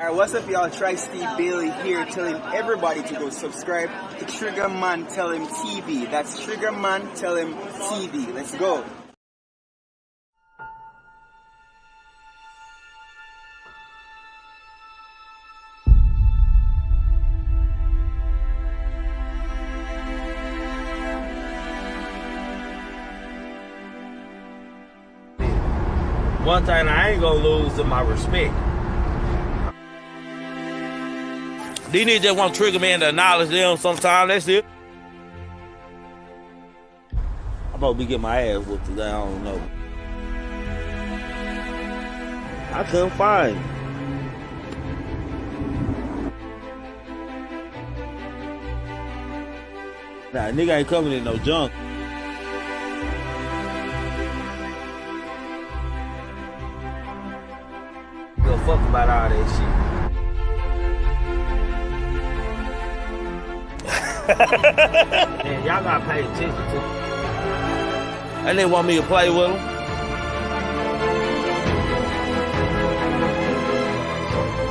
Alright, what's up y'all? Steve Bailey here telling everybody to go subscribe to Triggamantellemtv. That's Triggamantellemtv. Let's go. One thing I ain't gonna lose is my respect. These niggas just want Trigger Man to acknowledge them sometime. That's it. I'm about to be getting my ass whooped today. I don't know. I couldn't find him. Nah, nigga ain't coming in no junk. Go fuck about all that shit. Man, y'all gotta pay attention to them. And they want me to play with them.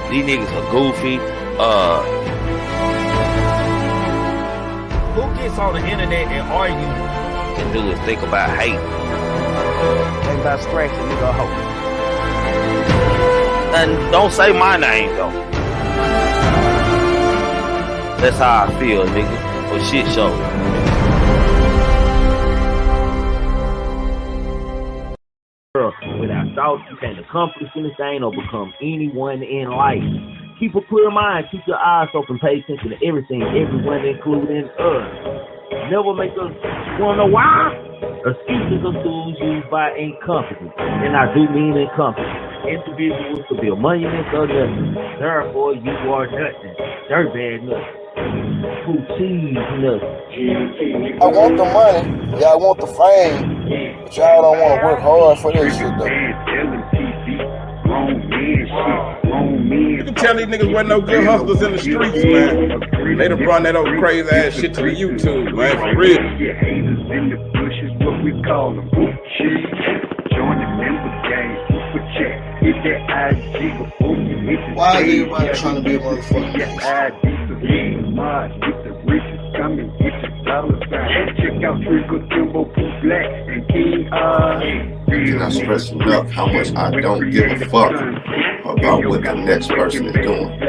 These niggas are goofy. Who gets on the internet and argue can do is think about hate. Think about scratching nigga hope. And don't say my name though. That's how I feel, nigga. For shit show. Without thought, you can't accomplish anything or become anyone in life. Keep a clear mind, keep your eyes open, pay attention to everything, everyone, including us. Never make us wanna know why. Excuses are tools used by incompetence, and I do mean incompetent. Individuals to build monuments or nothing. Therefore, you are nothing. Dirtbag nothing. Food cheese nothing. I want the money, yeah, I want the fame, but y'all don't want to work hard for this shit though. You can tell these niggas wasn't no good hustlers in the streets, man. They done brought that old crazy ass shit to the YouTube, man, for real. Why is everybody trying to be a motherfucker? Cannot stress enough how much I don't give a fuck about what the next person is doing.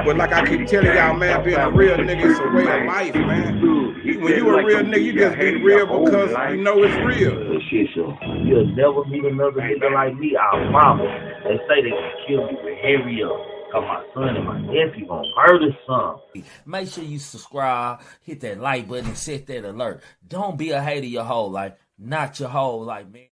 But like I keep telling y'all, man, being a real nigga is a way of life, man. When you a real nigga, you just be real because you know it's real. Shit, so you'll never meet another nigga like me. Our mama, they say they can kill me with hurry up. Cause my son and my nephew gonna murder some. Make sure you subscribe, hit that like button, and set that alert. Don't be a hater your whole life, not your whole life, man.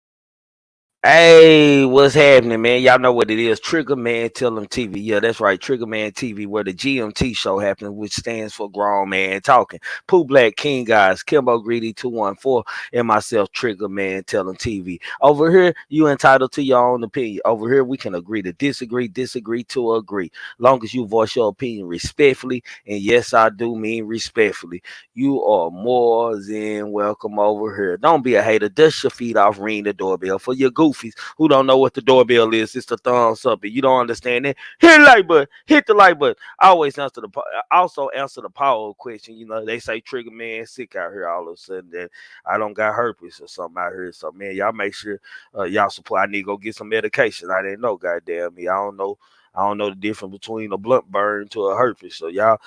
Hey, what's happening, man? Y'all know what it is. Triggamantellemtv. Yeah, that's right. Triggamantellemtv, where the GMT show happens, which stands for Grown Man Talking. Pooh Black King Guys, Kimbo Greedy 214, and myself, Triggamantellemtv. Over here, you entitled to your own opinion. Over here, we can agree to disagree, disagree to agree. Long as you voice your opinion respectfully, and yes, I do mean respectfully, you are more than welcome over here. Don't be a hater. Dust your feet off, ring the doorbell. For your goofies who don't know what the doorbell is, it's the thumbs up. If you don't understand it, hit the like button. Hit the like button. I always answer the poll question. You know, they say Trigger Man sick out here all of a sudden that I don't got herpes or something out here. So man, y'all make sure y'all support. I need to go get some medication. I didn't know, goddamn me. I don't know the difference between a blunt burn to a herpes. So y'all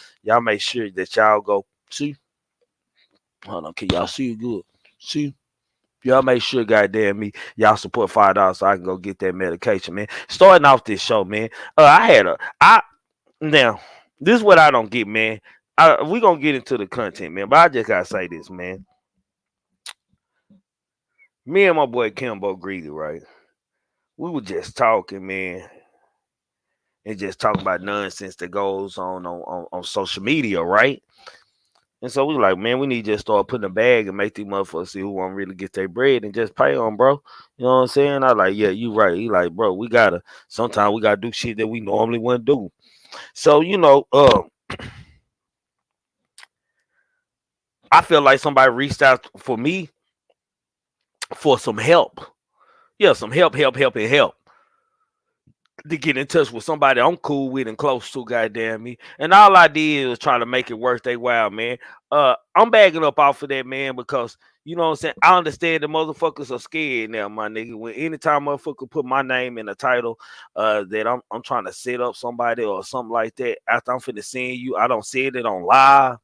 make sure that y'all go see. Hold on, can y'all see it good? See? Y'all make sure, goddamn me, y'all support $5 so I can go get that medication, man. Starting off this show, man. Now, this is what I don't get, man. We gonna get into the content, man, but I just gotta say this, man. Me and my boy Kimbo Greedy, right? We were just talking, man, and just talking about nonsense that goes on social media, right? And so we like, man, we need to just start putting a bag and make these motherfuckers see who want to really get their bread and just pay on, bro. You know what I'm saying? I like, yeah, you right. He like, bro, sometimes we gotta do shit that we normally wouldn't do. So, you know, I feel like somebody reached out for me for some help. Yeah, some help. to get in touch with somebody I'm cool with and close to, goddamn me. And all I did was try to make it worth their while, man. I'm backing up off of that, man, because you know what I'm saying. I understand the motherfuckers are scared now, my nigga. When anytime motherfucker put my name in the title, that I'm trying to set up somebody or something like that. After I'm finna send you, I don't say it on live.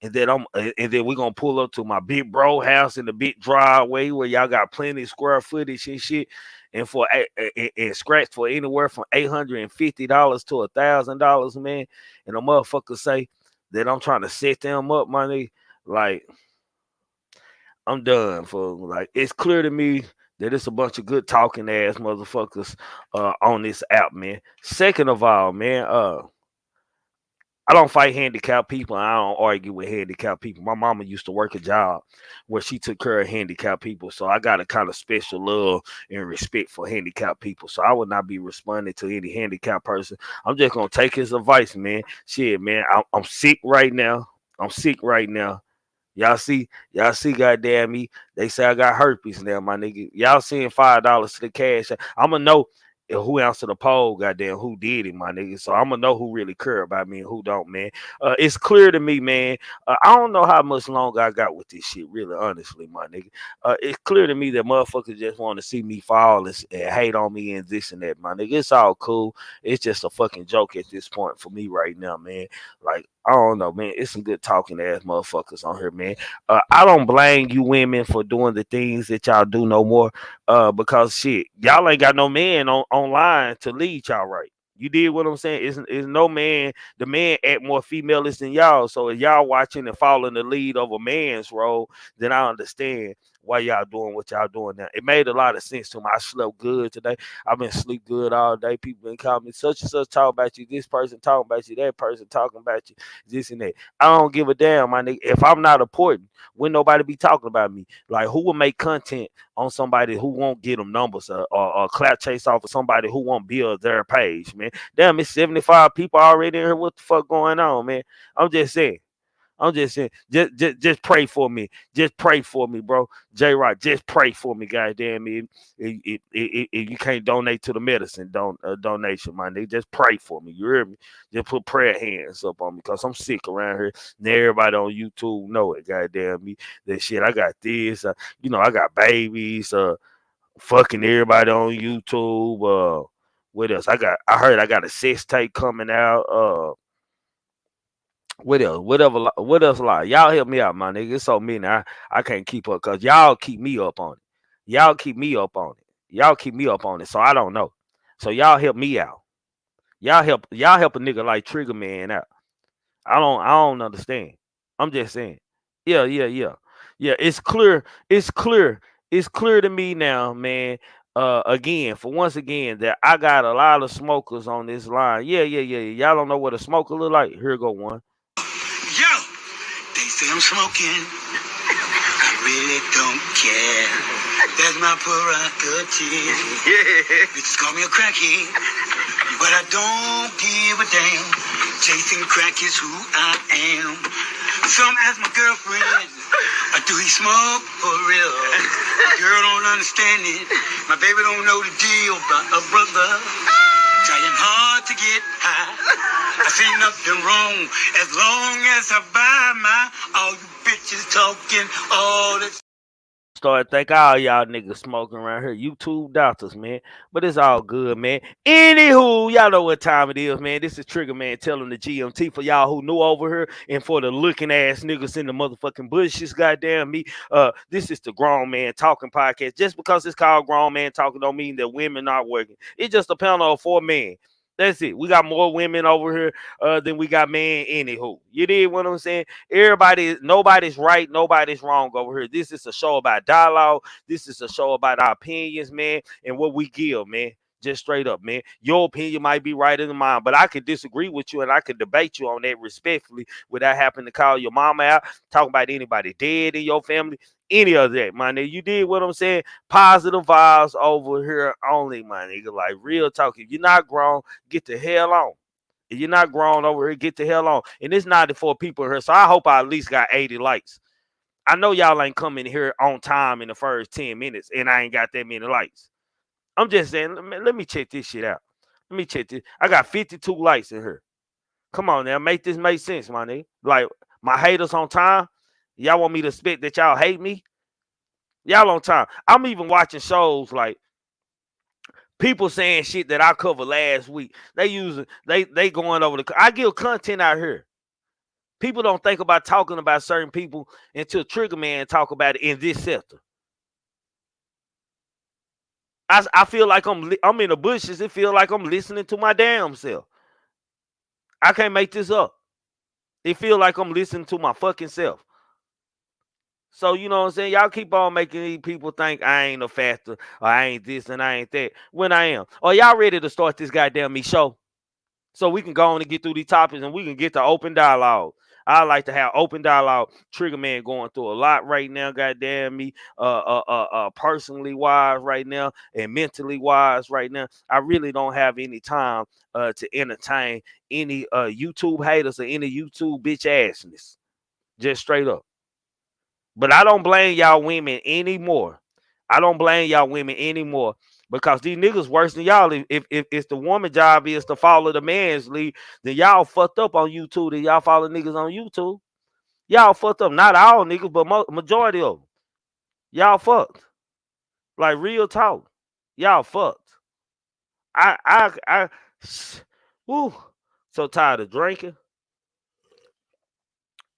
And then we're gonna pull up to my big bro house in the big driveway where y'all got plenty of square footage and shit. And for and scratch for anywhere from $850 to $1,000, man. And the motherfuckers say that I'm trying to set them up, money. Like, I'm done. For like, it's clear to me that it's a bunch of good talking ass motherfuckers on this app, man. Second of all, man, I don't fight handicapped people. And I don't argue with handicapped people. My mama used to work a job where she took care of handicapped people. So I got a kind of special love and respect for handicapped people. So I would not be responding to any handicapped person. I'm just going to take his advice, man. Shit, man, I'm sick right now. I'm sick right now. Y'all see, goddamn me. They say I got herpes now, my nigga. Y'all seeing $5 to the cash. I'ma know who answered the poll, goddamn, who did it, my nigga. So I'm gonna know who really care about me and who don't, man. It's clear to me, man. I don't know how much longer I got with this shit, really, honestly, my nigga. It's clear to me that motherfuckers just want to see me fall and hate on me and this and that, my nigga. It's all cool. It's just a fucking joke at this point for me right now, man. Like, I don't know, man. It's some good talking ass motherfuckers on here, man. I don't blame you women for doing the things that y'all do no more. Because shit, y'all ain't got no man online to lead y'all right. You did what I'm saying? It's no man. The man act more femaleish than y'all. So if y'all watching and following the lead of a man's role, then I understand why y'all doing what y'all doing now. It made a lot of sense to me. I slept good today. I've been sleep good all day. People been calling me such and such, talk about you. This person talking about you. That person talking about you. This and that. I don't give a damn, my nigga. If I'm not important, when nobody be talking about me, like who will make content on somebody who won't get them numbers or clap chase off of somebody who won't build their page, man. Damn, it's 75 people already in here. What the fuck going on, man? I'm just saying. Just pray for me. Just pray for me, bro. J Rock, just pray for me, goddamn it. If you can't donate to the medicine, donation, my nigga. Just pray for me. You hear me? Just put prayer hands up on me because I'm sick around here. And everybody on YouTube know it, goddamn me. That shit, I got this. I got babies. Fucking everybody on YouTube. What else? I heard I got a sex tape coming out. What else? What else? Like, y'all help me out, my nigga. It's so many. I can't keep up because y'all keep me up on it. Y'all keep me up on it. Y'all keep me up on it. So I don't know. So y'all help me out. Y'all help a nigga like Trigger Man out. I don't understand. I'm just saying. Yeah, yeah, yeah. Yeah, it's clear. It's clear. It's clear to me now, man. Once again, that I got a lot of smokers on this line. Yeah, yeah, yeah. Y'all don't know what a smoker look like? Here go one. Yo, they say I'm smoking. I really don't care. That's my prerogative. Yeah. Bitches call me a crackhead, but I don't give a damn. Chasing crack is who I am. Some ask my girlfriend, do he smoke for real? My girl don't understand it. My baby don't know the deal, but a brother trying hard to get high. I see nothing wrong as long as I buy my. All you bitches talking all this. Start think all y'all niggas smoking around here. YouTube doctors, man. But it's all good, man. Anywho, y'all know what time it is, man. This is Trigger Man telling the GMT for y'all who new over here and for the looking ass niggas in the motherfucking bushes, goddamn me. This is the Grown Man Talking podcast. Just because it's called Grown Man Talking don't mean that women aren't working. It's just a panel of 4 men. That's it. We got more women over here than we got men. Anywho, you did what I'm saying? Nobody's right, nobody's wrong over here. This is a show about dialogue. This is a show about our opinions, man, and what we give, man. Just straight up, man. Your opinion might be right in mine, but I could disagree with you and I could debate you on that respectfully without having to call your mama out, talk about anybody dead in your family, any of that, my nigga. You did what I'm saying? Positive vibes over here only, my nigga. Like, real talk. If you're not grown, get the hell on. If you're not grown over here, get the hell on. And it's 94 people here, so I hope I at least got 80 likes. I know y'all ain't coming here on time in the first 10 minutes, and I ain't got that many likes. I'm just saying, let me check this shit out. Let me check this. I got 52 likes in here. Come on now, make this make sense, my nigga. Like, my haters on time. Y'all want me to expect that y'all hate me? Y'all on time. I'm even watching shows like people saying shit that I covered last week. They going over I give content out here. People don't think about talking about certain people until Trigger Man talk about it in this sector. I feel like I'm in the bushes. It feel like I'm listening to my damn self. I can't make this up. It feel like I'm listening to my fucking self. So, you know what I'm saying? Y'all keep on making these people think I ain't a factor, or I ain't this and I ain't that, when I am. Are y'all ready to start this goddamn me show? So we can go on and get through these topics and we can get to open dialogue. I like to have open dialogue. Trigger Man going through a lot right now, goddamn me. Personally wise right now and mentally wise right now. I really don't have any time to entertain any YouTube haters or any YouTube bitch assness. Just straight up. But I don't blame y'all women anymore. I don't blame y'all women anymore because these niggas worse than y'all. If the woman job is to follow the man's lead, then y'all fucked up on YouTube. Then y'all follow niggas on YouTube. Y'all fucked up. Not all niggas, but majority of them. Y'all fucked. Like real talk. Y'all fucked. I woo, so tired of drinking.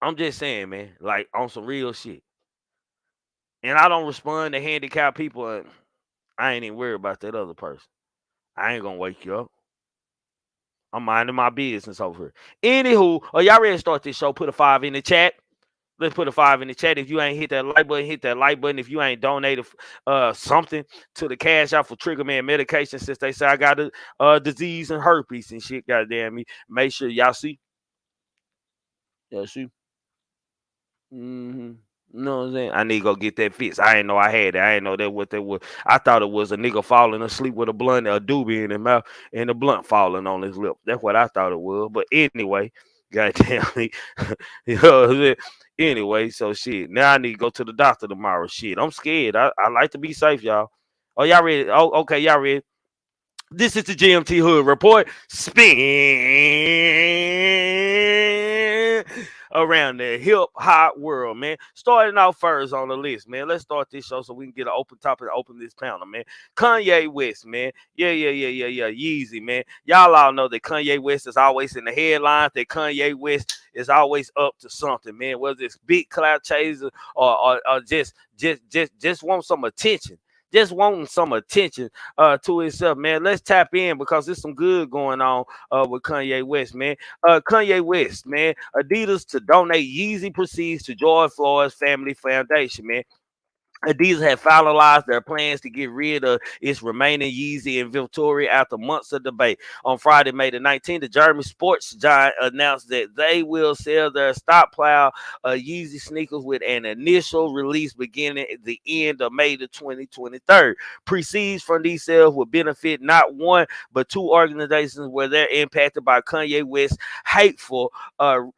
I'm just saying, man, like on some real shit. And I don't respond to handicapped people. And I ain't even worried about that other person. I ain't gonna wake you up. I'm minding my business over here. Anywho, are y'all ready to start this show? Put a 5 in the chat. Let's put a 5 in the chat. If you ain't hit that like button, hit that like button. If you ain't donated something to the cash out for Trigger Man medication, since they say I got a disease and herpes and shit, goddamn me. Make sure y'all see. Y'all see. Mm-hmm. You know what I'm saying? I need to go get that fixed. I ain't know I had it. I ain't know that what that was. I thought it was a nigga falling asleep with a blunt, a doobie in his mouth, and the blunt falling on his lip. That's what I thought it was. But anyway, goddamn me. You know what I'm saying? Anyway, so shit. Now I need to go to the doctor tomorrow. Shit. I'm scared. I like to be safe, y'all. Oh, y'all ready? Oh, okay, y'all ready? This is the GMT Hood Report. Spin around the hip hop world, man. Starting out first on the list, man. Let's start this show so we can get an open topic and open this panel, man. Kanye West, man. Yeah. Yeezy, man. Y'all all know that Kanye West is always in the headlines, that Kanye West is always up to something, man. Whether it's big clout chaser or just want some attention. Just wanting some attention to himself, man. Let's tap in because there's some good going on with Kanye West, man. Kanye West, man. Adidas to donate Yeezy proceeds to George Floyd's Family Foundation, man. Adidas had finalized their plans to get rid of its remaining Yeezy inventory after months of debate. On Friday, May the 19th, the German sports giant announced that they will sell their stockpile Yeezy sneakers with an initial release beginning at the end of May the 2023. Proceeds from these sales will benefit not one but two organizations where they're impacted by Kanye West's hateful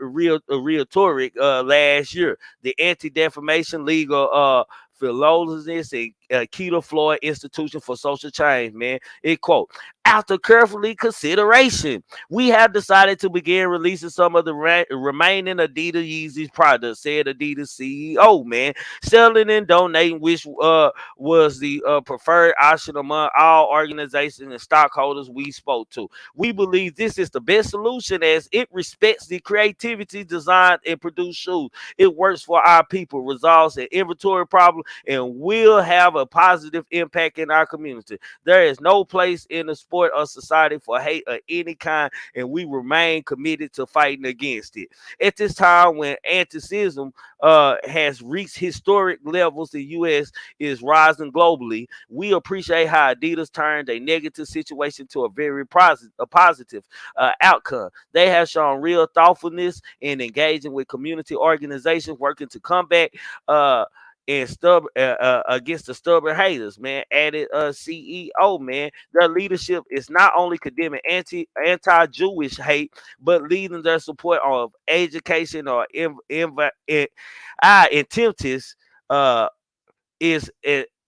rhetoric last year. The Anti-Defamation Legal Philosophists and Keto Floyd Institution for Social Change, man. It quote, after carefully consideration, we have decided to begin releasing some of the remaining Adidas Yeezy products, said Adidas CEO, man. Selling and donating, which was the preferred option among all organizations and stockholders we spoke to. We believe this is the best solution as it respects the creativity, design, and produce shoes. It works for our people, resolves an inventory problem, and will have a positive impact in our community. There is no place in the sport or society for hate of any kind, and we remain committed to fighting against it. At this time when anti-Semitism has reached historic levels, the U.S. is rising globally. We appreciate how Adidas turned a negative situation to a very positive outcome. They have shown real thoughtfulness in engaging with community organizations working to combat and against the stubborn haters, man. Added CEO, man. Their leadership is not only condemning anti-Jewish hate, but leading their support of education or intentives is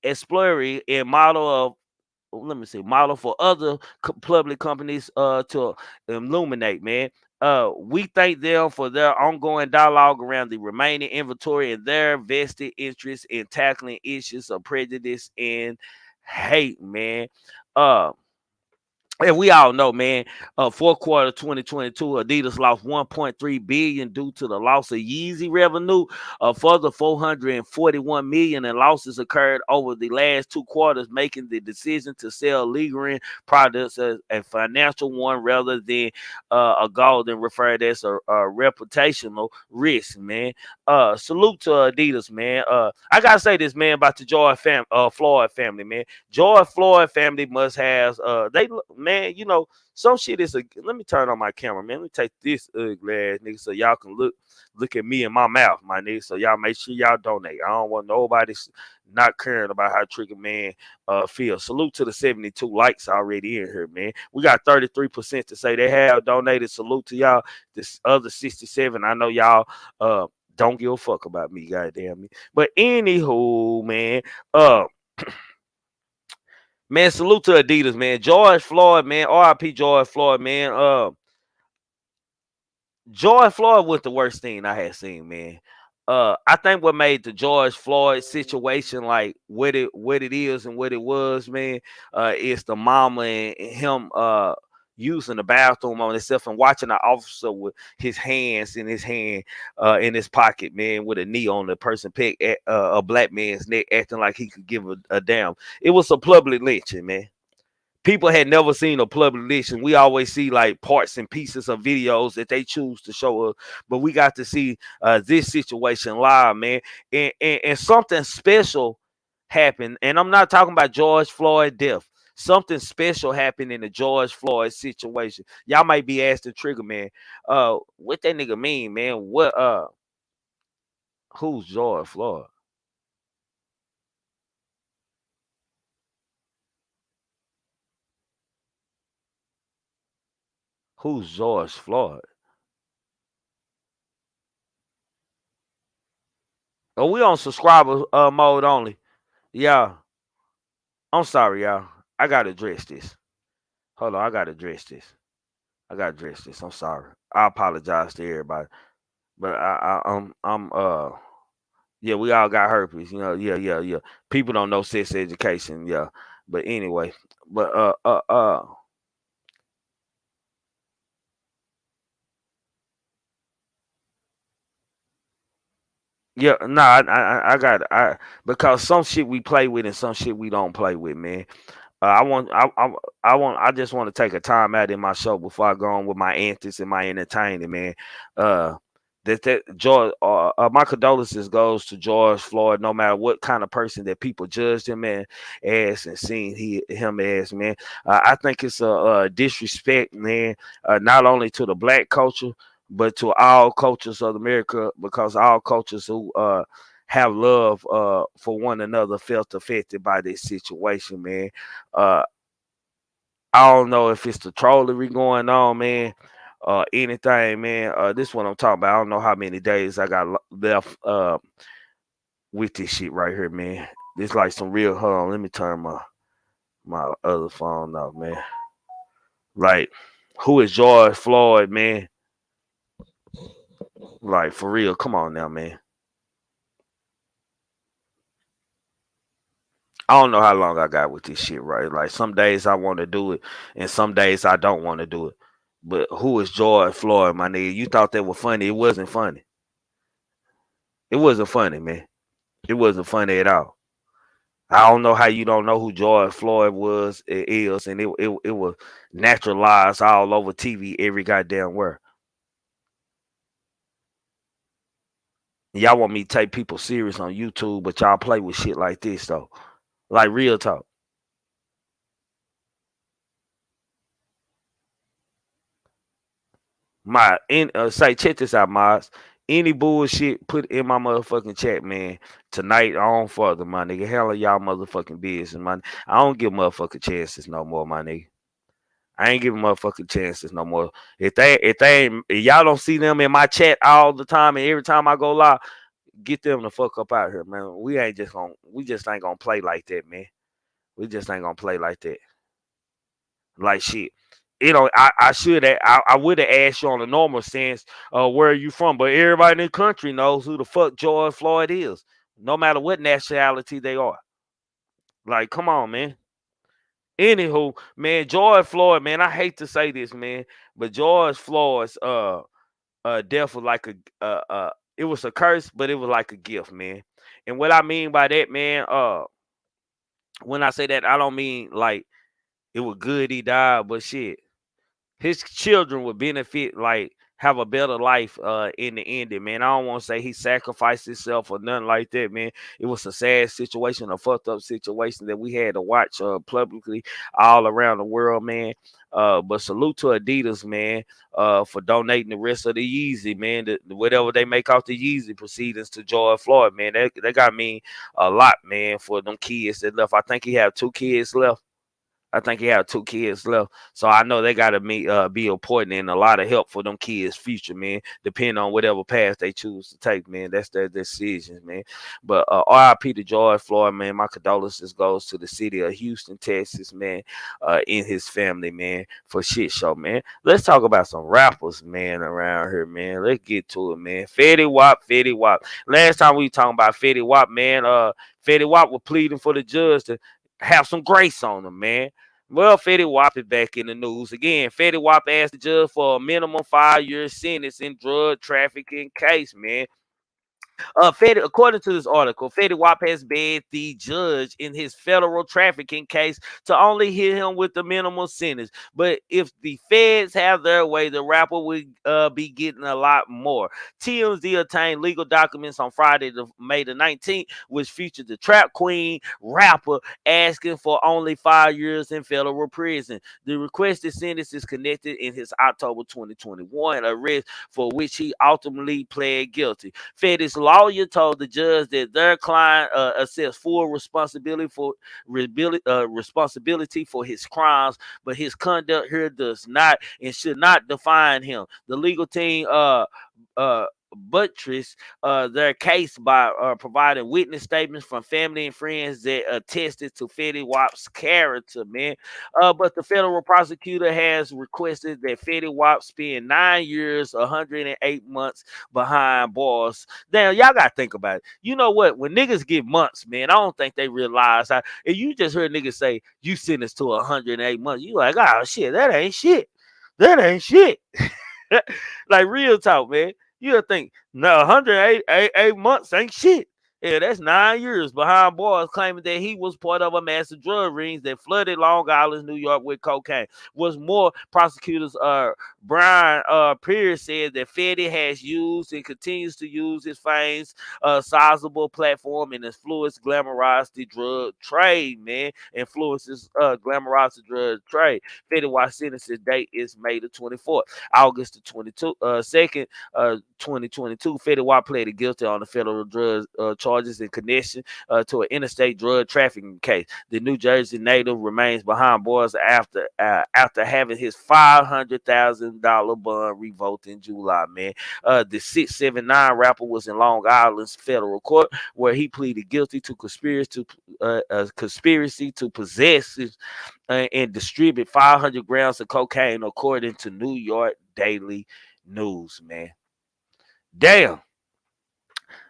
exploring a model of let me see, model for other public companies to illuminate, man. We thank them for their ongoing dialogue around the remaining inventory and their vested interest in tackling issues of prejudice and hate, man. Uh, and we all know, man, fourth quarter 2022, Adidas lost 1.3 billion due to the loss of Yeezy revenue. A further 441 million in losses occurred over the last 2 quarters, making the decision to sell lingering products as a financial one rather than a golden referred as a reputational risk, man. Salute to Adidas, man. I gotta say this, man, about the Floyd family, man. George Floyd family must have they man, you know, some shit is let me turn on my camera, man. Let me take this ugly ass nigga so y'all can look at me in my mouth, my nigga. So y'all make sure y'all donate. I don't want nobody not caring about how Trigger Man feels. Salute to the 72 likes already in here, man. We got 33% to say they have donated. Salute to y'all. This other 67, I know y'all don't give a fuck about me, goddamn me. But anywho, man, man, salute to Adidas, man. George Floyd, man. R.I.P. George Floyd, man. George Floyd was the worst thing I had seen, man. I think what made the George Floyd situation like what it is and what it was, man, is the mama and him using the bathroom on himself and watching the officer with his hands in his in his pocket, man, with a knee on the person peck at a black man's neck, acting like he could give a damn. It was a public lynching, man. People had never seen a public lynching. We always see like parts and pieces of videos that they choose to show us, but we got to see this situation live, man. And something special happened. And I'm not talking about George Floyd death. Something special happened in the George Floyd situation. Y'all might be asking Trigger Man, what that nigga mean, man? What who's George Floyd? Who's George Floyd? Oh, we on subscriber mode only. Yeah. I'm sorry, y'all. I gotta address this. Hold on, I gotta address this. I'm sorry. I apologize to everybody. But I'm yeah, we all got herpes, you know. Yeah. People don't know sex education, yeah. But anyway, but yeah, nah, I got because some shit we play with and some shit we don't play with, man. I just want to take a time out in my show before I go on with my antics and my entertaining, man. Uh, that George, my condolences goes to George Floyd. No matter what kind of person that people judged him as and seen him as, man. I think it's a disrespect, man. Not only to the black culture, but to all cultures of America, because all cultures who have love for one another felt affected by this situation, man. Uh, I don't know if it's the trollery going on, man. Anything, man. This is what I'm talking about. I don't know how many days I got left with this shit right here, man. This like some real. Hold on, let me turn my other phone off, man. Like, who is George Floyd, man? Like, for real, come on now, man. I don't know how long I got with this shit, right? Like, some days I want to do it, and some days I don't want to do it. But who is George Floyd, my nigga? You thought that was funny. It wasn't funny. It wasn't funny, man. It wasn't funny at all. I don't know how you don't know who George Floyd is, and it was naturalized all over TV every goddamn word. Y'all want me to take people serious on YouTube, but y'all play with shit like this though. Like real talk. Say check this out, Miles. Any bullshit, put in my motherfucking chat, man. Tonight on further, my nigga. Hell of y'all motherfucking business, man. I don't give motherfucking chances no more, my nigga. I ain't giving motherfucking chances no more. If y'all don't see them in my chat all the time and every time I go live, get them the fuck up out here, man. We just ain't gonna play like that, man. We just ain't gonna play like that. Like shit. I would have asked you on a normal sense, where are you from? But everybody in the country knows who the fuck George Floyd is, no matter what nationality they are. Like, come on, man. Anywho, man, George Floyd, man, I hate to say this, man, but George Floyd's death was like it was a curse, but it was like a gift, man. And what I mean by that, man, when I say that, I don't mean like it was good he died, but shit, his children would benefit, like have a better life in the ending, man. I don't want to say he sacrificed himself or nothing like that, man. It was a sad situation, a fucked up situation that we had to watch publicly all around the world, man. But salute to Adidas, man, for donating the rest of the Yeezy, man. Whatever they make out the Yeezy proceedings to George Floyd, man. They got me a lot, man, for them kids that left. I think he had 2 kids left. I think he had 2 kids left. So I know they gotta be important and a lot of help for them kids' future, man. Depending on whatever path they choose to take, man. That's their decisions, man. But RIP to George Floyd, man. My condolences goes to the city of Houston, Texas, man, in his family, man, for shit show, man. Let's talk about some rappers, man, around here, man. Let's get to it, man. Fetty Wap, Fetty Wap. Last time we talking about Fetty Wap, man, Fetty Wap was pleading for the judge to have some grace on him, man. Well, Fetty Wap is back in the news again. Fetty Wap asked the judge for a minimum 5-year sentence in drug trafficking case, man. According to this article, Fetty Wap has begged the judge in his federal trafficking case to only hit him with the minimum sentence. But if the feds have their way, the rapper would be getting a lot more. TMZ obtained legal documents on Friday, May the 19th, which featured the trap queen rapper asking for only 5 years in federal prison. The requested sentence is connected in his October 2021 arrest, for which he ultimately pled guilty. Fetty's lawyer told the judge that their client accepts full responsibility for his crimes, but his conduct here does not and should not define him. The legal team buttress their case by providing witness statements from family and friends that attested to Fetty Wap's character, man. But the federal prosecutor has requested that Fetty Wap spend 9 years, 108 months behind bars. Now, y'all got to think about it. You know what? When niggas get months, man, I don't think they realize how. And you just heard niggas say, you sentenced to 108 months. You like, oh, shit, that ain't shit. That ain't shit. Like, real talk, man. You'll think, no, 108 months ain't shit. Yeah, that's 9 years behind bars, claiming that he was part of a massive drug rings that flooded Long Island, New York with cocaine. What's more, prosecutors Brian Pierce said that Fetty has used and continues to use his fame's sizable platform and influence glamorize the drug trade, man. Glamorize the drug trade. Fetty Wap's sentencing date is May the 24th. August the 2nd, 2022, Fetty Wap pleaded guilty on the federal drug charges in connection to an interstate drug trafficking case. The New Jersey native remains behind bars after having his $500,000 bond revoked in July, man. The 679 rapper was in Long Island's federal court, where he pleaded guilty to conspiracy to possess and distribute 500 grams of cocaine, according to New York Daily News, man. Damn.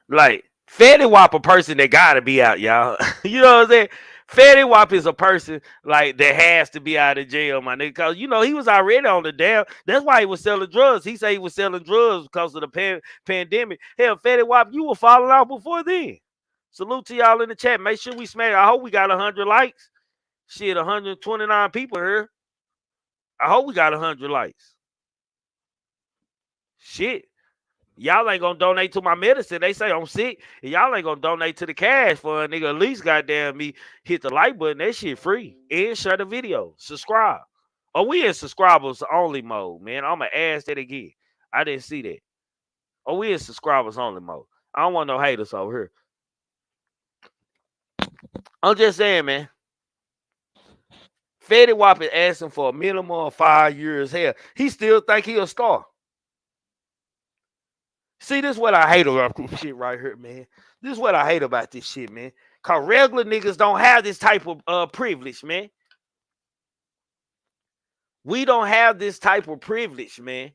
Like, Fetty Wap a person that gotta be out, y'all. You know what I'm saying? Fetty Wap is a person like that has to be out of jail, my nigga. Cause you know he was already on the damn. That's why he was selling drugs. He said he was selling drugs because of the pandemic. Hell, Fetty Wap, you were falling out before then. Salute to y'all in the chat. Make sure we smash. I hope we got 100 likes. Shit, 129 people here. I hope we got 100 likes. Shit. Y'all ain't gonna donate to my medicine. They say I'm sick, and y'all ain't gonna donate to the cash for a nigga. At least goddamn me hit the like button. That shit free. And share the video. Subscribe. Oh, we in subscribers only mode, man. I'ma ask that again. I didn't see that. Oh, we in subscribers only mode. I don't want no haters over here. I'm just saying, man. Fetty Wap is asking for a minimum of 5 years. Hell, he still think he a star. See, this is what I hate about this shit right here, man. This is what I hate about this shit, man. Cause regular niggas don't have this type of privilege, man. We don't have this type of privilege, man.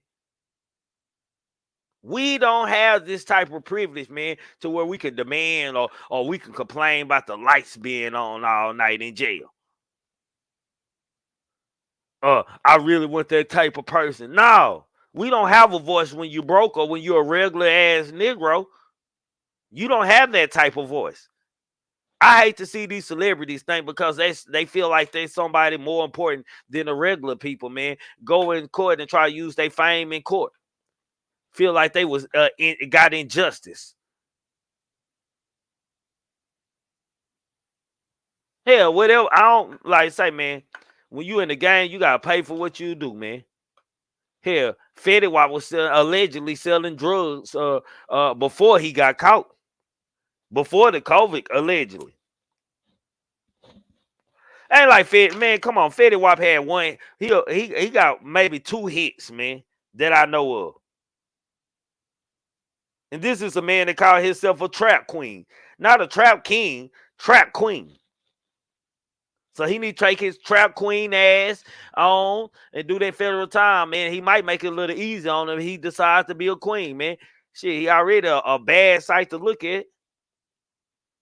We don't have this type of privilege, man, to where we can demand or we can complain about the lights being on all night in jail. I really want that type of person. No, we don't have a voice when you broke or when you're a regular ass Negro. You don't have that type of voice. I hate to see these celebrities think because they feel like they're somebody more important than the regular people, man. Go in court and try to use their fame in court. Feel like they was got injustice. Hell, whatever. I don't like say, man. When you in the game, you gotta pay for what you do, man. Hell, Fetty Wap was allegedly selling drugs before he got caught. Before the COVID, allegedly. Ain't like Fetty, man. Come on, Fetty Wap had one. He got maybe 2 hits, man, that I know of. And this is a man that called himself a trap queen, not a trap king, trap queen. So he need to take his trap queen ass on and do that federal time, man. He might make it a little easy on him if he decides to be a queen, man. Shit, he already a bad sight to look at.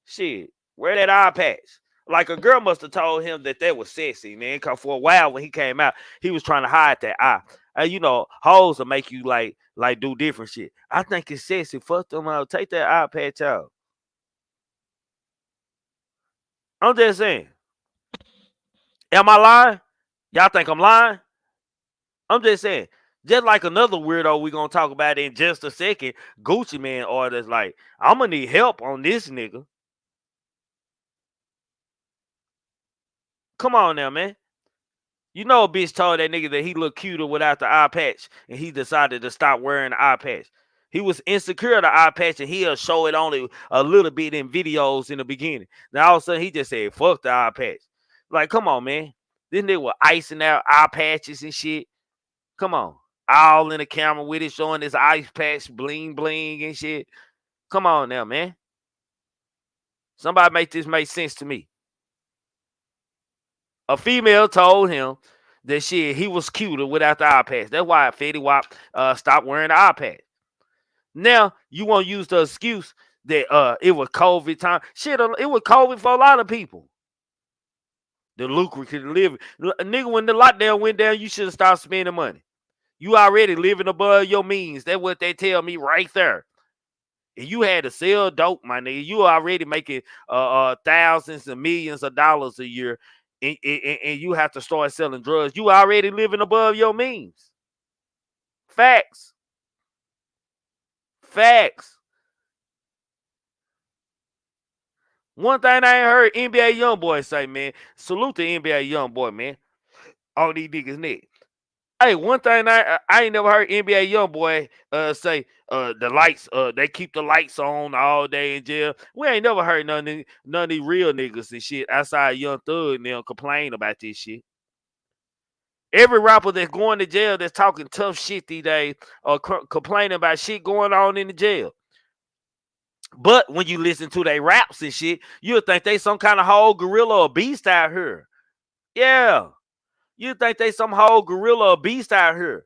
Shit, wear that eye patch. Like a girl must have told him that was sexy, man. Cause for a while when he came out, he was trying to hide that eye. You know, hoes will make you like do different shit. I think it's sexy. Fuck them out. Take that eye patch out. I'm just saying. Am I lying? Y'all think I'm lying? I'm just saying. Just like another weirdo we're gonna talk about in just a second, Gucci Man artist like, I'm gonna need help on this nigga. Come on now, man. You know a bitch told that nigga that he looked cuter without the eye patch, and he decided to stop wearing the eye patch. He was insecure of the eye patch, and he'll show it only a little bit in videos in the beginning. Now all of a sudden he just said, fuck the eye patch. Like, come on, man. This nigga was icing out eye patches and shit. Come on. All in the camera with it, showing this ice patch, bling, bling and shit. Come on now, man. Somebody make this make sense to me. A female told him that shit, he was cuter without the eye patch. That's why Fetty Wap stopped wearing the eye patch. Now, you want to use the excuse that it was COVID time. Shit, it was COVID for a lot of people. The lucrative living. Nigga, when the lockdown went down, you should have stopped spending money. You already living above your means. That's what they tell me right there. And you had to sell dope, my nigga. You already making thousands and millions of dollars a year. And you have to start selling drugs. You already living above your means. Facts. Facts. One thing I ain't heard NBA Youngboy say, man. Salute to NBA Youngboy, man. On these niggas' neck. Hey, one thing I ain't never heard NBA Youngboy say the lights, they keep the lights on all day in jail. We ain't never heard none of these real niggas and shit outside Young Thug and them complain about this shit. Every rapper that's going to jail that's talking tough shit these days or complaining about shit going on in the jail. But when you listen to their raps and shit, you'll think they some kind of whole gorilla or beast out here. Yeah. You think they some whole gorilla or beast out here.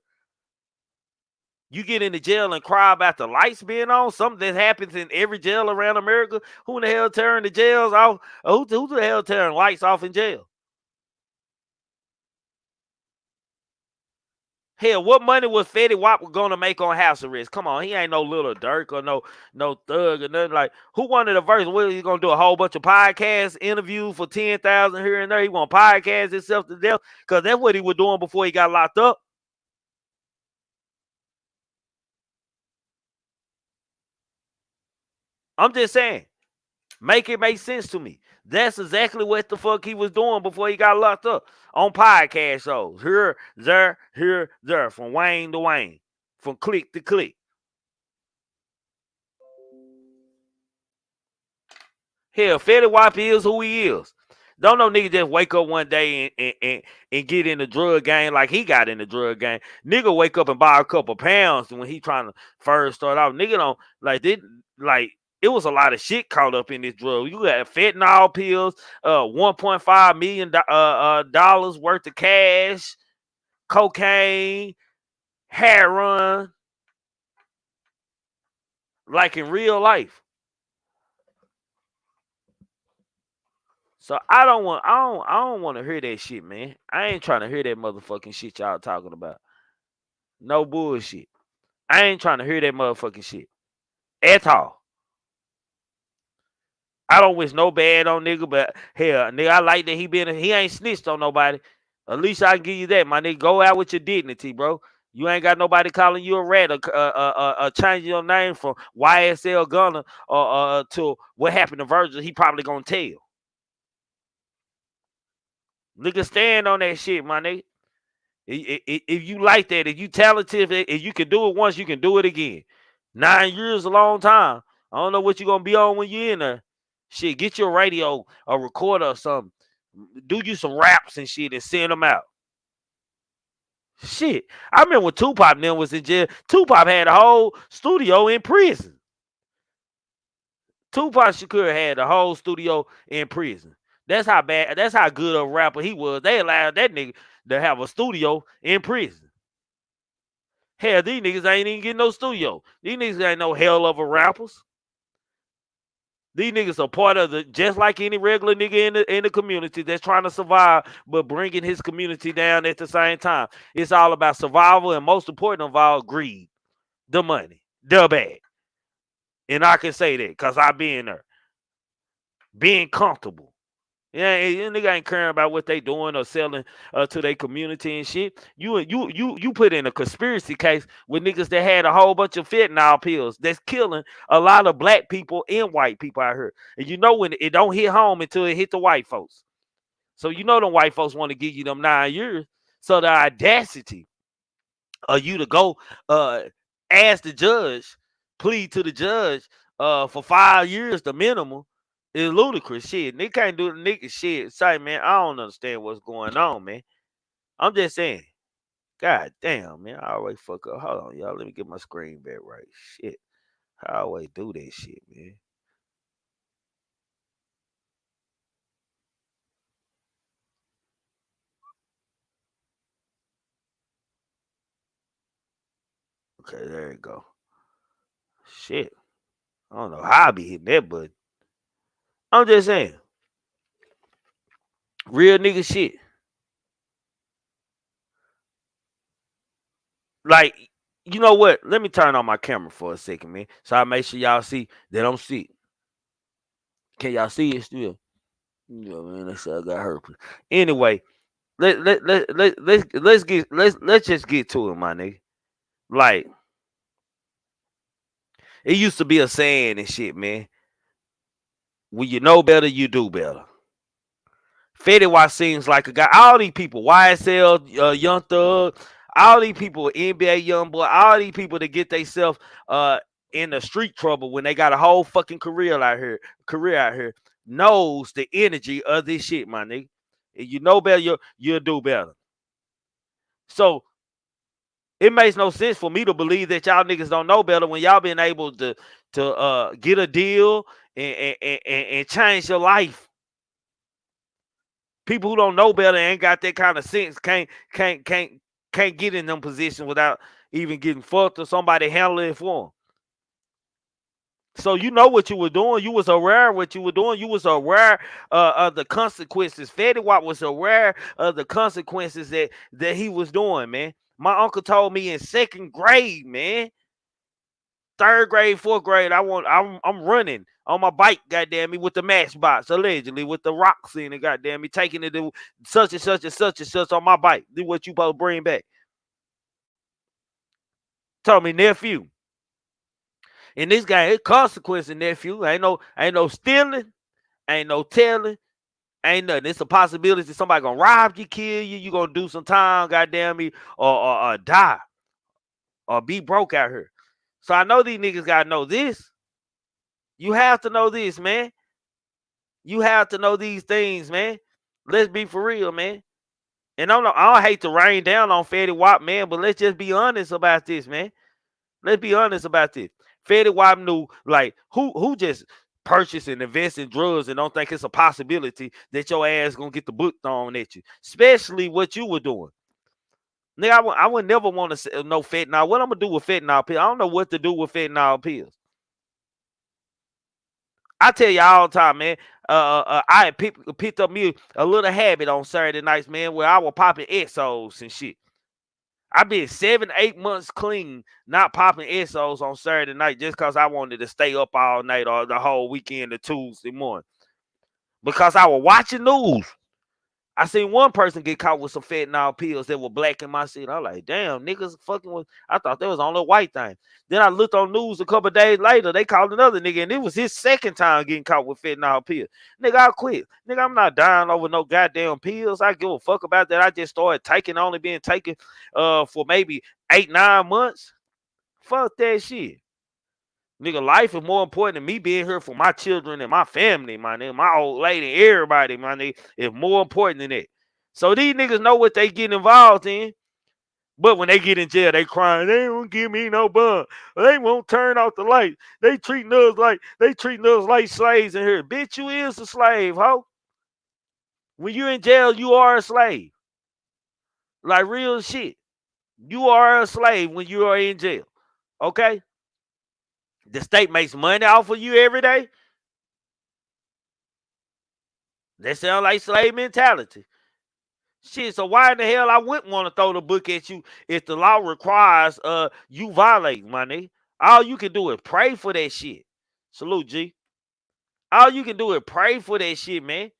You get into jail and cry about the lights being on, something that happens in every jail around America. Who in the hell tearing the jails off? Who the hell tearing lights off in jail? Hell, what money was Fetty Wap going to make on house arrest? Come on, he ain't no little Dirk or no thug or nothing. Like, who wanted a verse? What, he going to do a whole bunch of podcast interviews for 10,000 here and there? He want to podcast himself to death? Because that's what he was doing before he got locked up. I'm just saying, make it make sense to me. That's exactly what the fuck he was doing before he got locked up on podcast shows. Here, there, from Wayne to Wayne, from click to click. Hell, Fetty Wap is who he is. Don't no nigga just wake up one day and get in the drug game like he got in the drug game. Nigga wake up and buy a couple pounds when he trying to first start out. Nigga don't like this, like. It was a lot of shit caught up in this drug. You got fentanyl pills, $1.5 million dollars worth of cash, cocaine, heroin, like in real life. So I don't want to hear that shit, man. I ain't trying to hear that motherfucking shit y'all talking about. No bullshit. I ain't trying to hear that motherfucking shit at all. I don't wish no bad on nigga, but hell, nigga, I like that he ain't snitched on nobody. At least I can give you that, my nigga. Go out with your dignity, bro. You ain't got nobody calling you a rat or changing your name from YSL Gunner or to what happened to Virgil. He probably gonna tell. Nigga, stand on that shit, my nigga. If you like that, if you talented, if you can do it once, you can do it again. 9 years is a long time. I don't know what you're gonna be on when you're in there. Shit, get your radio, a recorder or something. Do you some raps and shit and send them out. Shit. I remember when Tupac then was in jail. Tupac had a whole studio in prison. Tupac Shakur had a whole studio in prison. That's how good a rapper he was. They allowed that nigga to have a studio in prison. Hell, these niggas ain't even getting no studio. These niggas ain't no hell of a rappers. These niggas are part of just like any regular nigga in the community that's trying to survive, but bringing his community down at the same time. It's all about survival, and most important of all, greed, the money, the bag. And I can say that because I been there, being comfortable. Yeah, nigga ain't caring about what they doing or selling to their community and shit. You put in a conspiracy case with niggas that had a whole bunch of fentanyl pills that's killing a lot of black people and white people out here. And you know when it don't hit home until it hit the white folks. So you know them white folks want to give you them 9 years. So the audacity of you to go ask the judge, plead to the judge for 5 years the minimum. It's ludicrous shit. Nigga can't do the nigga shit. Say, man, I don't understand what's going on, man. I'm just saying. God damn, man. I always fuck up. Hold on, y'all. Let me get my screen back right. Shit. I always do that shit, man. Okay, there you go. Shit. I don't know how I be hitting that, but I'm just saying. Real nigga shit. Like, you know what? Let me turn on my camera for a second, man. So I make sure y'all see that I'm sick. Can y'all see it still? Yeah, man, that's how I got herpes. Anyway, let's just get to it, my nigga. Like, it used to be a saying and shit, man. When you know better, you do better. Fetty Wap seems like a guy. All these people, YSL, Young Thug, all these people, NBA Young Boy, all these people that get themselves in the street trouble when they got a whole fucking career out here, knows the energy of this shit, my nigga. If you know better, you'll do better. So it makes no sense for me to believe that y'all niggas don't know better when y'all been able to get a deal and change your life. People who don't know better ain't got that kind of sense can't get in them positions without even getting fucked or somebody handling it for them. So you know what you were doing. You was aware of what you were doing. You was aware of the consequences. Fetty Wap was aware of the consequences that he was doing, man. My uncle told me in 2nd grade, man. 3rd grade, 4th grade, I'm running on my bike, goddamn me, with the matchbox, allegedly, with the rocks in it, goddamn me, taking it to such and such and such and such on my bike. Do what you supposed to bring back. Told me, nephew. And this guy, his consequences, nephew. Ain't no stealing, ain't no telling, ain't nothing. It's a possibility somebody gonna rob you, kill you, you gonna do some time, goddamn me, or die, or be broke out here. So I know these niggas gotta know this. You have to know this, man. You have to know these things, man. Let's be for real, man. And I don't hate to rain down on Fetty Wap, man, but let's just be honest about this, man. Let's be honest about this. Fetty Wap knew, like, who just purchase and invest in drugs and don't think it's a possibility that your ass gonna get the book thrown at you, especially what you were doing. Nigga, I would never want to no fentanyl. What I'm gonna do with fentanyl pills? I don't know what to do with fentanyl pills. I tell you all the time, man. I had picked up me a little habit on Saturday nights, man, where I was popping Exos and shit. I been 7-8 months clean, not popping Exos on Saturday night just because I wanted to stay up all night or the whole weekend or Tuesday morning. Because I was watching news. I seen one person get caught with some fentanyl pills that were black in my seat. I was like, damn, niggas fucking with. I thought that was only a white thing. Then I looked on news a couple days later. They called another nigga, and it was his second time getting caught with fentanyl pills. Nigga, I quit. Nigga, I'm not dying over no goddamn pills. I give a fuck about that. I just started taking, only being taken for maybe 8-9 months. Fuck that shit. Nigga, life is more important than me being here for my children and my family, my nigga. My old lady, everybody, my nigga, is more important than that. So these niggas know what they get involved in. But when they get in jail, they crying, they won't give me no bun. They won't turn off the light. They treating us like slaves in here. Bitch, you is a slave, ho. When you in jail, you are a slave. Like real shit. You are a slave when you are in jail. Okay? The state makes money off of you every day. That sound like slave mentality. Shit, so why in the hell I wouldn't want to throw the book at you if the law requires you violate, my nigga? All you can do is pray for that shit. Salute, G. All you can do is pray for that shit, man.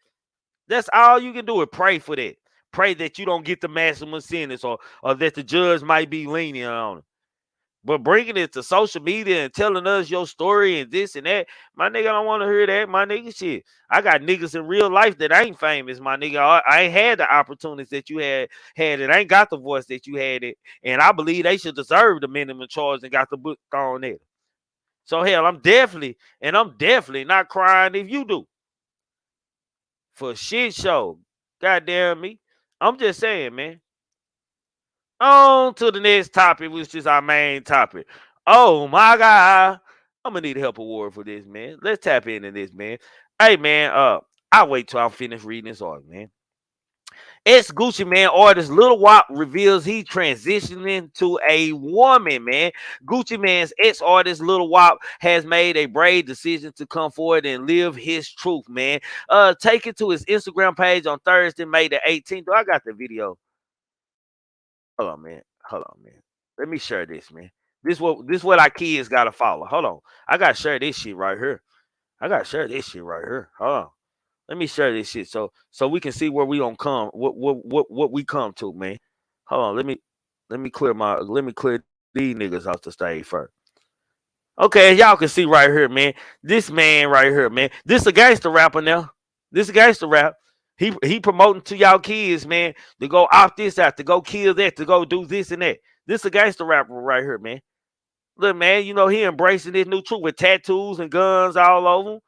That's all you can do is pray for that. Pray that you don't get the maximum sentence or that the judge might be lenient on it. But bringing it to social media and telling us your story and this and that, my nigga, I don't want to hear that, my nigga. Shit, I got niggas in real life that ain't famous, my nigga. I ain't had the opportunities that you had it. I ain't got the voice that you had it, and I believe they should deserve the minimum charge and got the book thrown at them. So hell, I'm definitely not crying if you do. For shit show, goddamn me. I'm just saying, man. On to the next topic, which is our main topic. Oh my God. I'm gonna need a help award for this, man. Let's tap into this, man. Hey man, I'll wait till I'm finished reading this article, man. Ex Gucci Man artist Lil Wap reveals he transitioning to a woman, man. Gucci Man's ex artist Lil Wap has made a brave decision to come forward and live his truth, man. Take it to his Instagram page on Thursday, May the 18th. I got the video. Hold on, man. Hold on, man. Let me share this, man. This what our kids gotta follow. Hold on. I gotta share this shit right here. I gotta share this shit right here. Hold on. Let me share this shit so we can see where we gonna come. What we come to, man. Hold on. Let me clear these niggas off the stage first. Okay, y'all can see right here, man. This man right here, man. This a gangster rapper now. This a gangster rap. He promoting to y'all kids, man, to go opt this out, to go kill that, to go do this and that. This a gangster rapper right here, man. Look, man, you know he embracing this new truth with tattoos and guns all over him,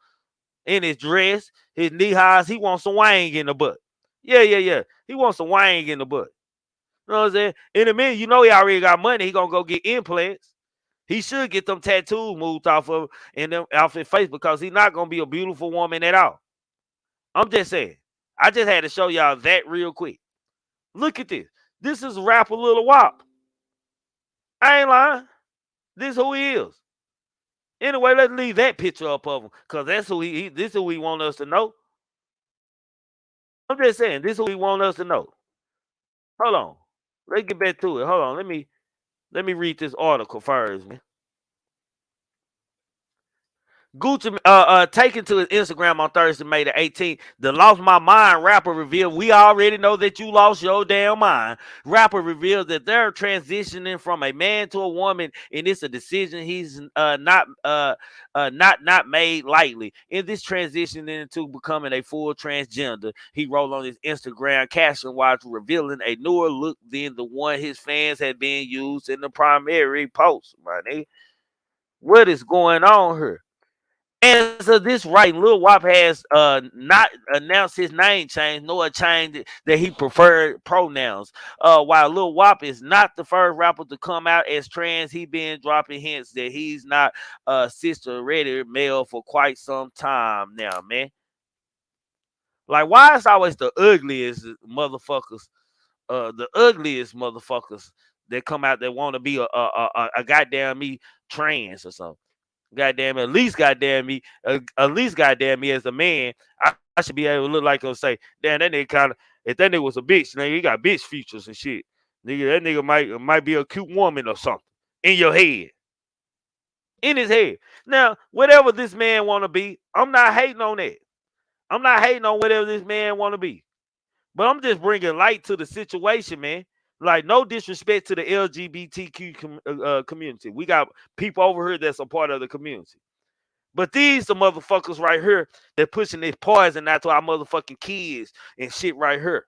in his dress, his knee highs. He wants some wang in the butt. Yeah. He wants some wang in the butt. You know what I'm saying? In a minute, you know he already got money. He gonna go get implants. He should get them tattoos moved off of and them off his face because he's not gonna be a beautiful woman at all. I'm just saying. I just had to show y'all that real quick. Look at this. This is rapper Lil Wap. I ain't lying. This who he is. Anyway, let's leave that picture up of him because that's who this is who he want us to know. I'm just saying, this is who he want us to know. Hold on. Let's get back to it. Hold on. Let me read this article first, man. Gucci taken to his Instagram on Thursday, May the 18th. The Lost My Mind rapper revealed, we already know that you lost your damn mind. Rapper revealed that they're transitioning from a man to a woman, and it's a decision he's not made lightly. In this transition into becoming a full transgender, he wrote on his Instagram caption while revealing a newer look than the one his fans had been used in the primary post. My nigga, what is going on here? As of this writing, Lil Wap has not announced his name change, nor changed that he preferred pronouns. While Lil Wap is not the first rapper to come out as trans, he been dropping hints that he's not sister-ready male for quite some time now, man. Like, why is always the ugliest motherfuckers the ugliest motherfuckers that come out that want to be a goddamn me trans or something. Goddamn, at least goddamn me as a man, I should be able to look like him and say, damn, that nigga kind of, if that nigga was a bitch, nigga, he got bitch features and shit. Nigga, that nigga might be a cute woman or something in your head, in his head. Now, whatever this man want to be, I'm not hating on that. I'm not hating on whatever this man want to be. But I'm just bringing light to the situation, man. Like, no disrespect to the LGBTQ community. We got people over here that's a part of the community. But these the motherfuckers right here that pushing this poison out to our motherfucking kids and shit right here.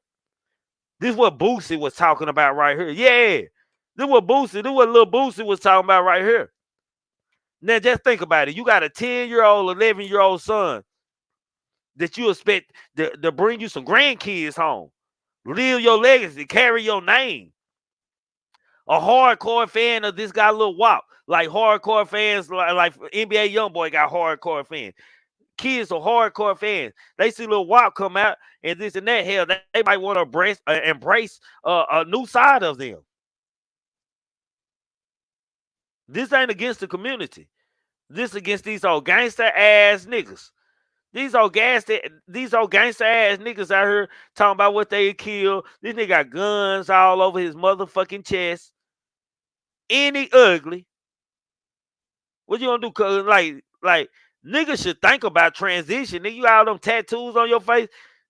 This is what Boosie was talking about right here. Yeah. This is what little Boosie was talking about right here. Now just think about it. You got a 10-year-old, 11-year-old son that you expect to bring you some grandkids home. Live your legacy, carry your name. A hardcore fan of this guy, Lil Wap. Like hardcore fans, like NBA YoungBoy got hardcore fans. Kids are hardcore fans. They see Lil Wap come out and this and that. Hell, they might want to embrace a new side of them. This ain't against the community. This against these old gangster ass niggas. These old gangster ass niggas out here talking about what they kill. This nigga got guns all over his motherfucking chest. Any ugly. What you gonna do? Cause like niggas should think about transition. Nigga, you all them tattoos on your face.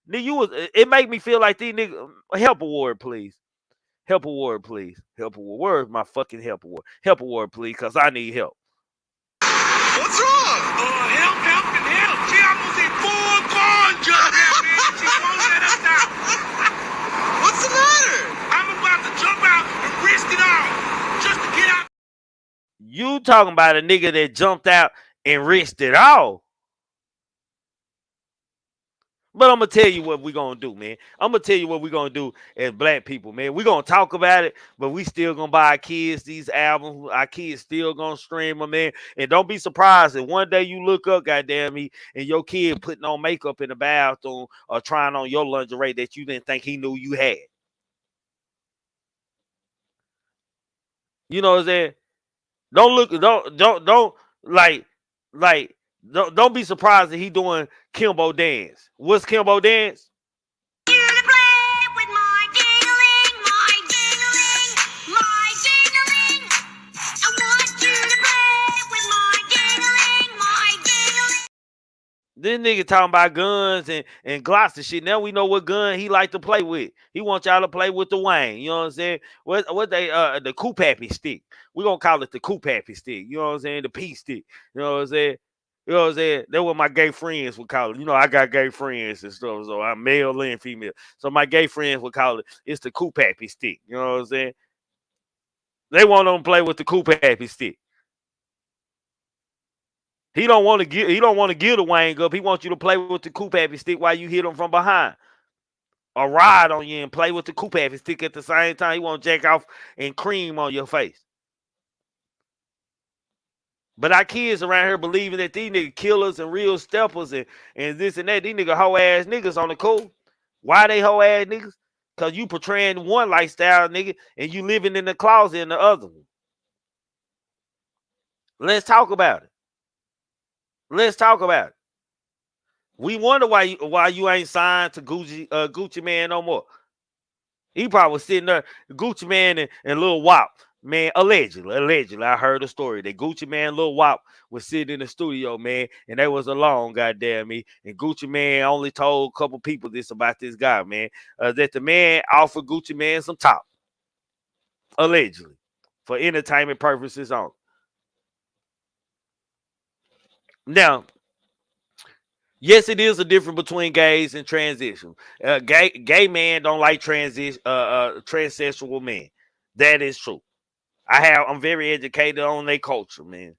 Nigga, it make me feel like these niggas. Help award, please. Help award, please. Help award. Where's my fucking help award? Help award, please, cause I need help. What's wrong? Help, and help. She almost hit 4 cars just now, man. She won't let us out. What's the matter? I'm about to jump out and risk it all just to get out. You talking about a nigga that jumped out and risked it all. But I'm going to tell you what we're going to do, man. I'm going to tell you what we're going to do as black people, man. We're going to talk about it, but we still going to buy our kids these albums. Our kids still going to stream them, man. And don't be surprised if one day you look up, goddamn me, and your kid putting on makeup in the bathroom or trying on your lingerie that you didn't think he knew you had. You know what I'm saying? Don't be surprised that he doing Kimbo dance. What's Kimbo dance? This nigga talking about guns and Glocks and shit. Now we know what gun he like to play with. He wants y'all to play with the Wayne. You know what I'm saying? What they the Coop Happy stick. We gonna call it the Coop Happy stick. You know what I'm saying? The P stick. You know what I'm saying? You know what I'm saying? That's what my gay friends would call it. You know, I got gay friends and stuff, so I'm male and female. So my gay friends would call it, it's the Coop Happy stick. You know what I'm saying? They want them to play with the Coop Happy stick. He don't want to give the Wang up. He wants you to play with the Coop Happy stick while you hit him from behind. Or ride on you and play with the Coop Happy stick at the same time. He want to jack off and cream on your face. But our kids around here believing that these niggas killers and real steppers and this and that. These nigga hoe ass niggas on the cool. Why they hoe ass niggas? Because you portraying one lifestyle, nigga, and you living in the closet in the other one. Let's talk about it. Let's talk about it. We wonder why you ain't signed to Gucci Man no more. He probably was sitting there, Gucci Man and Lil Wap. Man, allegedly, I heard a story that Gucci Man, Lil Wap was sitting in the studio, man, and they was alone, goddamn me. And Gucci Man only told a couple people this about this guy, man, that the man offered Gucci Man some top, allegedly, for entertainment purposes only. Now, yes, it is a difference between gays and transition. Gay men don't like transsexual men. That is true. I'm very educated on their culture, man.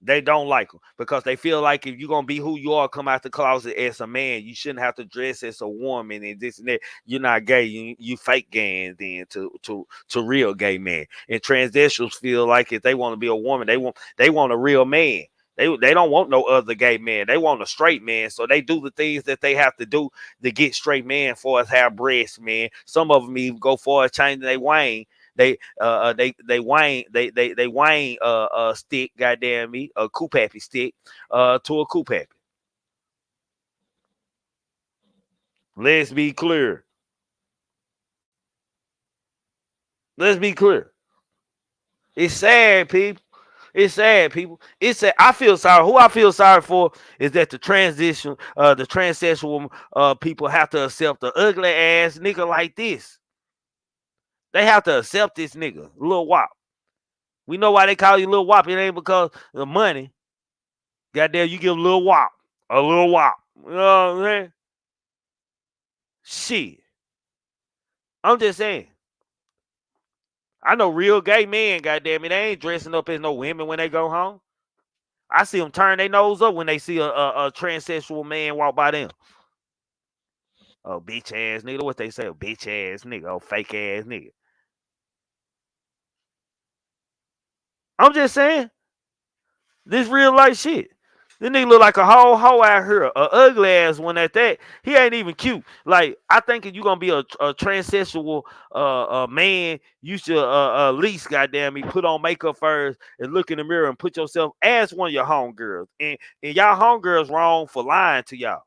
They don't like them because they feel like if you're gonna be who you are, come out the closet as a man, you shouldn't have to dress as a woman and this and that. You're not gay. You fake gay and then to real gay man. And transsexuals feel like if they want to be a woman, they want a real man. They don't want no other gay man. They want a straight man. So they do the things that they have to do to get straight men for us have breasts, man. Some of them even go for changing their wang. They wang stick, goddamn me, a coupappy stick to a coupappy. Let's be clear. Let's be clear. It's sad, people. It's sad, people. It's sad. I feel sorry. Who I feel sorry for is that the transsexual people have to accept the ugly ass nigga like this. They have to accept this nigga, Lil Wap. We know why they call you Lil Wap. It ain't because of money. Goddamn, you give Lil Wap a Lil Wap. You know what I'm saying? Shit. I'm just saying. I know real gay men, goddamn it, they ain't dressing up as no women when they go home. I see them turn their nose up when they see a transsexual man walk by them. Oh, bitch ass nigga. What they say? Oh, bitch ass nigga. Oh, fake ass nigga. I'm just saying. This real life shit. This nigga look like a whole hoe out here. A ugly ass one at that. He ain't even cute. Like, I think if you gonna be a transsexual man, you should at least, goddamn me, put on makeup first and look in the mirror and put yourself as one of your homegirls. And y'all homegirls wrong for lying to y'all.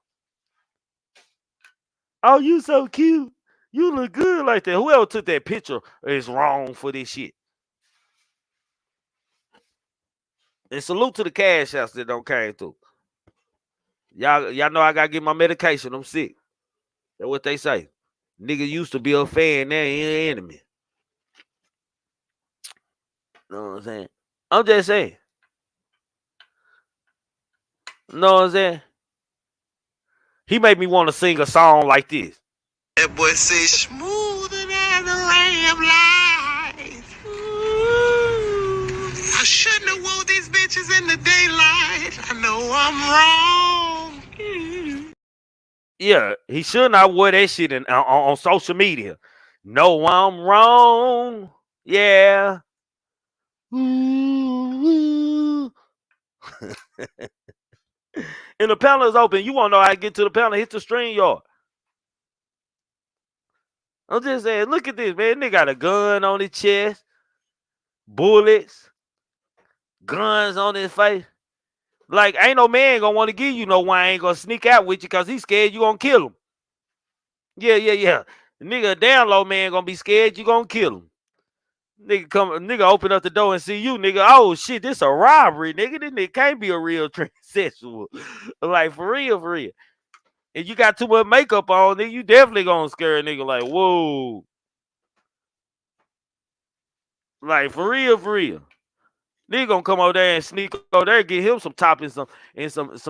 Oh, you so cute. You look good like that. Whoever took that picture is wrong for this shit. And salute to the cash outs that don't came through. Y'all know I gotta get my medication. I'm sick. That's what they say. Nigga used to be a fan, now he an enemy. Know what I'm saying? I'm just saying. Know what I'm saying? He made me want to sing a song like this. That boy say smoother than the ray of light. Ooh. I shouldn't have wore these bitches in the daylight. I know I'm wrong. Yeah, he should not wear that shit on social media. No, I'm wrong. Yeah. Ooh. And the panel is open. You won't know how to get to the panel. Hit the stream yard. I'm just saying, look at this, man. They got a gun on his chest, bullets, guns on his face. Like, ain't no man gonna want to give you no wine, ain't gonna sneak out with you because he's scared you gonna kill him. Yeah. The nigga, down low man gonna be scared you gonna kill him. Nigga open up the door and see you, nigga. Oh shit, this a robbery, nigga. This nigga can't be a real transsexual. Like, for real. If you got too much makeup on, nigga, you definitely gonna scare a nigga like, whoa. Like, for real. Nigga gonna come over there and sneak over there and get him some top and some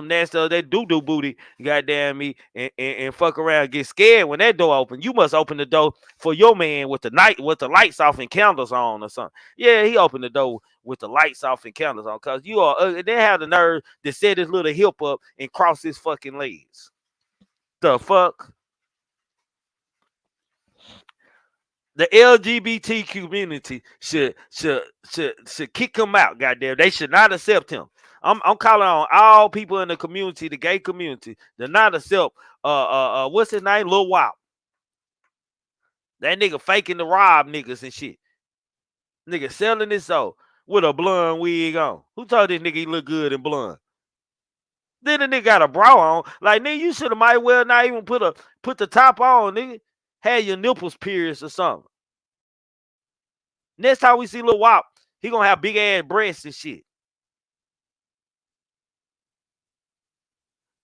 nasty of that doo-doo booty, goddamn me, and fuck around and get scared when that door open. You must open the door for your man with the lights off and candles on or something. Yeah, he opened the door with the lights off and candles on, cause you are they have the nerve to set his little hip up and cross his fucking legs. The fuck? The LGBT community should kick him out. Goddamn, they should not accept him. I'm calling on all people in the community, the gay community, to not accept what's his name, Lil Wap. That nigga faking to rob niggas and shit. Nigga selling his soul with a blonde wig on. Who told this nigga he look good in blonde? Then the nigga got a bra on. Like, nigga, you should have might well not even put the top on, nigga. Had your nipples pierced or something. Next time we see Lil Wap, he gonna have big ass breasts and shit.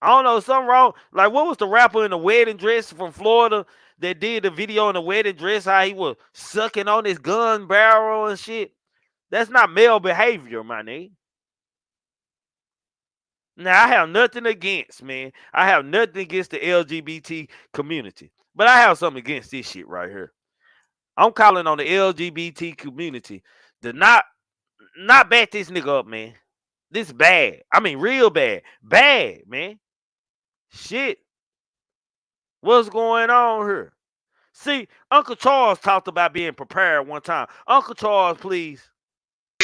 I don't know, something wrong. Like, what was the rapper in the wedding dress from Florida that did the video in the wedding dress? How he was sucking on his gun barrel and shit. That's not male behavior, my nigga. Now, I have nothing against, man. I have nothing against the LGBT community. But I have something against this shit right here. I'm calling on the LGBT community to not back this nigga up, man. This bad. I mean, real bad. Bad, man. Shit. What's going on here? See, Uncle Charles talked about being prepared one time. Uncle Charles, please.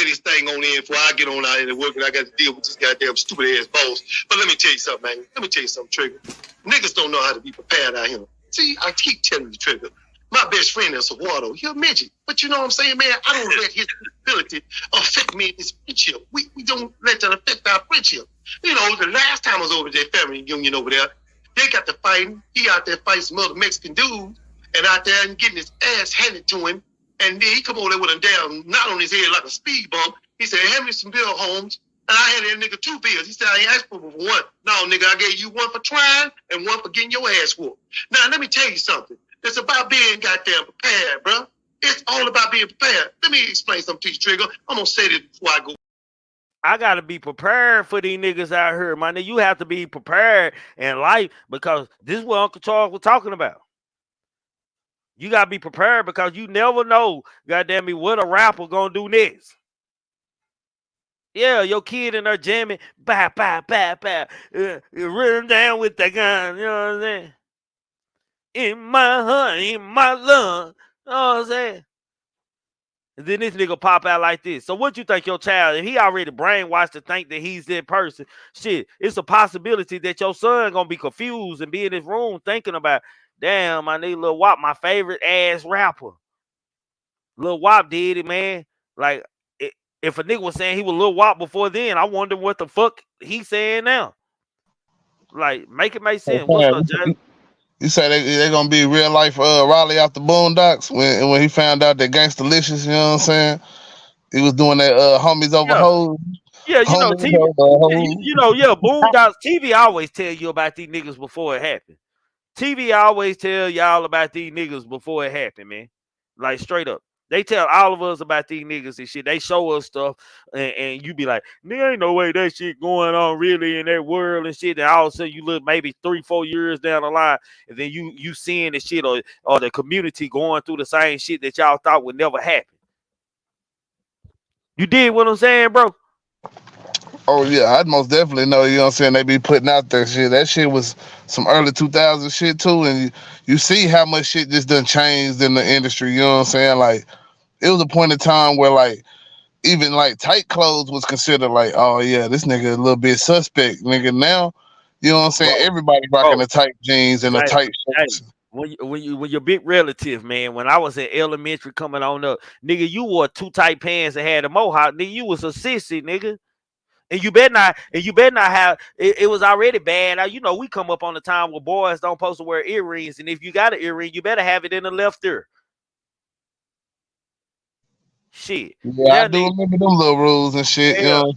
this thing on in before I get on out here to work and I got to deal with this goddamn stupid ass boss. But let me tell you something, man. Let me tell you something, Trigger. Niggas don't know how to be prepared out here. See, I keep telling you, Trigger. My best friend is Eduardo. He's a midget. But you know what I'm saying, man? I don't let his ability affect me in this friendship. We don't let that affect our friendship. You know, the last time I was over at their family reunion over there, they got to fighting. He out there fighting some other Mexican dudes and out there and getting his ass handed to him. And then he come over there with a damn knot on his head like a speed bump. He said, hand me some bill, Holmes. And I handed that nigga 2 bills. He said, I ain't asked for one. No, nigga, I gave you one for trying and one for getting your ass whooped. Now, let me tell you something. It's about being goddamn prepared, bro. It's all about being prepared. Let me explain something to you, Trigger. I'm going to say this before I go. I got to be prepared for these niggas out here, man. You have to be prepared in life because this is what Uncle Charles was talking about. You got to be prepared because you never know, goddamn me, what a rapper going to do next. Yeah, your kid in there jamming, bah, bah, bah, bah, run down with the gun, you know what I'm saying? In my heart, in my lung, you know what I'm saying? And then this nigga pop out like this. So what you think your child, if he already brainwashed to think that he's that person, shit, it's a possibility that your son gonna be confused and be in his room thinking about, damn, my nigga Lil Wap, my favorite ass rapper. Lil Wap did it, man. Like, if a nigga was saying he was Lil Wap before then, I wonder what the fuck he saying now. Like, make it make sense. What's up, Jay? You say they're gonna be real life Raleigh out the Boondocks when he found out that Gangstalicious, you know what I'm saying? He was doing that homies over hoes. Yeah, you know, TV, Boondocks, TV always tell you about these niggas before it happened. TV always tell y'all about these niggas before it happened, man. Like, straight up. They tell all of us about these niggas and shit. They show us stuff, and you be like, nigga, ain't no way that shit going on really in that world and shit. And all of a sudden, you look maybe 3-4 years down the line, and then you seeing the shit or the community going through the same shit that y'all thought would never happen. You did what I'm saying, bro? Oh, yeah, I'd most definitely know, you know what I'm saying? They be putting out that shit. That shit was some early 2000 shit, too. And you see how much shit just done changed in the industry, you know what I'm saying? Like, it was a point in time where, like, even, like, tight clothes was considered like, oh, yeah, this nigga a little bit suspect. Nigga, now, you know what I'm saying? Everybody rocking the tight jeans and the tight shirts. When your big relative, man, when I was in elementary coming on up, nigga, you wore 2 tight pants and had a mohawk, nigga, you was a sissy, nigga. And you better not have it was already bad. You know, we come up on the time where boys don't supposed to wear earrings, and if you got an earring, you better have it in the left ear. Shit. Yeah, I do remember them little rules and shit. Hell,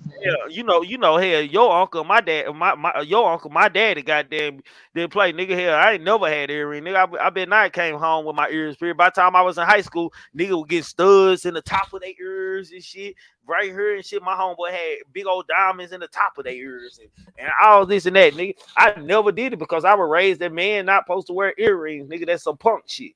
you know, hell, your uncle, my dad, my daddy, goddamn, didn't play, nigga. Hell, I ain't never had earring, nigga. I bet I came home with my ears pierced. By the time I was in high school, nigga would get studs in the top of their ears and shit, right here and shit. My homeboy had big old diamonds in the top of their ears and all this and that, nigga. I never did it because I was raised that man not supposed to wear earrings, nigga. That's some punk shit.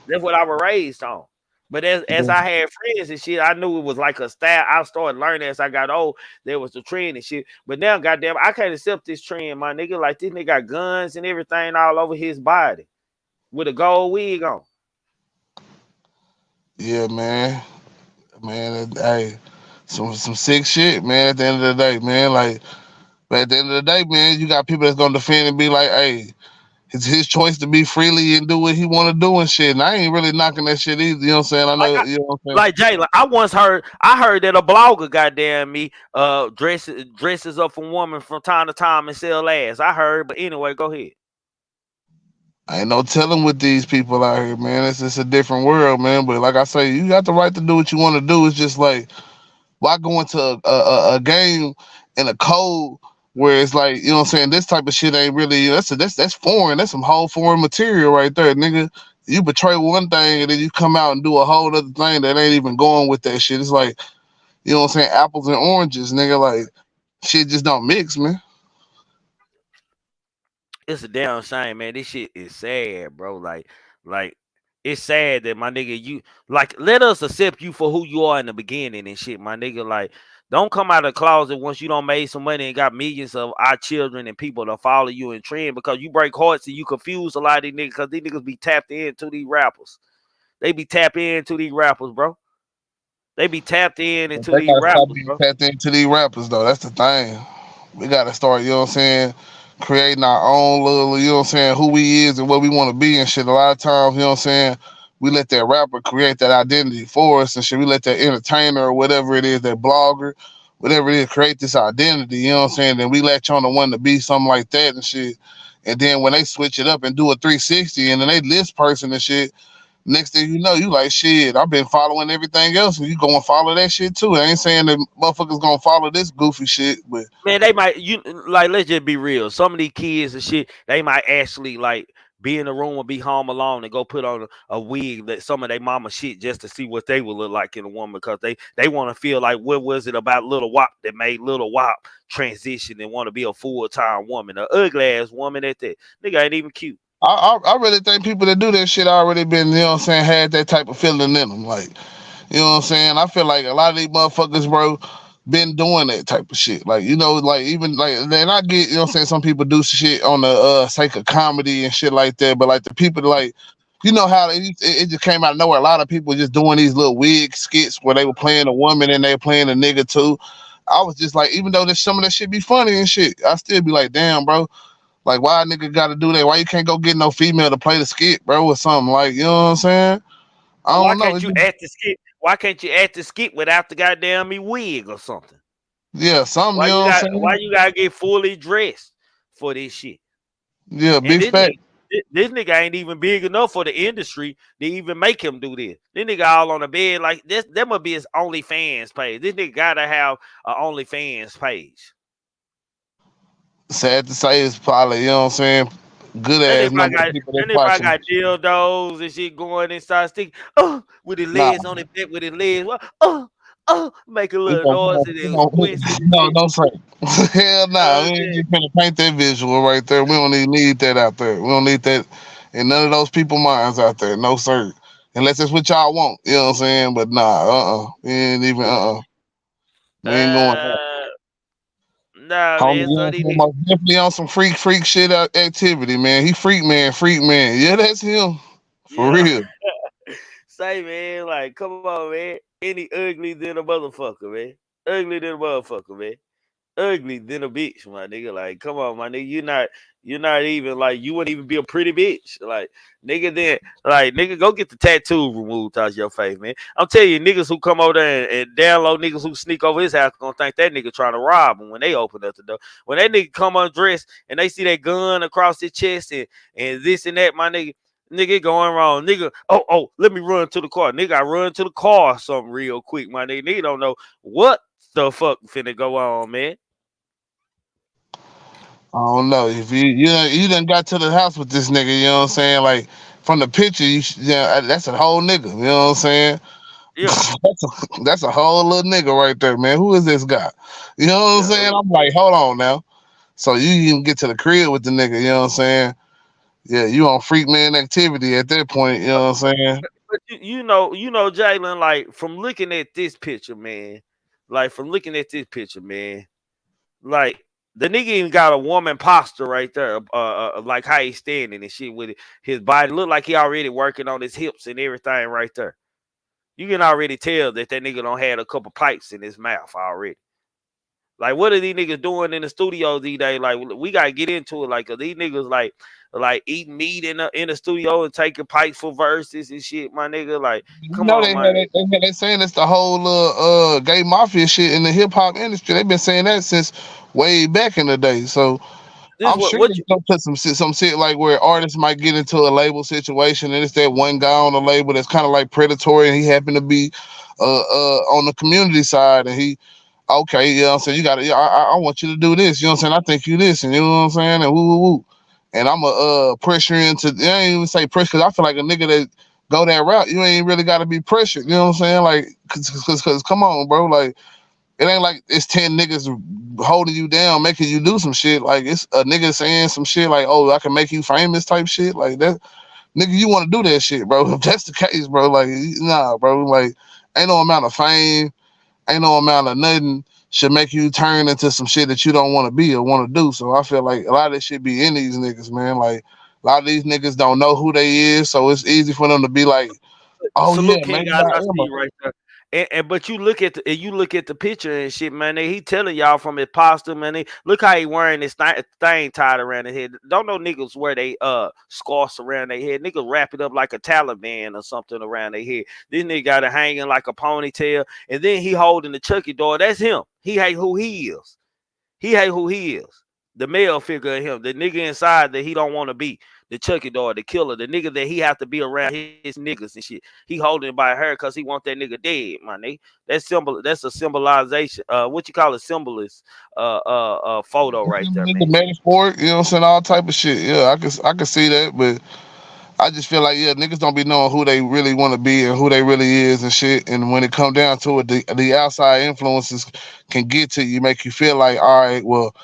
That's what I was raised on. But as I had friends and shit, I knew it was like a style. I started learning as I got old. There was the trend and shit. But now, goddamn, I can't accept this trend, my nigga. Like, this nigga got guns and everything all over his body with a gold wig on. Yeah, man. Man, hey, some sick shit, man, at the end of the day, man. Like, but at the end of the day, man, you got people that's gonna defend and be like, hey, it's his choice to be freely and do what he want to do and shit. And I ain't really knocking that shit either. You know what I'm saying? I know, you know what I'm saying? Like, Jayla, I heard that a blogger, goddamn me, dresses up for women from time to time and sell ass. I heard, but anyway, go ahead. I ain't no telling with these people out here, man. It's just a different world, man. But like I say, you got the right to do what you want to do. It's just like, why go into a game in a code where it's like, you know what I'm saying, this type of shit ain't really, that's foreign. That's some whole foreign material right there, nigga. You betray one thing and then you come out and do a whole other thing that ain't even going with that shit. It's like, you know what I'm saying, apples and oranges, nigga. Like, shit just don't mix, man. It's a damn shame, man. This shit is sad, bro. Like it's sad that my nigga, you like, let us accept you for who you are in the beginning and shit, my nigga. Like, don't come out of the closet once you don't made some money and got millions of our children and people to follow you and trend, because you break hearts and you confuse a lot of these niggas, because these niggas be tapped into these rappers. They be tapped into these rappers, bro. They be tapped in into They these gotta stop rappers, being bro. tapped into these rappers though. That's the thing. We gotta start, you know what I'm saying, creating our own little, you know what I'm saying, who we is and what we want to be and shit. A lot of times, you know what I'm saying, we let that rapper create that identity for us and shit. We let that entertainer or whatever it is, that blogger, whatever it is, create this identity, you know what I'm saying? Then we latch on to one to be something like that and shit. And then when they switch it up and do a 360 and then they list person and shit, next thing you know, you like, shit, I've been following everything else, and you go and follow that shit too. I ain't saying that motherfuckers gonna follow this goofy shit, but Man, they might let's just be real. Some of these kids and shit, they might actually like be in the room or be home alone and go put on a wig that some of their mama shit just to see what they would look like in a woman because they want to feel like what was it about Little Wap that made Little Wap transition and want to be a full-time woman, a ugly ass woman at that. Nigga ain't even cute. I really think people that do that shit already been, you know what I'm saying, had that type of feeling in them. Like, you know what I'm saying? I feel like a lot of these motherfuckers, bro, been doing that type of shit. Like, you know, like even like, and I get, you know what I'm saying, some people do shit on the sake of comedy and shit like that, but like the people that, like, you know how it just came out of nowhere. A lot of people just doing these little wig skits where they were playing a woman and they were playing a nigga too. I was just like, even though some of that shit be funny and shit, I still be like, damn, bro. Like, why a nigga got to do that? Why you can't go get no female to play the skit, bro, or something? Like, you know what I'm saying? I Why don't know. can't you act the skit? Why can't you act the skit without the goddamn me wig or something? Yeah, something, you know what I'm Why saying? you gotta get fully dressed for this shit? Yeah, And big fact. this nigga ain't even big enough for the industry to even make him do this. This nigga all on the bed like this. That must be his OnlyFans page. This nigga gotta have an OnlyFans page. Sad to say, it's probably, you know what I'm saying, good ass number of people That that's nigga probably watching. got dildos and shit going inside stick. Oh, with his Nah, legs on his back, with his legs. Make a we little gonna, we noise gonna, and we then gonna, squints and no, shit. don't say it. Hell nah, we ain't just finna paint that visual right there. We don't even need that out there. We don't need that in none of those people minds out there. No, sir. Unless that's what y'all want, you know what I'm saying? But nah, we ain't even, we ain't going there. Uh, nah, Homie, man. you know So what I'm these saying? niggas, Most definitely on some freak shit activity, man. He freak man, freak man. Yeah, that's him. For yeah. real. Say, man, like, come on, man. Any ugly than a motherfucker, man. Ugly than a motherfucker, man. Ugly than a bitch, my nigga. Like, come on, my nigga. You're not even like you wouldn't even be a pretty bitch. Like, nigga, then like nigga, go get the tattoo removed out your face, man. I'm telling you, niggas who come over there and download niggas who sneak over his house gonna think that nigga trying to rob him when they open up the door. When that nigga come undressed and they see that gun across his chest and this and that, my nigga. Nigga, it going wrong. Nigga, let me run to the car. Nigga, I run to the car or something real quick, my nigga. Nigga don't know what the fuck finna go on, man. I don't know. If you done got to the house with this nigga, you know what I'm saying? Like from the picture, that's a whole nigga, you know what I'm saying? Yeah, That's a whole little nigga right there, man. Who is this guy? You know what I'm yeah. saying? I'm like, hold on now. So you even get to the crib with the nigga, you know what I'm saying? Yeah, you on freak man activity at that point, you know what I'm saying? But you know, Jalen, like from looking at this picture, man, like the nigga even got a woman posture right there, like how he's standing and shit with it. His body look like he already working on his hips and everything right there. You can already tell that nigga don't had a couple pipes in his mouth already. Like, what are these niggas doing in the studio these days? Like, we gotta get into it. Like, are these niggas like eating meat in the studio and taking pipes for verses and shit, my nigga? Like, You come know on, man. they saying it's the whole gay mafia shit in the hip hop industry. They've been saying that since way back in the day. So This I'm what sure what they gonna put some shit like where artists might get into a label situation and it's that one guy on the label that's kind of like predatory and he happened to be on the community side and he okay, you know what I'm saying, you gotta I want you to do this, you know what I'm saying? I think you this and you know what I'm saying, and woo woo woo. And I'm a pressure into I ain't even say pressure because I feel like a nigga that go that route, you ain't really gotta be pressured, you know what I'm saying? Like cause come on, bro, like it ain't like it's 10 niggas holding you down, making you do some shit. Like it's a nigga saying some shit like, "Oh, I can make you famous," type shit. Like that, nigga, you want to do that shit, bro? If that's the case, bro, like nah, bro. Like ain't no amount of fame, ain't no amount of nothing should make you turn into some shit that you don't want to be or want to do. So I feel like a lot of this shit be in these niggas, man. Like a lot of these niggas don't know who they is, so it's easy for them to be like, "Oh salute yeah, King maybe guys. I I am see a." you right there. And but you look at the picture and shit, man. He telling y'all from his posture, man. Look how he wearing this thing tied around his head. Don't know niggas wear they scarves around their head. Niggas wrap it up like a Taliban or something around their head. This nigga got it hanging like a ponytail, and then he holding the Chucky doll. That's him. He hate who he is. He hate who he is. The male figure of him, the nigga inside that he don't want to be, the Chucky dog, the killer, the nigga that he have to be around his niggas and shit. He holding it by her because he want that nigga dead, my nigga. That's a symbolization. What you call it, symbolist photo right there, The man. metaphor, you know what I'm saying, all type of shit. Yeah, I can see that, but I just feel like niggas don't be knowing who they really want to be and who they really is and shit. And when it come down to it, the outside influences can get to you, make you feel like, all right, well,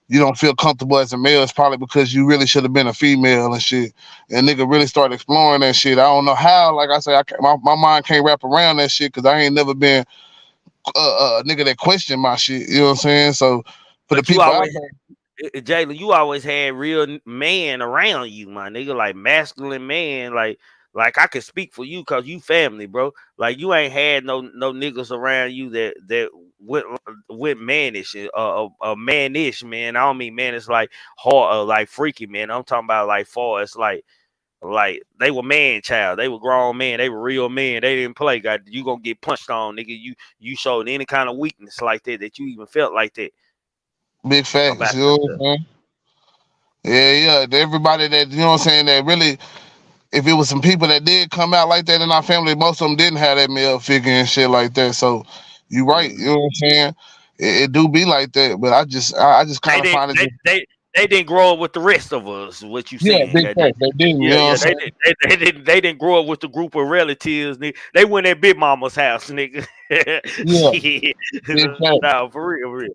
you don't feel comfortable as a male. It's probably because you really should have been a female and shit. And nigga really start exploring that shit. I don't know how. Like I say, my mind can't wrap around that shit because I ain't never been a nigga that questioned my shit. You know what I'm saying? So for the But you people out always, there. Jalen, you always had real man around you, my nigga, like masculine man, like I can speak for you because you family, bro. Like you ain't had no niggas around you that went mannish, mannish, man. I don't mean man, it's like hard, like freaky, man. I'm talking about like far. It's like they were man child, they were grown men, they were real men. They didn't play. God, you gonna get punched on, nigga. You showed any kind of weakness like that you even felt like that Big facts, about you know what yourself. I'm saying? Yeah. Everybody that, you know what I'm saying, that really, if it was some people that did come out like that in our family, most of them didn't have that male figure and shit like that. So you right, you know what I'm saying? It do be like that, but I just They kind of didn't find it just, they didn't grow up with the rest of us. What you yeah, saying? big Goddamn. facts. They didn't, you Yeah, know what I'm yeah. saying? They didn't grow up with the group of relatives. Nigga. They went at Big Mama's house, nigga. Yeah, Shit. big facts. No, for real, for real.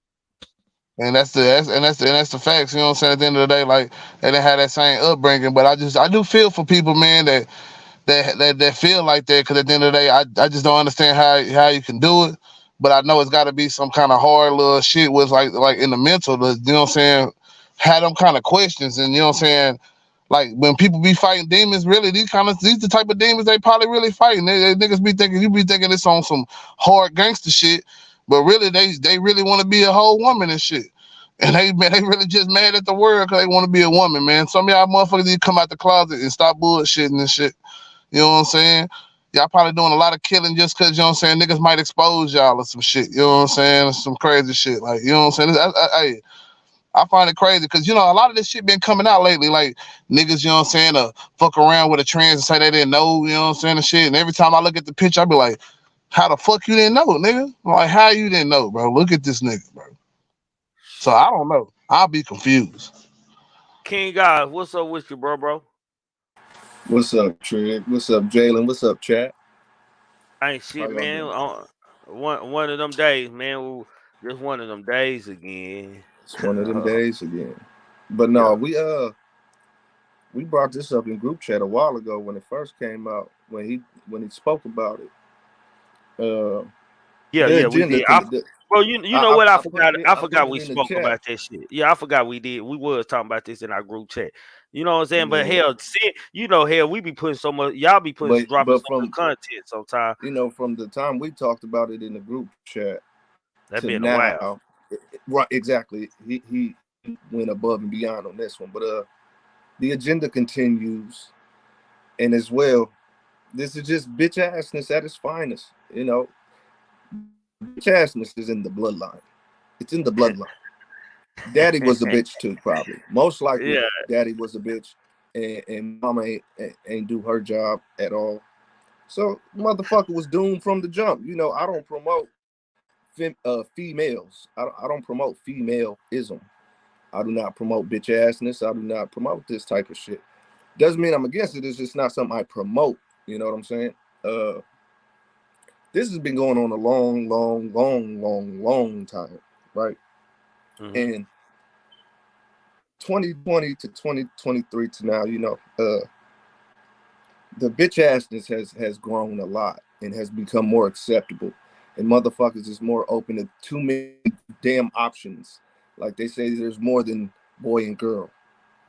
And that's the facts, you know what I'm saying? At the end of the day, like they didn't have that same upbringing. But I do feel for people, man, that feel like that, because at the end of the day, I just don't understand how you can do it. But I know it's got to be some kind of hard little shit with like in the mental, you know what I'm saying? Had them kind of questions, and you know what I'm saying? Like when people be fighting demons, really these the type of demons they probably really fighting. They niggas be thinking, you be thinking it's on some hard gangster shit, but really they really want to be a whole woman and shit. And they really just mad at the world because they want to be a woman, man. Some of y'all motherfuckers need to come out the closet and stop bullshitting and shit. You know what I'm saying? Y'all probably doing a lot of killing just because, you know what I'm saying, niggas might expose y'all or some shit. You know what I'm saying? Some crazy shit. Like, you know what I'm saying? I find it crazy because, you know, a lot of this shit been coming out lately. Like, niggas, you know what I'm saying, fuck around with a trans and say they didn't know, you know what I'm saying, and shit. And every time I look at the picture, I be like, how the fuck you didn't know, nigga? Like, how you didn't know, bro? Look at this nigga, bro. So I don't know. I'll be confused. King God, what's up with you, bro? What's up, Trig? What's up, Jalen? What's up, chat? Ain't How shit, y'all man. doing? One of them days, man. Just one of them days again. It's one of them days again. But no, Yeah. we brought this up in group chat a while ago when it first came out, when he spoke about it. The Yeah, we agenda. did. Bro, you know I what? I put forgot. it in. I I put forgot it we in the spoke chat. about that shit. Yeah, I forgot we did. We was talking about this in our group chat. You know what I'm saying? But Yeah. hell, hell, we be putting so much. Y'all be dropping But so much from content sometimes. from the time we talked about it in the group chat That to been a while. now, right? Exactly. He went above and beyond on this one, but the agenda continues, and as well, this is just bitch assness at its finest. You know, bitch assness is in the bloodline. It's in the bloodline. Daddy was a bitch too, probably. Most likely, Yeah. daddy was a bitch, and mama ain't do her job at all. So motherfucker was doomed from the jump. You know, I don't promote females. I don't promote female-ism. I do not promote bitch assness. I do not promote this type of shit. Doesn't mean I'm against it. It's just not something I promote. You know what I'm saying? This has been going on a long time, right? Mm-hmm. And 2020 to 2023 to now, you know, the bitch assness has grown a lot and has become more acceptable. And motherfuckers is more open to too many damn options. Like they say, there's more than boy and girl.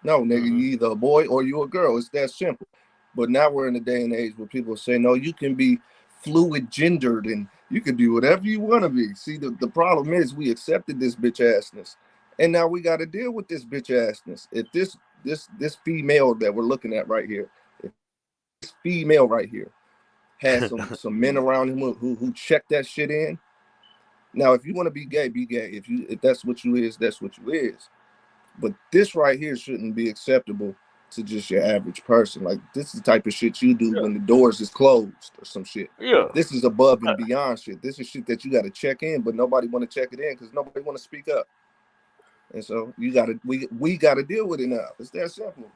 No, nigga, Mm-hmm. you either a boy or you a girl. It's that simple. But now we're in a day and age where people say, no, you can be fluid gendered and You can be whatever you want to be. See, the problem is we accepted this bitch assness, and now we got to deal with this bitch assness. If this female that we're looking at right here, if this female right here has some men around him who check that shit in. Now, if you want to be gay, be gay. If that's what you is, that's what you is. But this right here shouldn't be acceptable to just your average person. Like, this is the type of shit you do when the doors is closed or some shit. Yeah. This is above and beyond shit. This is shit that you got to check in, but nobody want to check it in because nobody want to speak up. And so we got to deal with it now. It's that simple.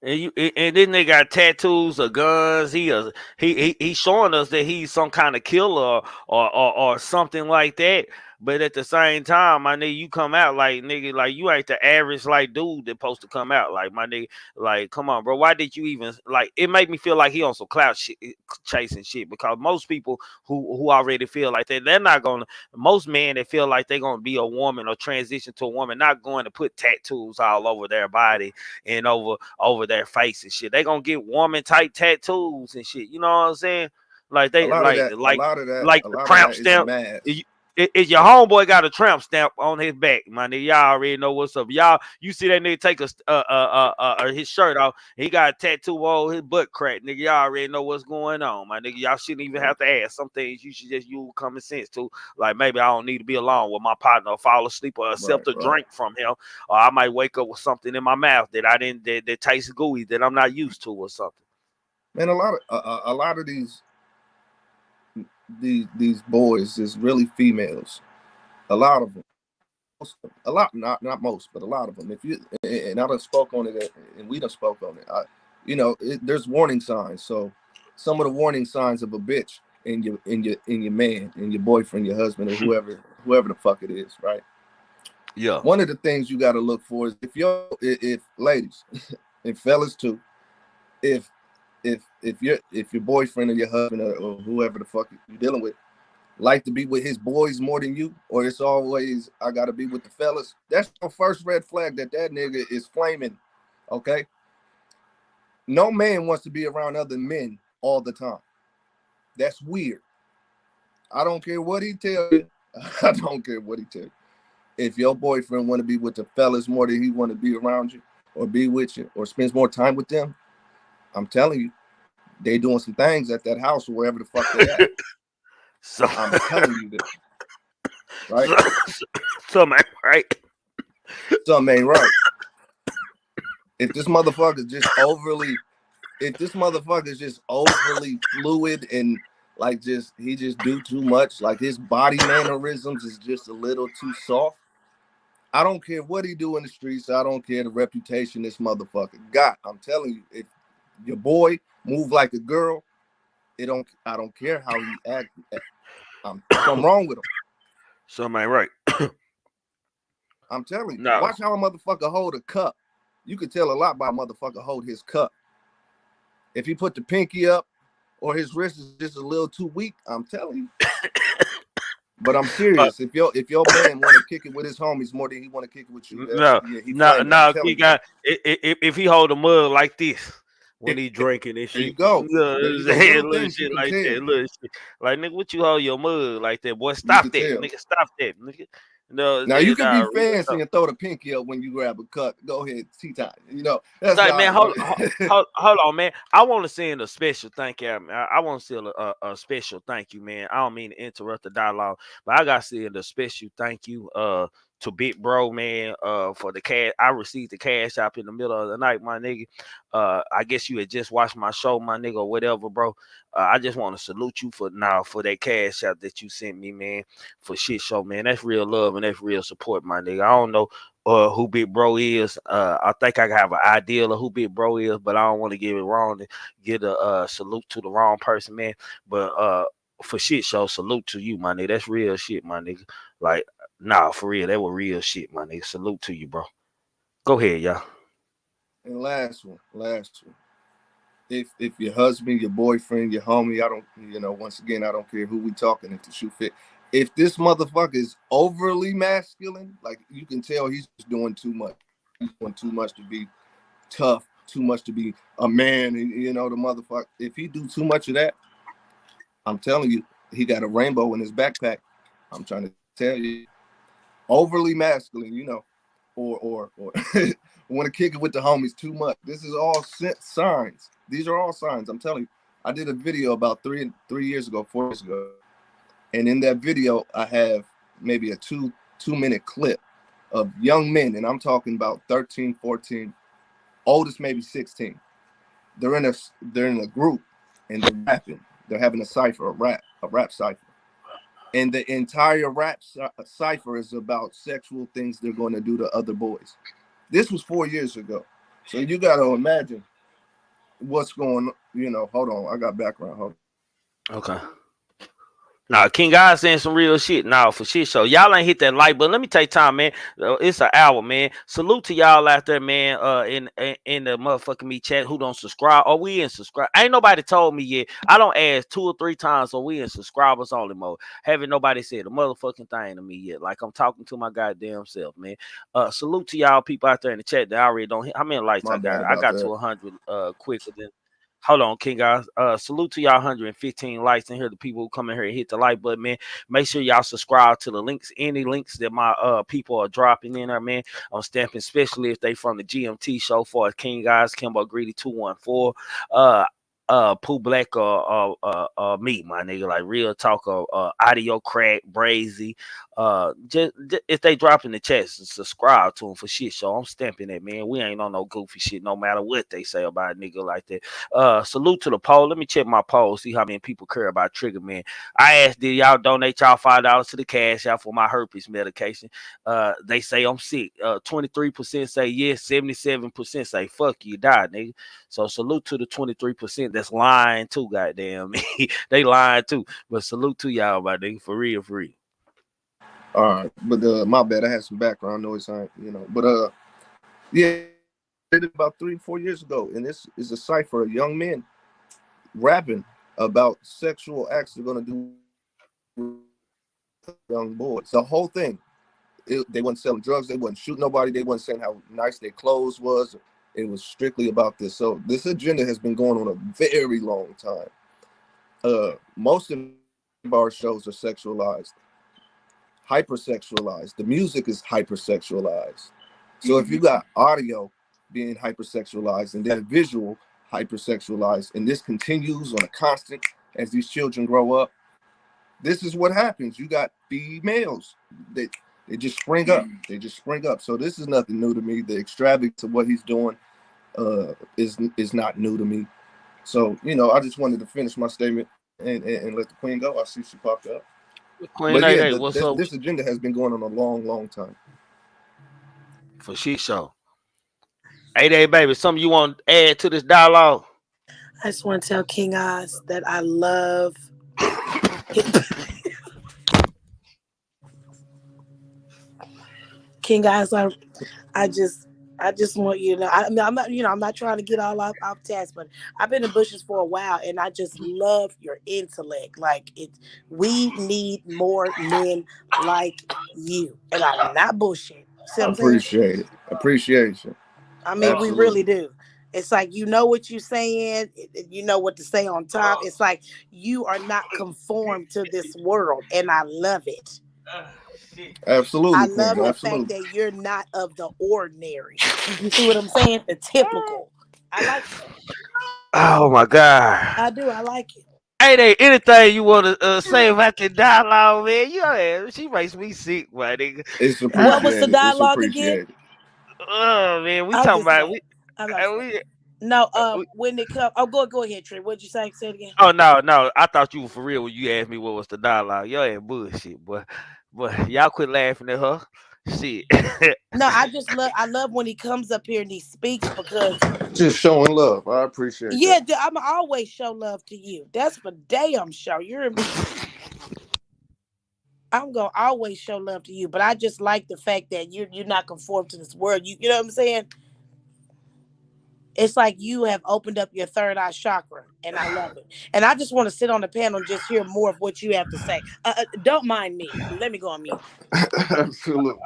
And then they got tattoos or guns. He's showing us that he's some kind of killer or something like that. But at the same time, my nigga, you come out like nigga, like you ain't the average like dude that supposed to come out like my nigga. Like, come on, bro. Why did you even like? It made me feel like he on some clout shit, chasing shit. Because most people who already feel like that, they're not gonna. Most men that feel like they're gonna be a woman or transition to a woman, not going to put tattoos all over their body and over their face and shit. They gonna get woman type tattoos and shit. You know what I'm saying? Like they like the tramp stamp. Is your homeboy got a tramp stamp on his back, my nigga? Y'all already know what's up. Y'all, you see that nigga take his shirt off. He got a tattoo on his butt crack, nigga. Y'all already know what's going on, my nigga. Y'all shouldn't even have to ask. Some things you should just use common sense to. Like maybe I don't need to be alone with my partner, or fall asleep, or accept a drink from him, or I might wake up with something in my mouth that I didn't that tastes gooey that I'm not used to, or something. Man, a lot of these boys is really females. A lot of them. Not most, but a lot of them. If you and I done spoke on it, and we done spoke on it. There's warning signs. So some of the warning signs of a bitch in your man, in your boyfriend, your husband, or whoever the fuck it is, right? Yeah. One of the things you got to look for is if ladies and fellas too, if your boyfriend or your husband or whoever the fuck you're dealing with like to be with his boys more than you, or it's always I gotta be with the fellas, that's your first red flag that nigga is flaming. Okay, no man wants to be around other men all the time. That's weird. I don't care what he tell you. I don't care what he tell you. If your boyfriend want to be with the fellas more than he want to be around you or be with you or spends more time with them, I'm telling you, they doing some things at that house or wherever the fuck they at. So I'm telling you this, right? Something ain't right. Something ain't right. If this motherfucker is just overly fluid and like he just do too much, like his body mannerisms is just a little too soft. I don't care what he do in the streets. I don't care the reputation this motherfucker got. I'm telling you, if your boy move like a girl, I don't care how he act. Something wrong with him. Something ain't right. I'm telling you. No. Watch how a motherfucker hold a cup. You can tell a lot by a motherfucker hold his cup. If he put the pinky up or his wrist is just a little too weak, I'm telling you. But I'm serious. If your man want to kick it with his homies more than he want to kick it with you, if he hold a mug like this when he drinking and shit, there you go. Little shit like that, little shit. Like nigga, what you hold your mug like that, boy? Stop that, nigga. Stop that, nigga. No, now you can be fancy and throw the pinky up when you grab a cut. Go ahead, tea time. You know, that's like, man. Hold on, man. I want to send a special thank you. I want to send a special thank you, man. I don't mean to interrupt the dialogue, but I got to send a special thank you to Big Bro, man, for the cash. I received the cash app in the middle of the night, my nigga. I guess you had just watched my show, my nigga, or whatever, bro. I just want to salute you for that cash app that you sent me, man, for shit show, man. That's real love and that's real support, my nigga. I don't know who Big Bro is. I think I have an idea of who Big Bro is, but I don't want to get it wrong and get a salute to the wrong person, man. But for shit show, salute to you, my nigga. That's real shit, my nigga. Like, nah, for real, that was real shit, my nigga. Salute to you, bro. Go ahead, y'all. And last one. If your husband, your boyfriend, your homie, once again, I don't care who we talking, if the shoe fit. If this motherfucker is overly masculine, like you can tell he's just doing too much. He's doing too much to be tough, too much to be a man, and the motherfucker. If he do too much of that, I'm telling you, he got a rainbow in his backpack. I'm trying to tell you, overly masculine, you know, or want to kick it with the homies too much. This is all signs. These are all signs. I'm telling you. I did a video about 4 years ago, and in that video, I have maybe a two-minute clip of young men, and I'm talking about 13, 14, oldest maybe 16. They're in a group, and they're rapping. They're having a cipher, a rap cipher. And the entire rap cipher is about sexual things they're going to do to other boys. This was 4 years ago. So you got to imagine what's going on. You know, hold on. I got background. Hold on. Okay. Nah, King God saying some real shit. Nah, for shit show. Y'all ain't hit that like button. Let me take time, man. It's an hour, man. Salute to y'all out there, man. In the motherfucking me chat who don't subscribe. Oh, we in subscribe. Ain't nobody told me yet. I don't ask 2 or 3 times, so we in subscribers only mode. Haven't nobody said a motherfucking thing to me yet. Like I'm talking to my goddamn self, man. Salute to y'all people out there in the chat that I already don't hit. How many likes I got? I got to 100 quicker than. Hold on, King guys. Salute to y'all 115 likes in here. The people who come in here and hit the like button, man. Make sure y'all subscribe to the links. Any links that my people are dropping in there, man. I'm stamping, especially if they from the GMT show for King guys, Kimbo Greedy 214. Pooh Black or me, my nigga, like real talk audio crack, brazy. Just if they drop in the chat, subscribe to them for shit. So I'm stamping it, man. We ain't on no goofy shit, no matter what they say about a nigga like that. Salute to the poll. Let me check my poll, see how many people care about Trigger, man. I asked, did y'all donate y'all $5 to the cash out for my herpes medication? They say I'm sick. 23% say yes, 77% say fuck you, die, nigga. So salute to the 23% that's lying too, goddamn me. They lying too. But salute to y'all, my nigga, for real, for real. All right, but my bad. I had some background noise, you know. But yeah, did it about 3 or 4 years ago, and this is a cipher of young men rapping about sexual acts they're gonna do with young boys. The whole thing. They wasn't selling drugs. They wasn't shooting nobody. They wasn't saying how nice their clothes was. It was strictly about this. So this agenda has been going on a very long time. Most of our shows are sexualized, hypersexualized. The music is hypersexualized. So if you got audio being hypersexualized and then visual hypersexualized, and this continues on a constant as these children grow up, this is what happens. You got females that they just spring up. They just spring up. So this is nothing new to me. The extravagance of what he's doing is not new to me. So, you know, I just wanted to finish my statement and let the queen go. I see she popped up. Queen, but hey, yeah, this agenda has been going on a long, long time. For shit show. Hey, baby, something you want to add to this dialogue? I just want to tell King Oz that I love King Oz. I just want you to know. I'm not, I'm not trying to get all off task, but I've been in bushes for a while, and I just love your intellect. Like we need more men like you, and I'm not bullshit. See what I'm saying? Appreciate it. Appreciation. I mean, Absolutely. We really do. It's like, you know what you're saying. You know what to say on top. It's like you are not conformed to this world, and I love it. Absolutely. I love the fact that you're not of the ordinary. You see what I'm saying? The typical. I like that. Oh my God. I do. I like it. Ain't there anything you want to say about the dialogue, man? You know, she makes me sick, my nigga. It's appreciated. What was the dialogue again? Oh man, we talking about when it comes. Oh, go ahead, Trey. What'd you say? Say it again. Oh no, I thought you were for real when you asked me what was the dialogue. Y'all ain't bullshit, but y'all quit laughing at her. Shit. No, I love when he comes up here and he speaks, because just showing love. I appreciate it. Yeah, I'm always show love to you. That's for damn sure. I'm gonna always show love to you, but I just like the fact that you're not conformed to this world. You know what I'm saying? It's like you have opened up your third eye chakra, and I love it. And I just want to sit on the panel and just hear more of what you have to say. Don't mind me. Let me go on mute. Absolutely.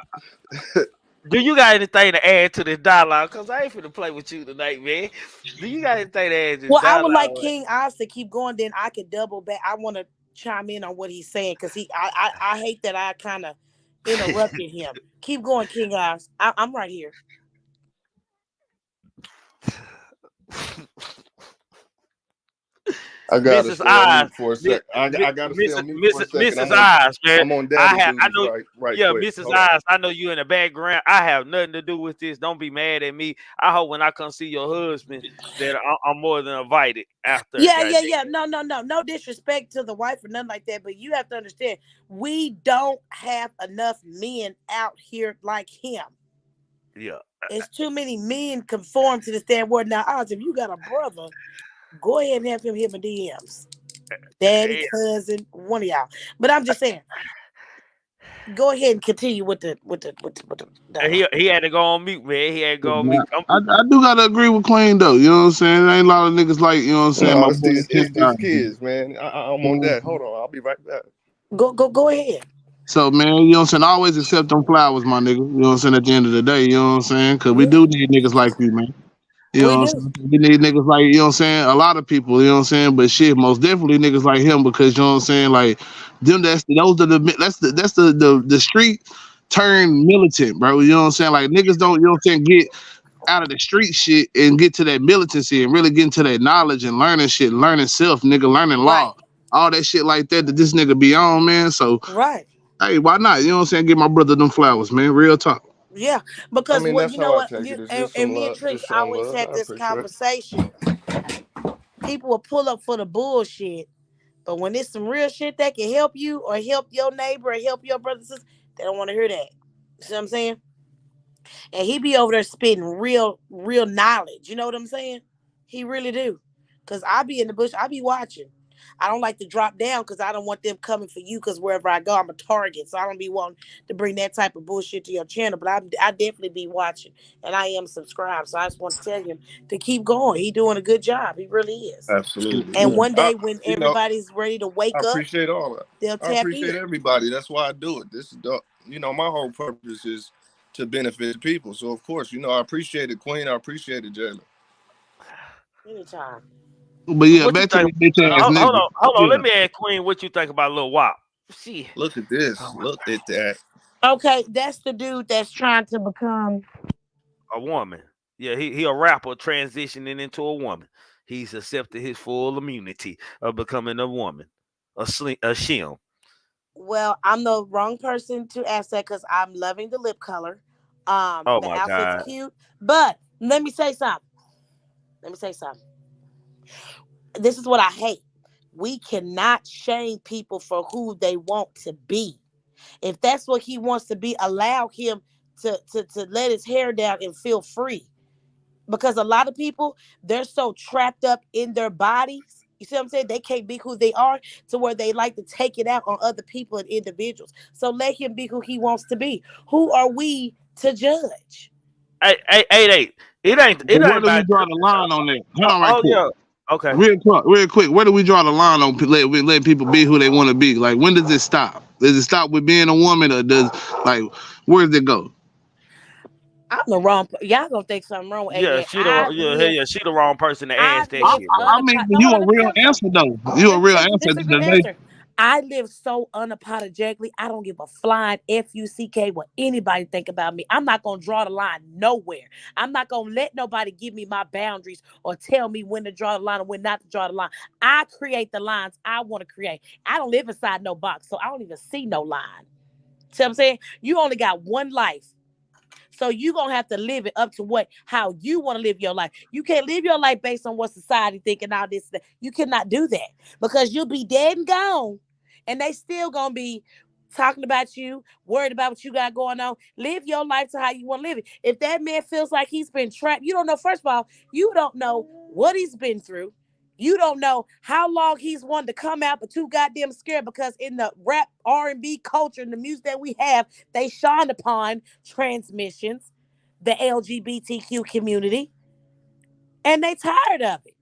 Do you got anything to add to this dialogue? Because I ain't finna play with you tonight, man. Do you got anything to add to this dialogue? I would like King Oz to keep going, then I could double back. I want to chime in on what he's saying because I hate that I kind of interrupted him. Keep going, King Eyes. I'm right here. I gotta Mrs. stay on Eyes, mute for a sec. I gotta stay on mute for a second. Mrs. Eyes, man. I'm on daddy I duties know, right yeah, quick. Mrs. Hold on. Eyes. I know you in the background. I have nothing to do with this. Don't be mad at me. I hope when I come see your husband that I'm more than invited after. Yeah. No disrespect to the wife or nothing like that. But you have to understand, we don't have enough men out here like him. Yeah. It's too many men conform to the standard. Now, Oz, if you got a brother, go ahead and have him hit my DMs. Daddy, cousin, one of y'all. But I'm just saying, go ahead and continue with the. He had to go on mute, man. He had to go on mute. I do gotta agree with Queen though. You know what I'm saying? There ain't a lot of niggas like, you know what I'm saying. No, My it's boy, these kids, man. I'm on that. Hold on, I'll be right back. Go ahead. So man, you know what I'm saying? Always accept them flowers, my nigga. You know what I'm saying? At the end of the day, you know what I'm saying? Because we do need niggas like you, man. You know what I'm saying? We need niggas like, you know what I'm saying? A lot of people, you know what I'm saying? But shit, most definitely niggas like him because you know what I'm saying? Like them, that's the street turned militant, bro. You know what I'm saying? Like niggas don't, you know what I'm saying, get out of the street shit and get to that militancy and really get into that knowledge and learning shit, learning self, nigga, learning law, all that shit like that this nigga be on, man. So hey, why not? You know what I'm saying? Give my brother them flowers, man. Real talk. Yeah, because That's you know how I what, take it. It's just some and me and love, Tricks just showing always love. had I this appreciate it. conversation. People will pull up for the bullshit, but when it's some real shit that can help you or help your neighbor or help your brother, sister, they don't want to hear that. You see what I'm saying? And he be over there spitting real knowledge. You know what I'm saying? He really do. Cause I be in the bush, I be watching. I don't like to drop down because I don't want them coming for you. Because wherever I go, I'm a target. So I don't be wanting to bring that type of bullshit to your channel. But I definitely be watching, and I am subscribed. So I just want to tell him to keep going. He doing a good job. He really is. Absolutely. And one day when everybody's ready to wake up, I appreciate all that. They'll tap in. I appreciate everybody. That's why I do it. This is my whole purpose is to benefit people. So of course, I appreciate it, Queen. I appreciate it, Jalen. Anytime. But yeah, back to that bitch ass nigga. Hold on. Let me ask Queen what you think about Lil Wap. See. Look at this. Look at that. Okay, that's the dude that's trying to become a woman. Yeah, he a rapper transitioning into a woman. He's accepted his full immunity of becoming a woman, a shim. Well, I'm the wrong person to ask that because I'm loving the lip color. Oh the my outfit's God. cute, but let me say something. This is what I hate. We cannot shame people for who they want to be. If that's what he wants to be, allow him to let his hair down and feel free. Because a lot of people, they're so trapped up in their bodies. You see what I'm saying? They can't be who they are to where they like to take it out on other people and individuals. So let him be who he wants to be. Who are we to judge? Hey, it ain't Where do we about draw the line on that? Hold on, right quick. Yeah. Okay. Real quick. Where do we draw the line on letting people be who they want to be? Like, when does it stop? Does it stop with being a woman, or where does it go? I'm the wrong. Y'all gonna think something wrong with Yeah, she the wrong person to ask that shit. I mean, you a real answer though. You a real answer today. I live so unapologetically. I don't give a flying fuck what anybody think about me. I'm not gonna draw the line nowhere. I'm not gonna let nobody give me my boundaries or tell me when to draw the line and when not to draw the line. I create the lines I want to create. I don't live inside no box, so I don't even see no line. See what I'm saying? You only got one life. So you're going to have to live it up to how you want to live your life. You can't live your life based on what society thinking all this. You cannot do that because you'll be dead and gone. And they still going to be talking about you, worried about what you got going on. Live your life to how you want to live it. If that man feels like he's been trapped, you don't know. First of all, you don't know what he's been through. You don't know how long he's wanted to come out, but too goddamn scared because in the rap R&B culture and the music that we have, they shine upon transmissions, the LGBTQ community, and they tired of it.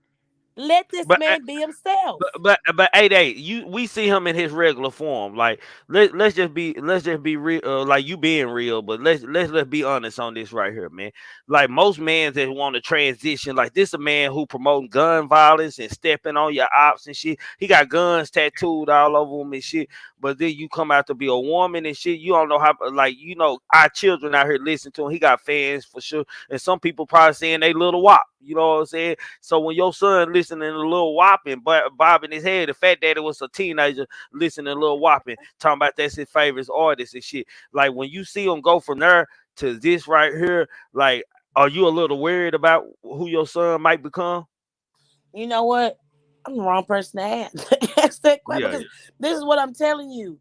Let this But man be himself. but 8 we see him in his regular form. Like let's just be real, like you being real, but let's be honest on this right here, man. Like most men that want to transition, like this a man who promoting gun violence and stepping on your ops and shit. He got guns tattooed all over him and shit. But then you come out to be a woman and shit. You don't know how, like, you know, our children out here listen to him. He got fans for sure, and some people probably saying they little wop. You know what I'm saying? So when your son listening to Lil Wop and bobbing his head, the fact that it was a teenager listening to Lil Wop and talking about that's his favorite artist and shit. Like when you see him go from there to this right here, like, are you a little worried about who your son might become? You know what? I'm the wrong person to ask that question, Yeah, because this is what I'm telling you.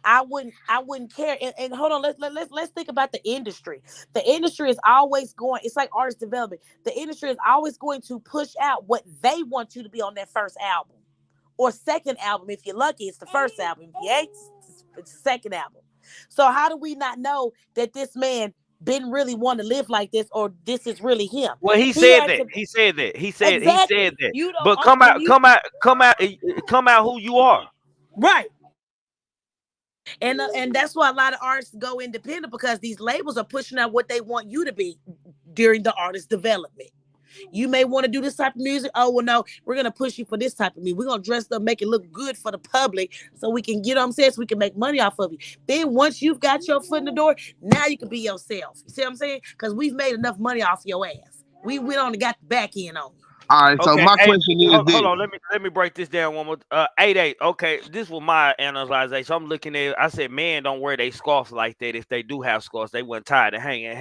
I wouldn't care. And hold on, let's think about the industry. The industry is always going. It's like artist development. The industry is always going to push out what they want you to be on their first album or second album. If you're lucky, it's the first album. If you ain't, it's the second album. So how do we not know that this man didn't really want to live like this, or this is really him? well, he He said had that. to He said that. He said exactly. that. You don't But come when out, you come out who you are. right. And that's why a lot of artists go independent, because these labels are pushing out what they want you to be during the artist development. You may want to do this type of music. Oh, well, no, we're going to push you for this type of music. We're going to dress up, make it look good for the public so we can, you know what I'm saying, so we can make money off of you. Then once you've got your foot in the door, now you can be yourself. You see what I'm saying? Because we've made enough money off your ass. We only got the back end on you. All right, so Okay, my hey, question is hold, this. hold on. Let me break this down one more. 8. Okay, this was my analysis. I'm looking at. I said, man, don't wear they scarves like that. If they do have scarves, they weren't tired of hanging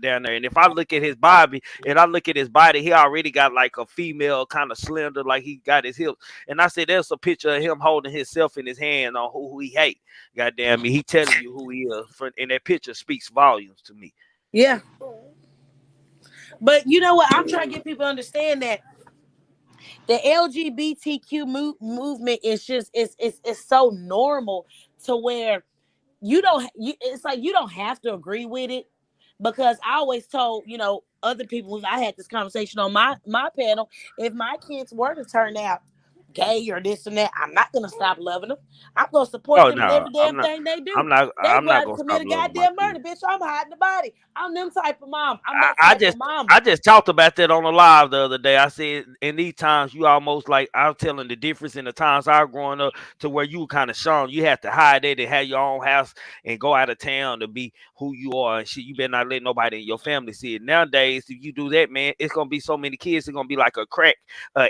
down there. And if I look at his body, he already got like a female kind of slender, like he got his hips. And I said, there's a picture of him holding himself in his hand on who he hate. Goddamn me, he telling you who he is. And that picture speaks volumes to me. Yeah. But you know what? I'm trying to get people to understand that the LGBTQ movement is just it's so normal to where it's like you don't have to agree with it, because I always told, other people, I had this conversation on my panel, if my kids were to turn out gay or this and that, I'm not gonna stop loving them. I'm gonna support Oh them in no, every damn thing they do. I'm not. They I'm go not out and gonna commit stop a loving my goddamn kids. murder, bitch. I'm hiding the body. I'm them type of mom. I'm that I type of just mama. I just talked about that on the live the other day. I said in these times you almost like I was telling the difference in the times I was growing up to where you were kind of shown you have to hide it and have your own house and go out of town to be who you are and shit. You better not let nobody in your family see it. Nowadays, if you do that, man, it's gonna be so many kids. It's gonna be like a crack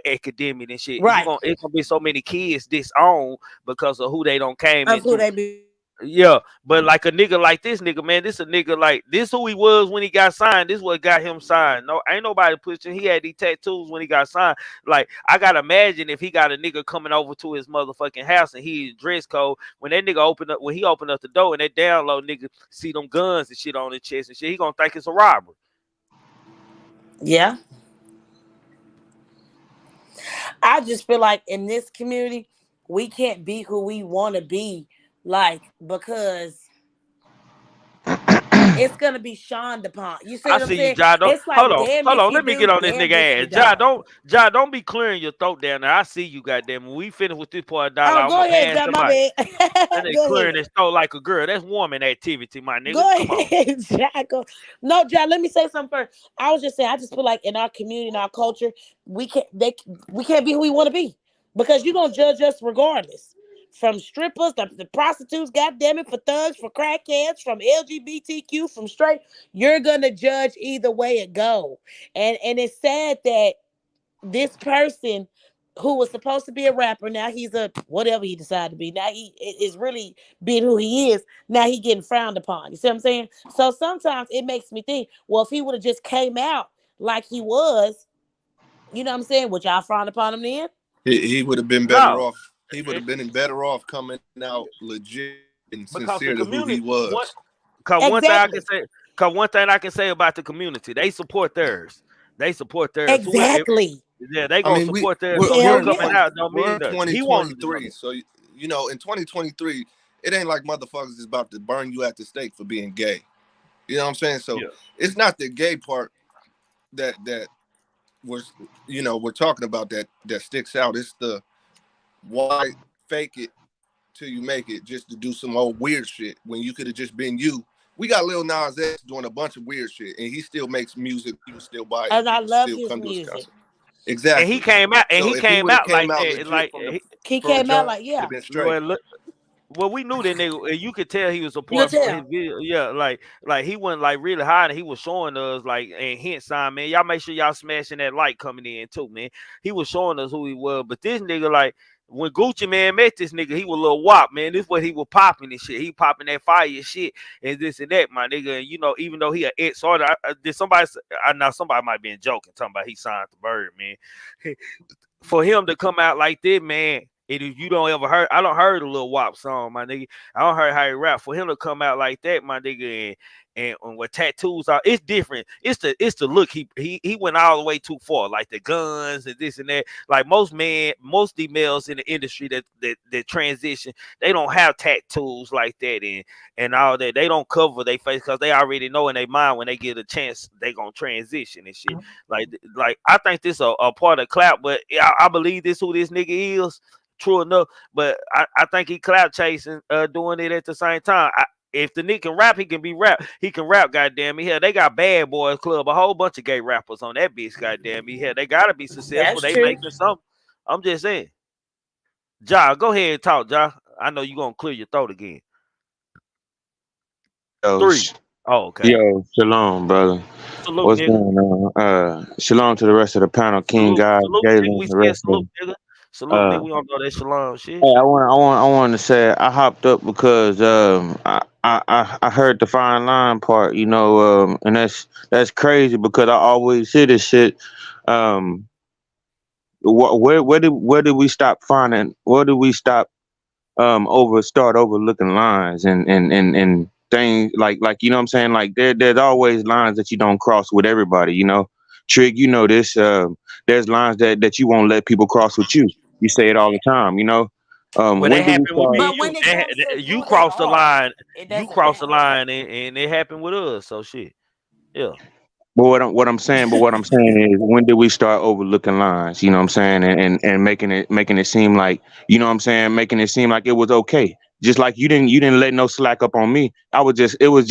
academic and shit. Right. It's gonna be so many kids disowned because of who they don't came Of who into. they be. Yeah, but like a nigga like this nigga, man, this a nigga like this who he was when he got signed. This what got him signed. No, ain't nobody pushing. He had these tattoos when he got signed. Like I gotta imagine if he got a nigga coming over to his motherfucking house and he dress code when that nigga when he opened up the door and that down low nigga see them guns and shit on his chest and shit, he gonna think it's a robbery. Yeah. I just feel like in this community, we can't be who we want to be, like, because it's gonna be shunned upon. You see I what I'm see you, saying? Ja. Don't It's like damned hold if on. you Let me do, get on this damned nigga if you ass. Ja, don't. don't be clearing your throat down there. I see you, goddamn. When we finish with this part, dollar, Oh, I'm go gonna ahead, pass John. the My mic. bad. That nigga Go clearing ahead. his throat like a girl. That's woman activity, my nigga. Go Come on. ahead, Jack. No, Jack. Let me say something first. I was just saying. I just feel like in our community, in our culture, we can't be who we want to be, because you're gonna judge us regardless. From strippers, the prostitutes, goddamn it, for thugs, for crackheads, from LGBTQ, from straight, you're gonna judge either way it go. And it's sad that this person who was supposed to be a rapper, now he's a whatever he decided to be. Now he is really being who he is. Now he getting frowned upon. You see what I'm saying? So sometimes it makes me think, well, if he would have just came out like he was, you know what I'm saying? Would y'all frown upon him then? He would have been better No. off. He would have been better off coming out legit and Because the sincere to who he community was. Exactly. one thing I can say about the community, they support theirs. They support theirs. Exactly. Yeah, they I gonna mean, support theirs. we're So him Hell we're in coming 20, yeah. out don't we're mean in nothing. He wanted to know 2023, that. so in 2023, it ain't like motherfuckers is about to burn you at the stake for being gay. You know what I'm saying? So Yeah. it's not the gay part that we're talking about that sticks out. It's the why fake it till you make it just to do some old weird shit when you could have just been you. We got Lil Nas X doing a bunch of weird shit, and he still makes music. People still buy it. And I People love still his come to his music. concert. Exactly. And he came out, So if he would have came like out that, legit He from the came out jump, like, it'd yeah. have been straight. Well, we knew that nigga, and you could tell he was a You can part from his tell. video. Yeah, like he wasn't like really hiding. He was showing us like and hint sign, man. Y'all make sure y'all smashing that light coming in too, man. He was showing us who he was. But this nigga, like when Gucci Man met this nigga, he was a little wop, man. This is what he was popping and shit. He popping that fire shit and this and that, my nigga. And you know, even though he an ex-artist, did somebody? I know somebody might be joking, talking about he signed the Bird, man. For him to come out like that, man. And if you don't ever heard, I don't heard a little WAP song, my nigga. I don't heard how he rap. For him to come out like that, my nigga, and with tattoos are, it's different. It's the look. He went all the way too far, like the guns and this and that. Like most females in the industry that transition, they don't have tattoos like that and all that. They don't cover their face because they already know in their mind when they get a chance they gonna transition and shit. Like I think this a part of clap, but I believe this who this nigga is. True enough, but I think he clout chasing, doing it at the same time. If the nigga can rap, he can be rap. He can rap, goddamn me. Hell, they got Bad Boys Club, a whole bunch of gay rappers on that bitch, goddamn me. Hell, they gotta be successful. That's They true. making something. I'm just saying. Ja, go ahead and talk, Ja. I know you gonna clear your throat again. Yo, 3. Oh, okay. yo, shalom, brother. Salute, What's nigga. going on? Shalom to the rest of the panel, King Salute, God, nigga. Galen, We the said rest of salute, them. nigga. Salute, nigga. We don't know that shalom shit. Hey, I want to say I hopped up because I heard the fine line part, and that's crazy because I always hear this shit. Um, where did we stop finding? Where did we stop start overlooking lines and things like you know what I'm saying, like there's always lines that you don't cross with everybody, Trig, this, there's lines that you won't let people cross with you. You say it all the time, Well, when that do we happened with start? me But and you. when it comes to You who they crossed the are, line. it You doesn't crossed the matter. line, and it happened with us. So shit. Yeah. But what I'm saying is, when did we start overlooking lines? You know what I'm saying, and making it seem like, you know what I'm saying, making it seem like it was okay. Just like you didn't let no slack up on me. It was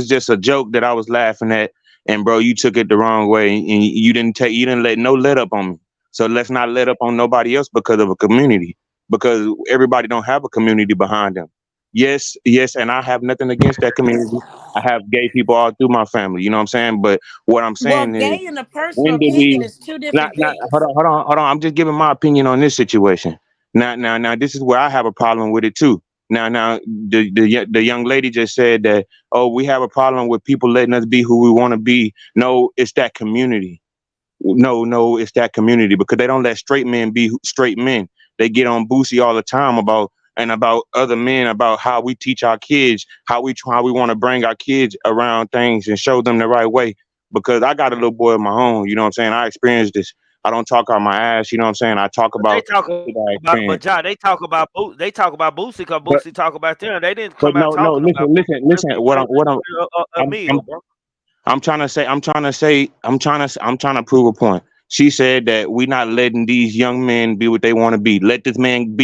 just a joke that I was laughing at, and bro, you took it the wrong way, and you didn't let no let up on me. So let's not let up on nobody else because of a community, because everybody don't have a community behind them. Yes, and I have nothing against that community. I have gay people all through my family. You know what I'm saying, but what I'm Well, saying is, gay and a personal when did opinion we is two not different not things. hold on, I'm just giving my opinion on this situation. Now this is where I have a problem with it too. Now the young lady just said that, oh, we have a problem with people letting us be who we want to be. No, it's that community. No, it's that community, because they don't let straight men be straight men. They get on Boosie all the time about other men, about how we teach our kids, how we want to bring our kids around things and show them the right way. Because I got a little boy of my own, you know what I'm saying? I experienced this. I don't talk out my ass, you know what I'm saying? I talk But they about talk what I about, but experienced. John, they talk about Boosie because But Boosie talk about them. They didn't but come out no, talking about Boosie. Just listen. keep it a I'm, meal, I'm bro. I'm trying to say, I'm trying to prove a point. She said that we not letting these young men be what they want to be. Let this man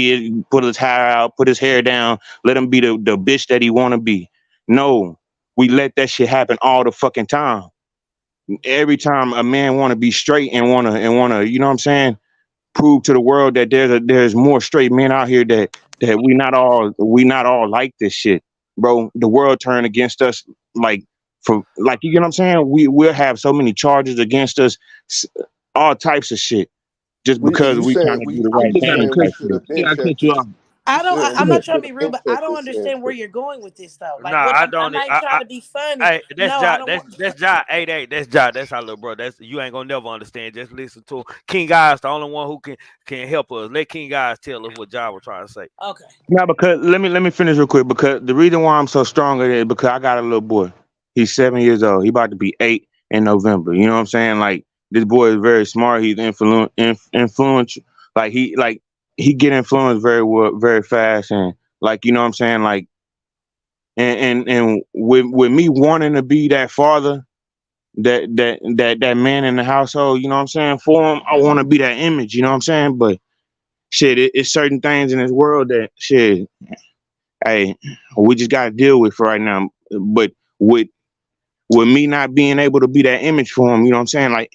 put his hair out, put his hair down, let him be the bitch that he want to be. No, we let that shit happen all the fucking time. Every time a man want to be straight and wanna, you know what I'm saying, prove to the world that there's more straight men out here, that we not all like this shit, bro. The world turned against us, like, for, like, you know what I'm saying. We'll have so many charges against us, s- all types of shit, just because You we saying trying to do we the you right thing saying we type should shit. have been Yeah, I cut checked you this. off. You saying I'm we not Yeah. trying to should be have rude, been but I checked don't this in. understand where you're going with this though. Like, Nah, what I I'm don't. not even trying to be funny. Hey, that's No, I Jot. don't want. That's Jot. Hey, that's Jot. That's our little bro. That's you ain't gonna never understand. Just listen to him. King Guy's the only one who can help us. Let King Guys tell us what Jot was trying to say. Okay. Now, because let me finish real quick, because the reason why I'm so strong at it is because I got a little boy. He's 7 years old. He about to be 8 in November. You know what I'm saying? Like, this boy is very smart. He's influential. He get influenced very well, very fast, and, like, you know what I'm saying? Like, and with me wanting to be that father, that man in the household, you know what I'm saying? For him, I want to be that image, you know what I'm saying? But shit, it's certain things in this world that shit, hey, we just gotta deal with for right now. But with me not being able to be that image for him, you know what I'm saying? Like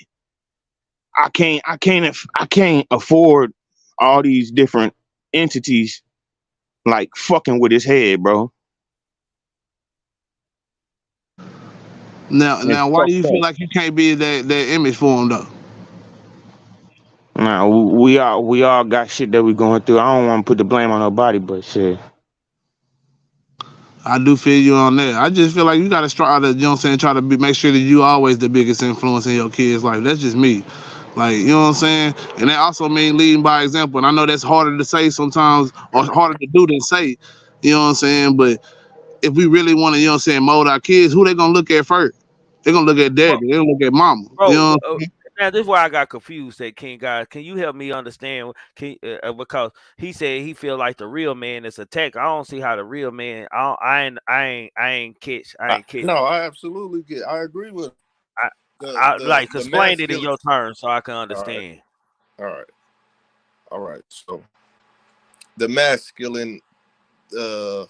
I can't afford all these different entities like fucking with his head, bro. It's Now, why do fucked you feel up. like you can't be that image for him though? Nah, we all got shit that we going through. I don't want to put the blame on nobody, but shit. I do feel you on that. I just feel like you gotta try to, you know what I'm saying, try to make sure that you always the biggest influence in your kids' life. That's just me. Like, you know what I'm saying? And that also means leading by example. And I know that's harder to say sometimes or harder to do than say. You know what I'm saying? But if we really want to, you know what I'm saying, mold our kids, who they gonna look at first? They're gonna look at Bro, daddy, they're gonna look at mama. You bro, know now this is where I got confused. That King God, can you help me understand? Because he said he feel like the real man is attacked. I don't see how the real man. I ain't catch. No, I absolutely get. I agree with I, the I the like the explain it in masculine. your terms so I can All right, understand. all right, all right. So the masculine uh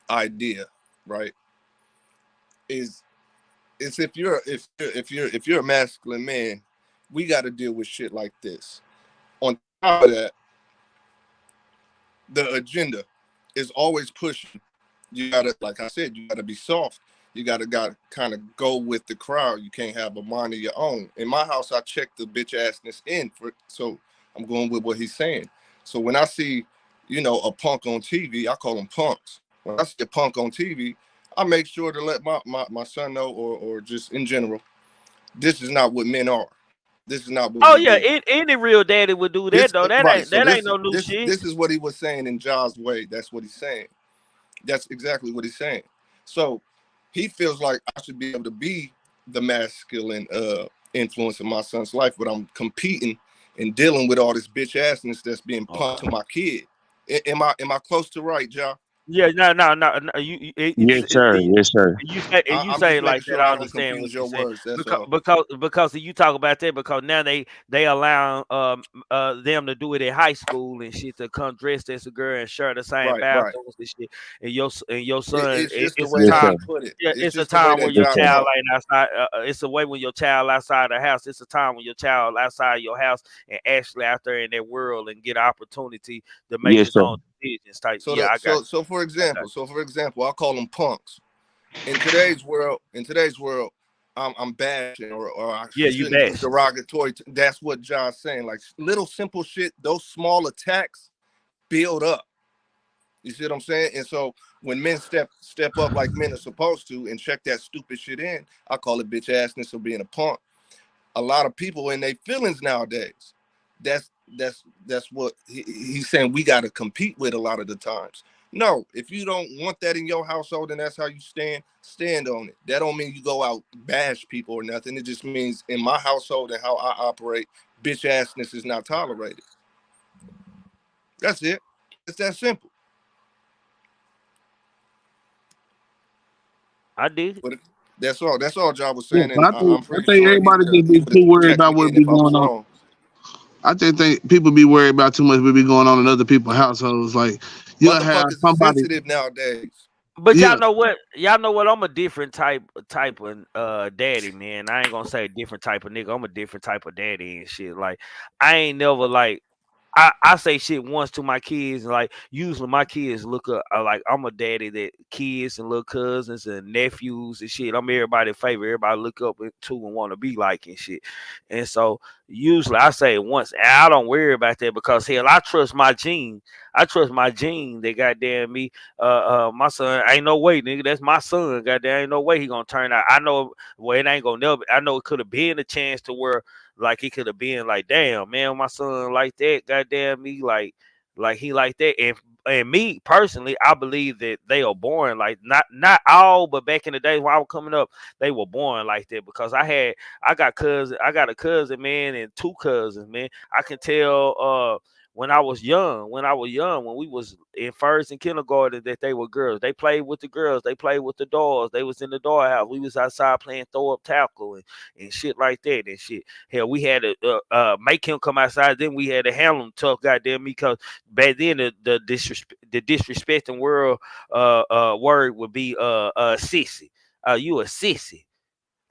idea, right, is if you're a masculine man, we got to deal with shit like this. On top of that, the agenda is always pushing. You gotta, like I said, you gotta be soft. You gotta kind of go with the crowd. You can't have a mind of your own. In my house, I check the bitch assness in for, so I'm going with what he's saying. So when I see, a punk on TV, I call them punks. When I see a punk on TV, I make sure to let my son know, or just in general, this is not what men are. This is not what Oh we yeah, do. any real daddy would do that This though. right. So That this ain't no new this shit. this is what he was saying in Jaws' way. That's what he's saying. That's exactly what he's saying. So he feels like I should be able to be the masculine influence in my son's life, but I'm competing and dealing with all this bitch assness that's being pumped to my kid. Am I close to right, Ja? Yeah, no. Yes, sir. Yes, sir. You I'm say just it like making that. sure I I don't understand confuse what you your say words. That's because all. you talk about that because now they allow them to do it in high school and shit to come dressed as a girl and share the same Right, right. bathrooms and shit. And your son, It's just the it's a way Yes, that sir. he time. put it. Yeah, It's it's a just the way time where that your Yes, Ja sir. child talk. ain't outside. It's a way when your child outside the house. It's a time when your child outside your house and actually out there in that world and get opportunity to make Yes, his sir. own decisions. Type. So Yeah, the I got so for you. I got example, I call them punks. In today's world, I'm bashing, or I you. Yeah, you shouldn't use bashed. derogatory. That's what John's saying. Like little simple shit, those small attacks build up. You see what I'm saying? And so when men step up like men are supposed to and check that stupid shit in, I call it bitch assness or being a punk. A lot of people in their feelings nowadays. That's that's what he's saying we got to compete with a lot of the times. No, if you don't want that in your household and that's how you stand on it. That don't mean you go out bash people or nothing. It just means in my household and how I operate, bitch assness is not tolerated. That's it. It's that simple. I did. But that's all. That's all John was Yeah, saying, but and I I'm pretty think sure everybody just he be would too have worried checked about me what in be if I was going on. wrong. I just think people be worried about too much what be going on in other people's households. Like you'll have Motherfuckers is somebody, sensitive nowadays. But yeah. y'all know what? Y'all know what? I'm a different type of daddy, man. I ain't gonna say a different type of nigga. I'm a different type of daddy and shit. Like I ain't never like I say shit once to my kids, and like usually my kids look up like I'm a daddy that kids and little cousins and nephews and shit. I'm everybody's favorite. Everybody look up to and want to be like and shit. And so usually I say it once, and I don't worry about that because hell, I trust my gene. I trust my gene. They goddamn me. My son ain't no way, nigga. That's my son. Goddamn, ain't no way he gonna turn out. I know. Well, it ain't gonna never. I know it could have been a chance to where like it could have been like, damn, man, my son like that, goddamn me, like he like that. And me personally, I believe that they are born like not all, but back in the day when I was coming up, they were born like that because I got a cousin, man, and two cousins, man. I can tell when I was young, when we was in first and kindergarten, that they were girls. They played with the girls. They played with the dolls. They was in the doll house. We was outside playing throw up tackle and shit like that and shit. Hell, we had to make him come outside. Then we had to handle him tough, goddamn me, because back then the disrespecting world word would be sissy. You a sissy.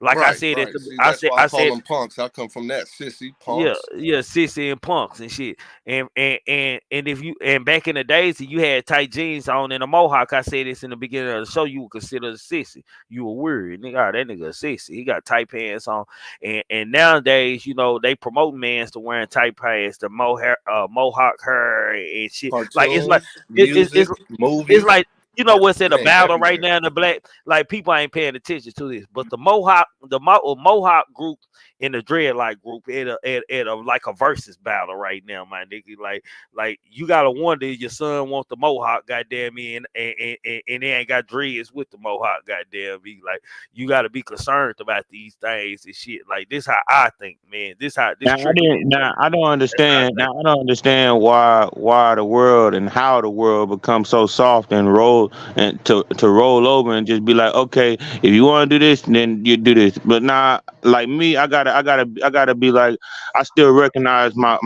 Like I Right, said, right. See, that's why I I call said, them punks. I come from that sissy yeah, punks. yeah, sissy and punks and shit. And if you and back in the days, if you had tight jeans on and a mohawk, I said this in the beginning of the show, you would consider a sissy. You were weird, nigga. Oh, that nigga a sissy. He got tight pants on. And nowadays, you know, they promote mans to wearing tight pants, the mohawk hair and shit. Like it's like Cartoons, it's music, it's movies, like, you know what's in a everything, battle right everything. now in the black, like people ain't paying attention to this, but the Mohawk group in the dreadlock group at a like a versus battle right now, my nigga. Like you gotta wonder if your son want the Mohawk, goddamn me, and they ain't got dreads with the Mohawk, goddamn me. Like you gotta be concerned about these things and shit. Like this how I think, man. This trigger man. Now I don't That's how I understand. think. Now I don't understand why the world and how the world becomes so soft and to roll over and just be like, okay, if you want to do this, then you do this. But nah, like me, I gotta be like, I still recognize my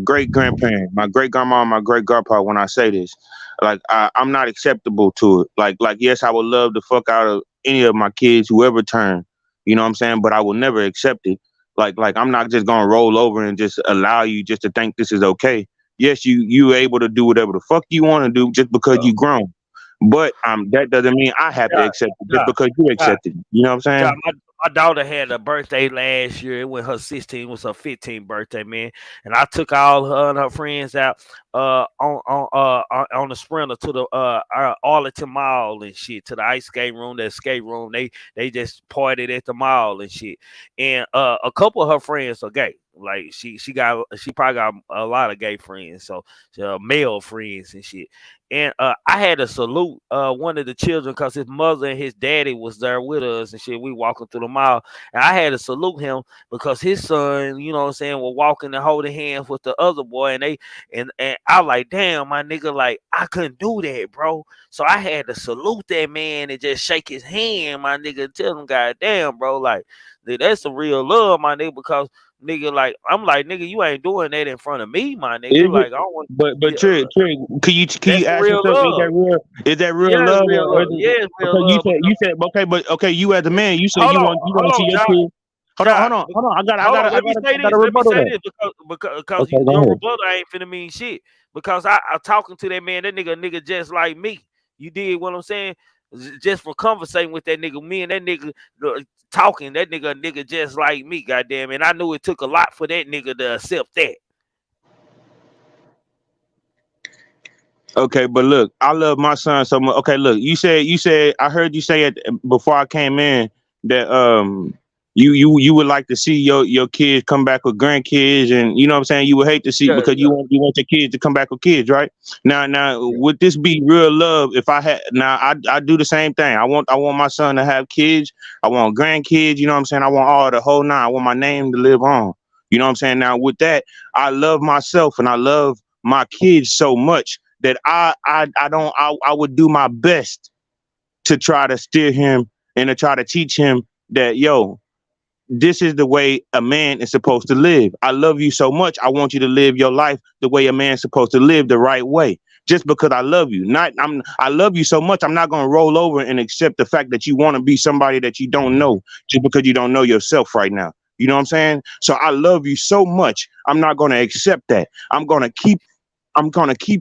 great grandparent, my great grandma, my great grandpa when I say this. Like I'm not acceptable to it. Like yes, I would love the fuck out of any of my kids, whoever turn. You know what I'm saying? But I will never accept it. Like I'm not just gonna roll over and just allow you just to think this is okay. Yes, you able to do whatever the fuck you want to do just because you grown. But that doesn't mean I have to God, accept it just God, because you God. accept it. You know what I'm God, saying? my daughter had a birthday last year. It was her 16th, was her 15th birthday, man. And I took all her and her friends out on the Sprinter to the Arlington Mall and shit, to the ice skate room, the skate room. They just partied at the mall and shit. And a couple of her friends are gay. Like she probably got a lot of gay friends, so male friends and shit. And I had to salute one of the children because his mother and his daddy was there with us and shit. We walking through the mall, and I had to salute him because his son, you know what I'm saying, was walking and holding hands with the other boy, and I like, damn, my nigga, like I couldn't do that, bro. So I had to salute that man and just shake his hand, my nigga, and tell him, God damn, bro, like that's some real love, my nigga, because nigga, like I'm like, nigga, you ain't doing that in front of me, my nigga. Is it? Like I don't want, But yeah, Trick, can that's you some ask real yourself, love. is that real Yeah, it's love, real or is love. it Yeah, it's real because you love. said okay, but okay, you as a man, you said Hold on, you want to see your Josh. kid. Josh, Hold on. hold on. Let me say I this. gotta Let me rebuttal say that. this because Okay, go your ahead. rebuttal ain't finna mean shit. Because I talking to that man, that nigga just like me. You did what I'm saying? Just for conversating with that nigga, me and that nigga talking, that nigga just like me, goddamn. And I knew it took a lot for that nigga to accept that. Okay, but look, I love my son so much. Okay, look, you said I heard you say it before I came in that you would like to see your kids come back with grandkids, and you know what I'm saying, you would hate to see Yeah, because yeah, you want your kids to come back with kids, right? Now yeah. would this be real love if I had now I do the same thing. I want my son to have kids, I want grandkids, you know what I'm saying? I want all the whole nine. I want my name to live on. You know what I'm saying? Now with that, I love myself and I love my kids so much that I would do my best to try to steer him and to try to teach him that this is the way a man is supposed to live. I love you so much. I want you to live your life the way a man's supposed to live, the right way. Just because I love you. I love you so much, I'm not gonna roll over and accept the fact that you want to be somebody that you don't know just because you don't know yourself right now. You know what I'm saying? So I love you so much. I'm not gonna accept that. I'm gonna keep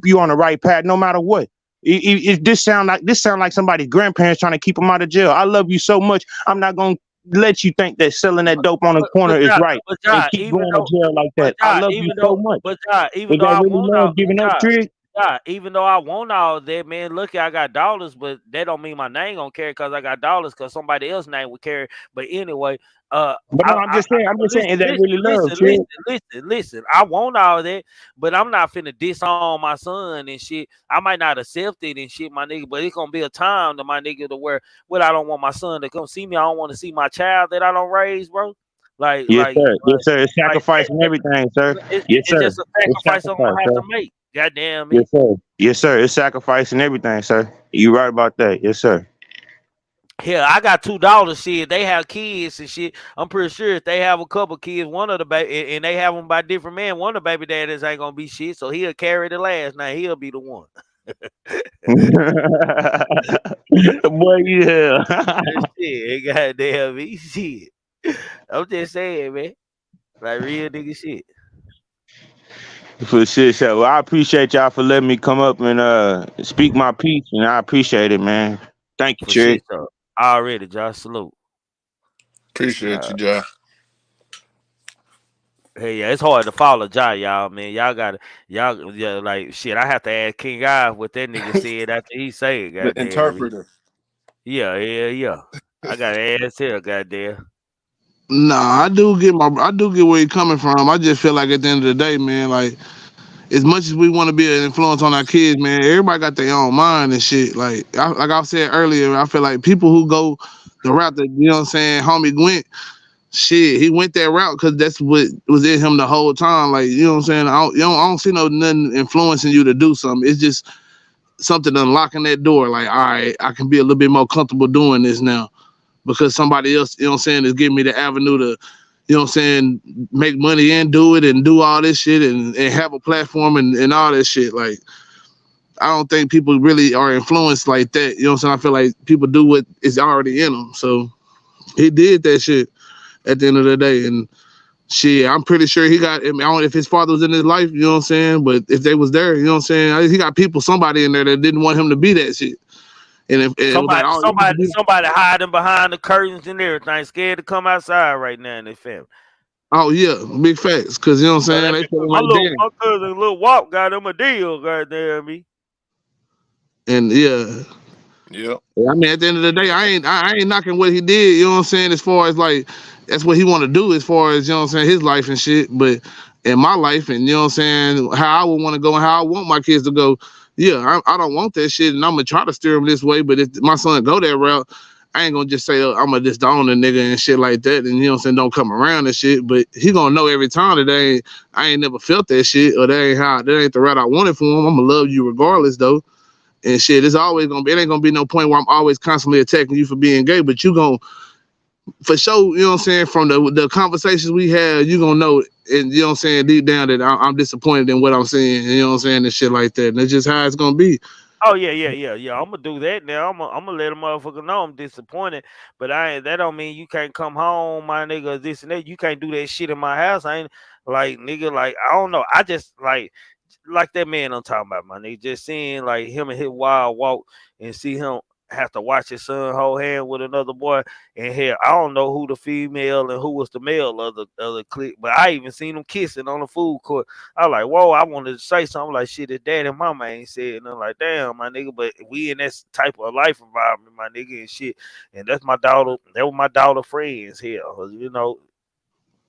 you on the right path no matter what. This sound like somebody's grandparents trying to keep them out of jail. I love you so much. I'm not gonna let you think that selling that dope on the corner is right and keep Even going to though, jail like that. I love you so much. even Is though that I really want love all, giving up, Trick? Even though I want all that, man, look, I got dollars, but that don't mean my name gonna carry because I got dollars because somebody else's name would carry. But anyway, But no, I'm just saying, is that really love, Trick? listen. I want all that, but I'm not finna disown my son and shit. I might not accept it and shit, my nigga, but it's gonna be a time to my nigga to where I don't want my son to come see me. I don't want to see my child that I don't raise, bro. Yes, sir. Yes, sir. It's like sacrificing everything, sir. Yes, it's sir. just a It's sacrifice I'm sacrifice, gonna have sir. to make. Goddamn me. Yes, sir. Yes, sir. It's sacrificing everything, sir. You right about that. Yes, sir. Hell, I got $2. Shit, they have kids and shit. I'm pretty sure if they have a couple kids, one of the baby, and they have them by different men, one of the baby daddies ain't gonna be shit. So he'll carry the last. Now he'll be the one. Boy, yeah. Shit, goddamn me, shit. I'm just saying, man, like real nigga shit. For shit, so well, I appreciate y'all for letting me come up and speak my piece, and I appreciate it, man. Thank you, For shit, Trick. so already, Josh. Salute. Appreciate you, John. Hey, yeah, it's hard to follow Jai, y'all, man. Y'all, yeah, like shit. I have to ask King I what that nigga said after he said, The goddamn me. interpreter. Yeah. I gotta ask him, goddamn. Nah, I do get where you're coming from. I just feel like at the end of the day, man, like as much as we want to be an influence on our kids, man, everybody got their own mind and shit. Like I said earlier, I feel like people who go the route that you know what I'm saying, homie went, shit, he went that route because that's what was in him the whole time. Like you know what I'm saying. I don't see nothing influencing you to do something. It's just something unlocking that door. Like all right, I can be a little bit more comfortable doing this now because somebody else, you know what I'm saying, is giving me the avenue to, you know what I'm saying, make money and do it and do all this shit and have a platform and all that shit. Like, I don't think people really are influenced like that. You know what I'm saying? I feel like people do what is already in them. So he did that shit at the end of the day. And shit, I'm pretty sure he got, I don't know if his father was in his life, you know what I'm saying? But if they was there, you know what I'm saying? He got somebody in there that didn't want him to be that shit. And if it was like, Somebody hiding behind the curtains and everything, scared to come outside right now in their family. oh yeah, big facts. Cause you know what I'm saying? They feel like, damn. My cousin Lil Wap got him a deal, goddamn me. And yeah. Yep. I mean, at the end of the day, I ain't knocking what he did. You know what I'm saying? As far as like, that's what he want to do. As far as you know what I'm saying, his life and shit. But in my life, and you know what I'm saying, how I would want to go and how I want my kids to go. Yeah, I don't want that shit, and I'm gonna try to steer them this way. But if my son go that route, I ain't gonna just say I'm gonna disown a nigga and shit like that. And you know what I'm saying, don't come around and shit. But he gonna know every time that I ain't never felt that shit, or that ain't the route I wanted for him. I'm gonna love you regardless, though. And shit, it's always gonna be. It ain't gonna be no point where I'm always constantly attacking you for being gay. But you gonna, for sure, you know what I'm saying. From the conversations we had, you gonna know, and you know what I'm saying, deep down that I'm disappointed in what I'm saying. You know what I'm saying, and shit like that. And that's just how it's gonna be. Oh yeah. I'm gonna do that now. I'm gonna let a motherfucker know I'm disappointed, but that don't mean you can't come home, my nigga. This and that. You can't do that shit in my house. I ain't like nigga. Like I don't know. I just like that man I'm talking about, my nigga. Just seeing like him and his wild walk and see him have to watch his son hold hand with another boy. And hell, I don't know who the female and who was the male of the clique, but I even seen them kissing on the food court. I like, whoa, I wanted to say something like shit that dad and mama ain't said. And I'm like, damn, my nigga, but we in that type of life environment, my nigga, and shit. And that's my daughter, that was my daughter friends here, you know.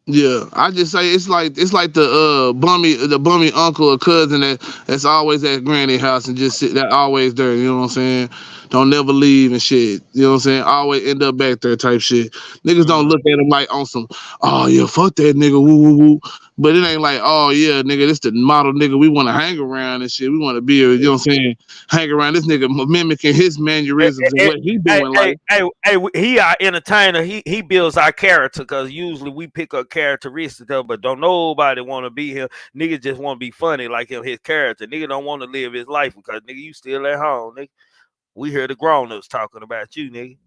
Yeah, I just say it's like the bummy uncle or cousin that's always at granny house and just sit there always there, you know what I'm saying? Don't never leave and shit. You know what I'm saying? Always end up back there type shit. Niggas don't look at him like on some, oh yeah, fuck that nigga, woo woo woo. But it ain't like, oh yeah, nigga, this the model nigga we want to hang around and shit. We want to be, you know what I'm saying, hang around this nigga mimicking his mannerisms and what he doing like. He our entertainer. He builds our character because usually we pick up characteristics of, but don't nobody want to be him. Nigga just want to be funny like him, his character. Nigga don't want to live his life because nigga you still at home. Nigga, we hear the grown-ups talking about you, nigga.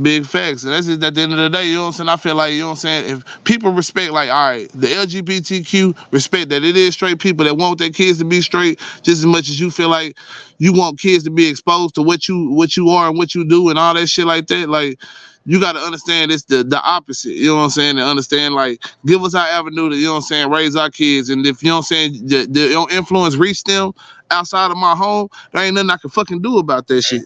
Big facts. And that's just at the end of the day, you know what I'm saying? I feel like, you know what I'm saying? If people respect, like, all right, the LGBTQ respect that it is straight people that want their kids to be straight just as much as you feel like you want kids to be exposed to what you are and what you do and all that shit like that. Like, you got to understand it's the opposite, you know what I'm saying? And understand, like, give us our avenue to, you know what I'm saying, raise our kids. And if, you know what I'm saying, the influence reach them outside of my home, there ain't nothing I can fucking do about that shit.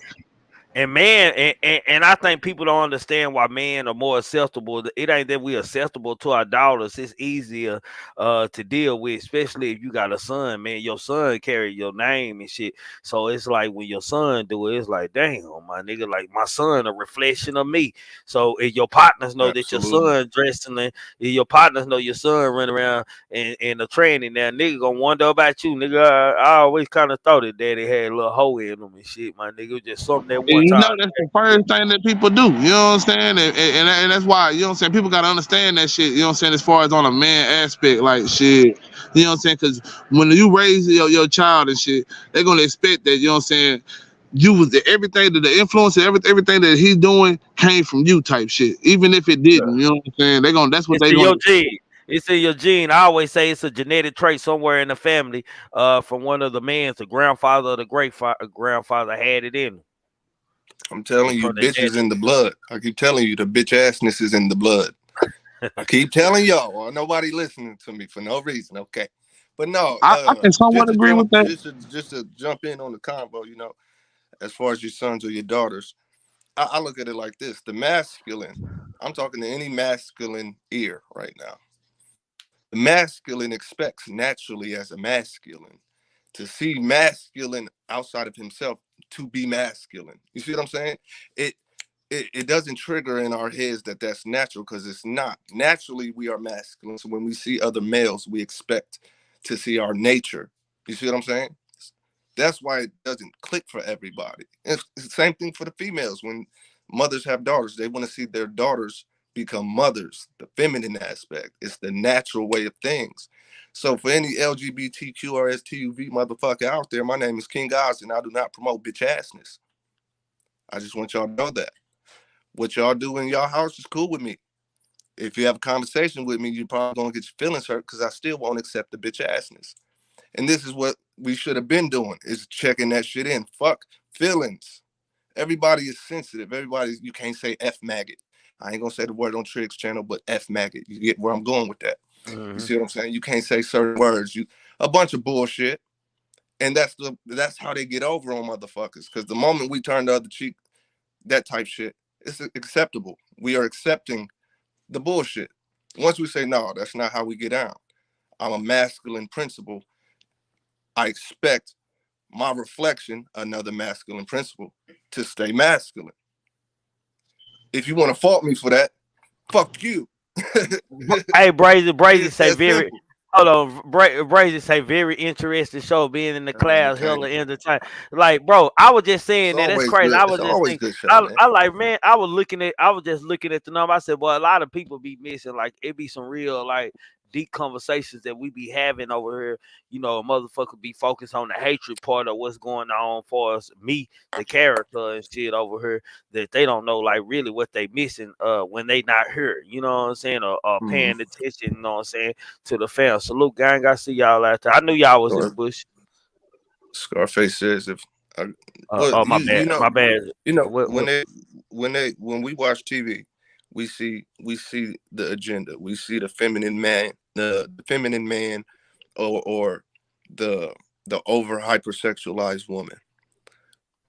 And man, and I think people don't understand why men are more acceptable. It ain't that we acceptable to our daughters. It's easier to deal with, especially if you got a son, man. Your son carry your name and shit. So it's like when your son do it, it's like, damn, my nigga, like my son a reflection of me. So if your partners know that your Absolutely. son dressing, if your partners know your son running around in the training, now nigga gonna wonder about you, nigga. I always kind of thought that daddy had a little hoe in him and shit, my nigga. It was just something that one And you time. know that's the first thing that people do. You know what I'm saying? And that's why, you know what I'm saying, people gotta understand that shit, you know what I'm saying, as far as on a man aspect, like shit. You know what I'm saying? Cause when you raise your child and shit, they're gonna expect that, you know what I'm saying, you was everything that the influence of everything that he's doing came from you type shit. Even if it didn't, you know what I'm saying? That's what It's they in gonna. your gene. It's in your gene. I always say it's a genetic trait somewhere in the family. From one of the men, the grandfather or the great grandfather had it in him. I'm telling you, From the bitch is daddy. in the blood. I keep telling you, the bitch assness is in the blood. I keep telling y'all, well, nobody listening to me for no reason, okay? But no, I can somewhat agree with that. just to jump in on the combo, you know, as far as your sons or your daughters, I look at it like this: the masculine. I'm talking to any masculine ear right now. The masculine expects naturally as a masculine to see masculine outside of himself to be masculine. You see what I'm saying? It it doesn't trigger in our heads that that's natural because it's not. Naturally, we are masculine. So when we see other males, we expect to see our nature. You see what I'm saying? That's why it doesn't click for everybody. It's the same thing for the females. When mothers have daughters, they want to see their daughters become mothers, the feminine aspect. It's the natural way of things. So for any LGBTQRSTUV motherfucker out there, my name is King Oz, and I do not promote bitch assness. I just want y'all to know that. What y'all do in y'all house is cool with me. If you have a conversation with me, you're probably gonna get your feelings hurt because I still won't accept the bitch assness. And this is what we should have been doing, is checking that shit in. Fuck feelings. Everybody is sensitive. You can't say F maggot. I ain't gonna say the word on Trig's channel, but F maggot. You get where I'm going with that. You Mm-hmm. see what I'm saying? You can't say certain words. A bunch of bullshit. And that's how they get over on motherfuckers. Because the moment we turn the other cheek, that type shit, it's acceptable. We are accepting the bullshit. Once we say, no, that's not how we get down. I'm a masculine principle. I expect my reflection, another masculine principle, to stay masculine. If you want to fault me for that, fuck you. Hey, Brazy It's say that very. simple. Hold on, Brazy say very interesting show. Being in the Man, class, okay. hella entertaining. Like, bro, I was just It's saying that. That's always crazy. good. I It's was just always thinking. good show, man. I like, man. I was just looking at the number. I said, well, a lot of people be missing. Like, it be some real like deep conversations that we be having over here. You know, a motherfucker be focused on the hatred part of what's going on for us, me, the character and shit over here, that they don't know like really what they missing when they not here. You know what I'm saying? Or paying attention. You know what I'm saying? To the fam. Salute, gang. I see y'all out there. I knew y'all was in the bush. Scarface says, "If I, well, Oh, my bad. My bad. What? when we watch TV, we see the agenda. We see the feminine man, the feminine man, or the over hypersexualized woman,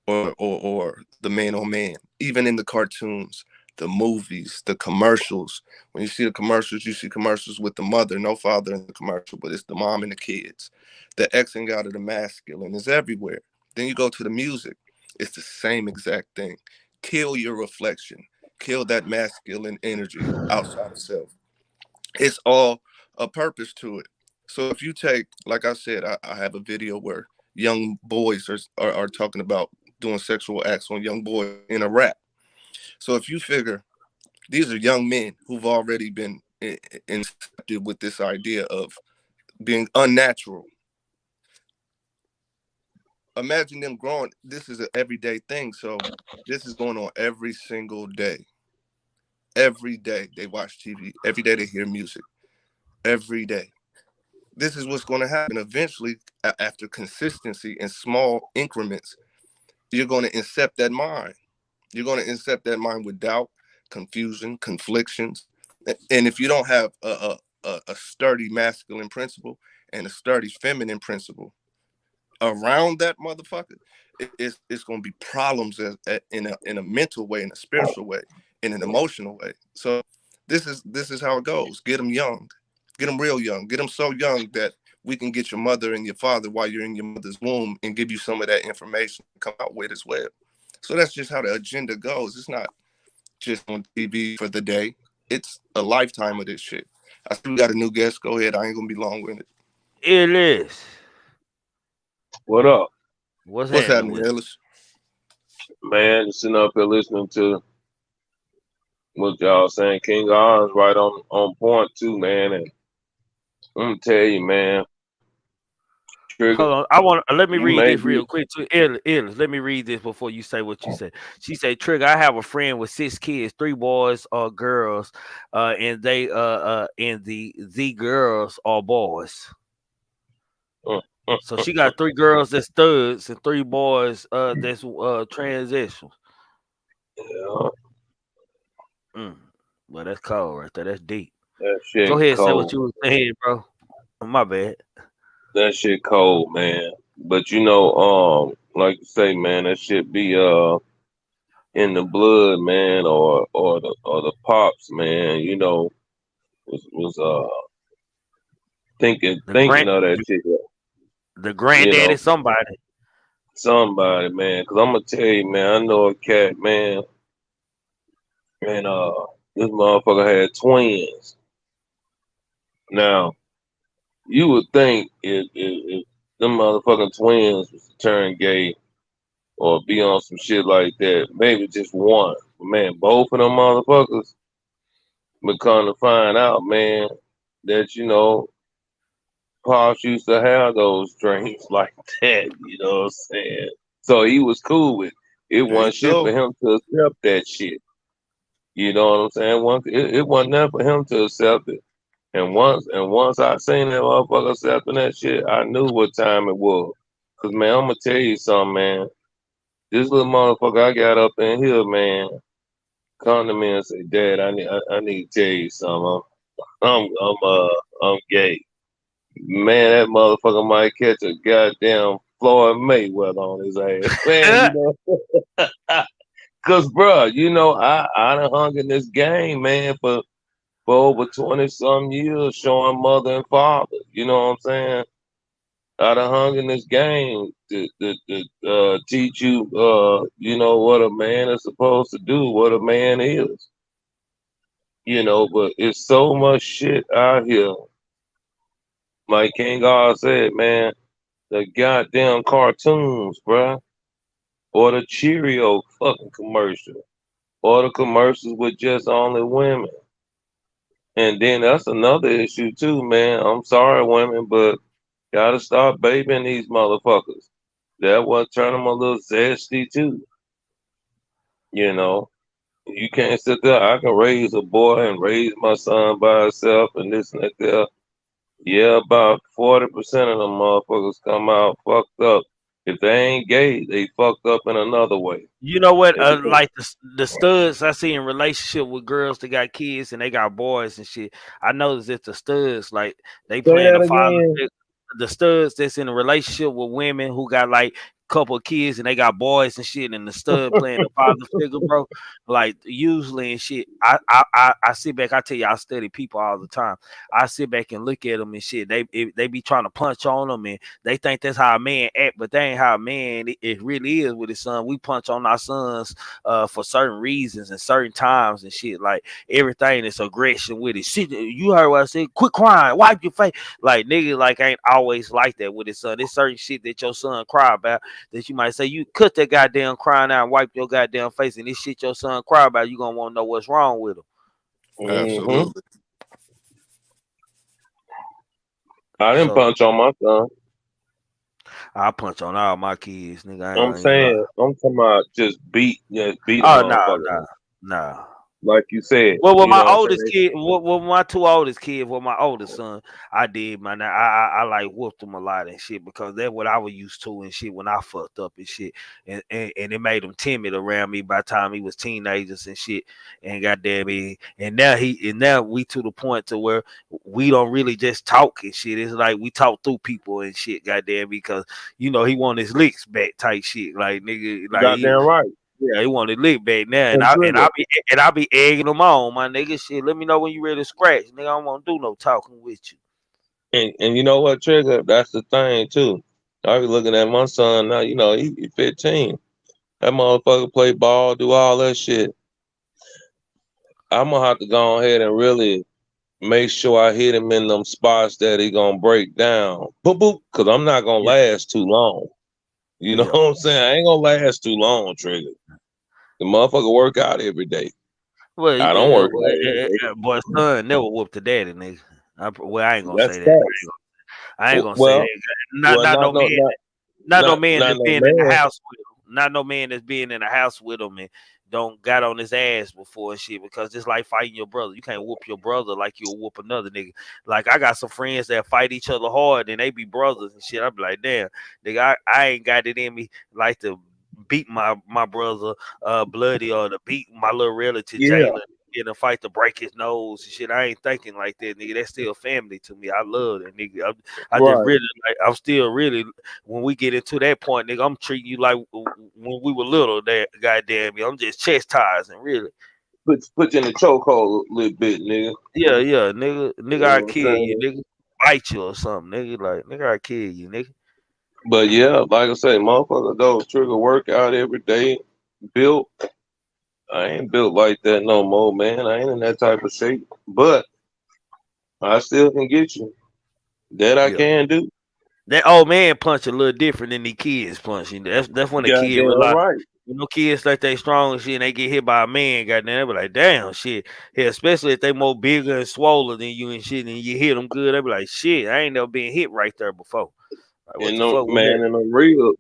or the man on man. Even in the cartoons, the movies, the commercials. When you see the commercials, you see commercials with the mother, no father in the commercial, but it's the mom and the kids. The X and out of the masculine is everywhere. Then you go to the music, it's the same exact thing. Kill your reflection, kill that masculine energy outside of self. It's all a purpose to it. So if you take, like I said, I have a video where young boys are talking about doing sexual acts on young boys in a rap. So if you figure these are young men who've already been incepted with this idea of being unnatural. Imagine them growing. This is an everyday thing. So this is going on every single day. Every day they watch TV. Every day they hear music. Every day. This is what's going to happen. Eventually, after consistency and small increments, you're going to incept that mind. You're going to incept that mind with doubt, confusion, conflictions. And if you don't have a sturdy masculine principle and a sturdy feminine principle, around that motherfucker, it's gonna be problems in a mental way, in a spiritual way, in an emotional way. So this is how it goes. Get them young, get them real young, get them so young that we can get your mother and your father while you're in your mother's womb and give you some of that information to come out with as well. So that's just how the agenda goes. It's not just on TV for the day. It's a lifetime of this shit. I still got a new guest. Go ahead. I ain't gonna be long-winded. It is. What up? What's What's happening happening, with Ellis? Man, just sitting up here listening to what y'all saying. King Oz right on point too, man. And I'm gonna tell you, man, Trigger, Hold on, I want let me you read may this be real quick too. Illis, let me read this before you say what you say. She said, "Trigger, I have a friend with 6 kids, 3 boys or girls, and the girls are boys. So she got 3 girls that's studs and 3 boys that's transitions. yeah, Well, that's cold right there. That's deep. that shit Go ahead and say what cold. you were saying, bro. My bad. That shit cold, man. But like you say, man, that shit be in the blood, man, or the pops, man. You know, was thinking The of that shit. You granddaddy, know, somebody. man. Cause I'm gonna tell you, man. I know a cat, man, and this motherfucker had twins. Now, you would think if them motherfucking twins was to turn gay or be on some shit like that, maybe just one. But man, both of them motherfuckers, but come to find out, man, that Pops used to have those dreams like that. You know what I'm saying? So he was cool with it. It There you wasn't shit for go. him to accept that shit. You know what I'm saying? It wasn't there for him to accept it. And once I seen that motherfucker accepting that shit, I knew what time it was. Cause man, I'm gonna tell you something, man. This little motherfucker I got up in here, man, come to me and say, Dad, I need to tell you something. I'm gay. Man, that motherfucker might catch a goddamn Floyd Mayweather on his ass. Man, cause bro, I done hung in this game, man, for over 20 some years showing mother and father. You know what I'm saying? I done hung in this game to teach you, what a man is supposed to do, what a man is. But it's so much shit out here. Like King God said, man, the goddamn cartoons, bruh, or the Cheerio fucking commercial, or the commercials with just only women. And then that's another issue too, man. I'm sorry, women, but gotta stop babying these motherfuckers. That will turn them a little zesty too. You can't sit there. I can raise a boy and raise my son by himself and this and that. Yeah, about 40% of them motherfuckers come out fucked up. If they ain't gay, they fucked up in another way. You know what? And because- Like the studs I see in relationship with girls that got kids and they got boys and shit. I noticed that the studs like they Say playing that the father. again. The studs that's in a relationship with women who got like couple of kids and they got boys and shit, and the stud playing the father figure, bro. Like usually and shit. I sit back. I tell you, I study people all the time. I sit back and look at them and shit. They be trying to punch on them and they think that's how a man act, but that ain't how a man it really is with his son. We punch on our sons for certain reasons and certain times and shit. Like everything is aggression with it. Shit, you heard what I said? Quit crying, wipe your face. Like nigga, like ain't always like that with his son. There's certain shit that your son cry about that you might say you cut that goddamn crying out and wipe your goddamn face, and this shit your son cry about, you gonna want to know what's wrong with him. Absolutely. I didn't punch on my son. I punch on all my kids, nigga. I'm saying, I'm talking about just beat Oh a motherfucker. nah. like you said. Well, with You my know what I'm oldest saying? kid, with my two oldest kids, with my oldest son, I did, man. I like whooped them a lot and shit because that's what I was used to and shit when I fucked up and shit, and it made them timid around me by the time he was teenagers and shit. And goddamn it, and now we to the point to where we don't really just talk and shit. It's like we talk through people and shit, goddamn, because he want his licks back type shit, like nigga, like he. Goddamn right. Yeah, he wanted to lick back now, and And Trigger, I be egging him on, my nigga. Shit, let me know when you ready to scratch, nigga. I don't want to do no talking with you. and you know what, Trigger? That's the thing too. I be looking at my son now. You know, he 15. That motherfucker play ball, do all that shit. I'm gonna have to go ahead and really make sure I hit him in them spots that he gonna break down. Boop boop, cause I'm not gonna Yeah, last too long. You know yeah. what I'm saying? I ain't gonna last too long, Trigger. The motherfucker work out every day. Well, I don't work out every day. boy, son never whooped the daddy, nigga. I ain't gonna That's say that. facts. I ain't gonna say Well, that. Not well, not no man. Not no man not that's no been in the man. house with him. Not no man that's been in the house with him and don't got on his ass before and shit. Because it's like fighting your brother. You can't whoop your brother like you'll whoop another nigga. Like I got some friends that fight each other hard and they be brothers and shit. I be like, damn, nigga, I ain't got it in me like to beat my brother bloody or to beat my little relative Yeah, Jalen in a fight to break his nose and shit. I ain't thinking like that, nigga. That's still family to me. I love that nigga. I just right. really like. I'm still really when we get into that point, nigga. I'm treating you like when we were little. That goddamn me. I'm just chastising, really. Put you in the chokehold a little bit, nigga. Yeah, yeah, nigga. You I know what I'm kill you, saying? nigga. Bite you or something, nigga. Like nigga, I kill you, nigga. But yeah, like I say, motherfucker, those Trigger work out every day. Built. I ain't built like that no more, man. I ain't in that type of shape. But I still can get you. That I Yeah. can do. That old man punch a little different than the kids punch. That's when the kid Goddamn realize. right. Kids like they strong and shit, and they get hit by a man, goddamn, they be like, damn, shit. Yeah, especially if they more bigger and swollen than you and shit, and you hit them good, they be like, shit, I ain't never been hit right there before. Like, what And the no fuck was that? man in a real.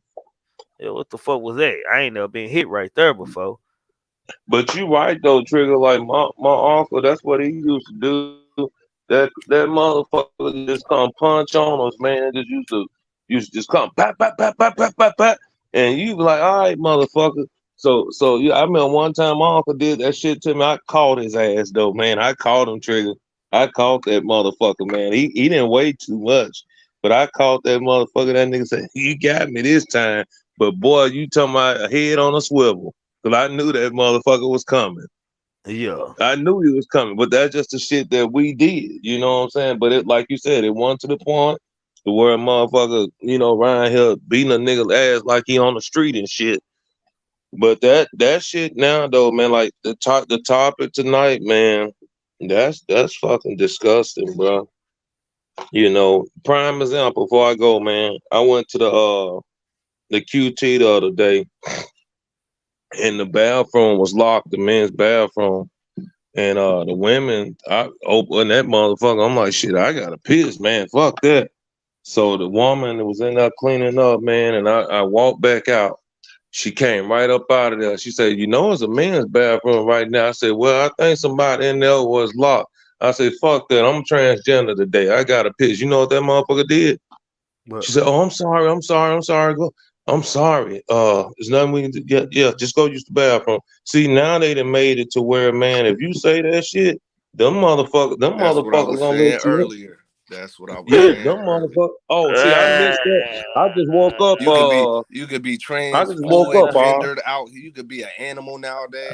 Yeah, what the fuck was that? I ain't never been hit right there before. But you right though, Trigger. Like my uncle, that's what he used to do. That motherfucker just come punch on us, man. Just used to just come pat pat pat pat pat pat pat, and you be like, all right, motherfucker. So yeah, I remember one time my uncle did that shit to me. I caught his ass though, man. I caught him, Trigger. I caught that motherfucker, man. He didn't weigh too much, but I caught that motherfucker. That nigga said, "You got me this time." But boy, you talking about a head on a swivel. Cause I knew that motherfucker was coming. Yeah. I knew he was coming, but that's just the shit that we did. You know what I'm saying? But it, like you said, it went to the point to where a motherfucker, around here beating a nigga ass like he on the street and shit. But that shit now though, man, like the topic tonight, man, that's fucking disgusting, bro. Prime example. Before I go, man, I went to the QT the other day, and the bathroom was locked, the men's bathroom. And the women, I opened that motherfucker. I'm like, shit, I gotta piss, man. Fuck that. So the woman that was in there cleaning up, man, and I walked back out. She came right up out of there. She said, it's a men's bathroom right now. I said, well, I think somebody in there was locked. I said, fuck that. I'm transgender today. I gotta piss. You know what that motherfucker did? But She said, "Oh, I'm sorry. Go. I'm sorry. There's nothing we can do. Yeah, just go use the bathroom." See, now they done made it to where, man, if you say that shit, them That's what I motherfuckers was gonna saying let you in. earlier. That's what I was Yeah, saying them earlier. motherfuckers. Oh, see, I missed that. I just woke up. You could be I just trans, woke fluid, up. gendered out. You could be an animal nowadays.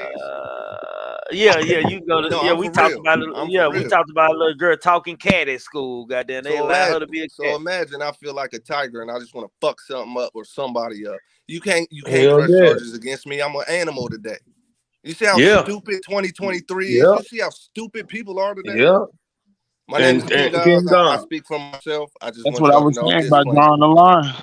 yeah, you go to No, yeah. I'm We for talked real. about it. I'm for Yeah, we real. talked about a little girl talking cat at school. Goddamn, they allowed her to be a So cat. imagine I feel like a tiger and I just want to fuck something up or somebody up. You can't Hell press yeah, charges against me. I'm an animal today. You see how yeah, stupid 2023 is? yeah, You see how stupid people are today? yeah. My name is King And Oz. King I God. speak for myself. I just That's want what I y'all to was know, saying by disclaimer. drawing the line.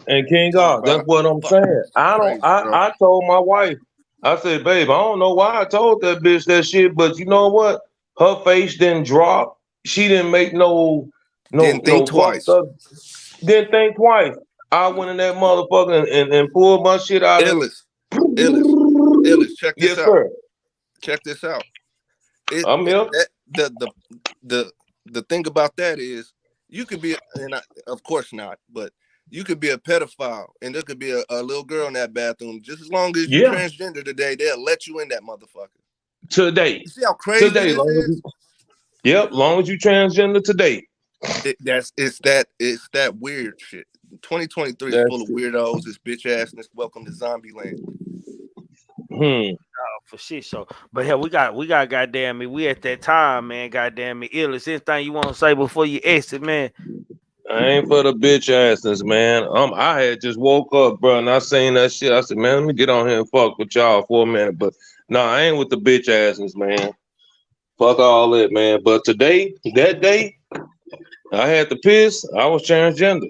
And King Talk God, that's about what I'm fucking saying. I don't. crazy, I bro. I told my wife. I said, babe, I don't know why I told that bitch that shit, but you know what? Her face didn't drop. She didn't make no Didn't think fucked twice. up. Didn't think twice. I went in that motherfucker and pulled my shit out and Illis. Illis. Illis. Check this yes, out. sir. Check this out. I'm here. The thing about that is you could be, and of course not, but you could be a pedophile, and there could be a little girl in that bathroom. Just as long as you're transgender today, they'll let you in that motherfucker. Today. You see how crazy this is? Long as you transgender today. It's that weird shit. 2023 is full of weirdos. It's bitch assness. Welcome to zombie land. For shit show. But hell, we got goddamn me. We at that time, man. Goddamn me. Is anything you want to say before you exit, man? I ain't for the bitch assness, man. I had just woke up, bro, and I seen that shit. I said, man, let me get on here and fuck with y'all for a minute. But no, I ain't with the bitch assness, man. Fuck all that, man. But today, that day, I had to piss. I was transgender.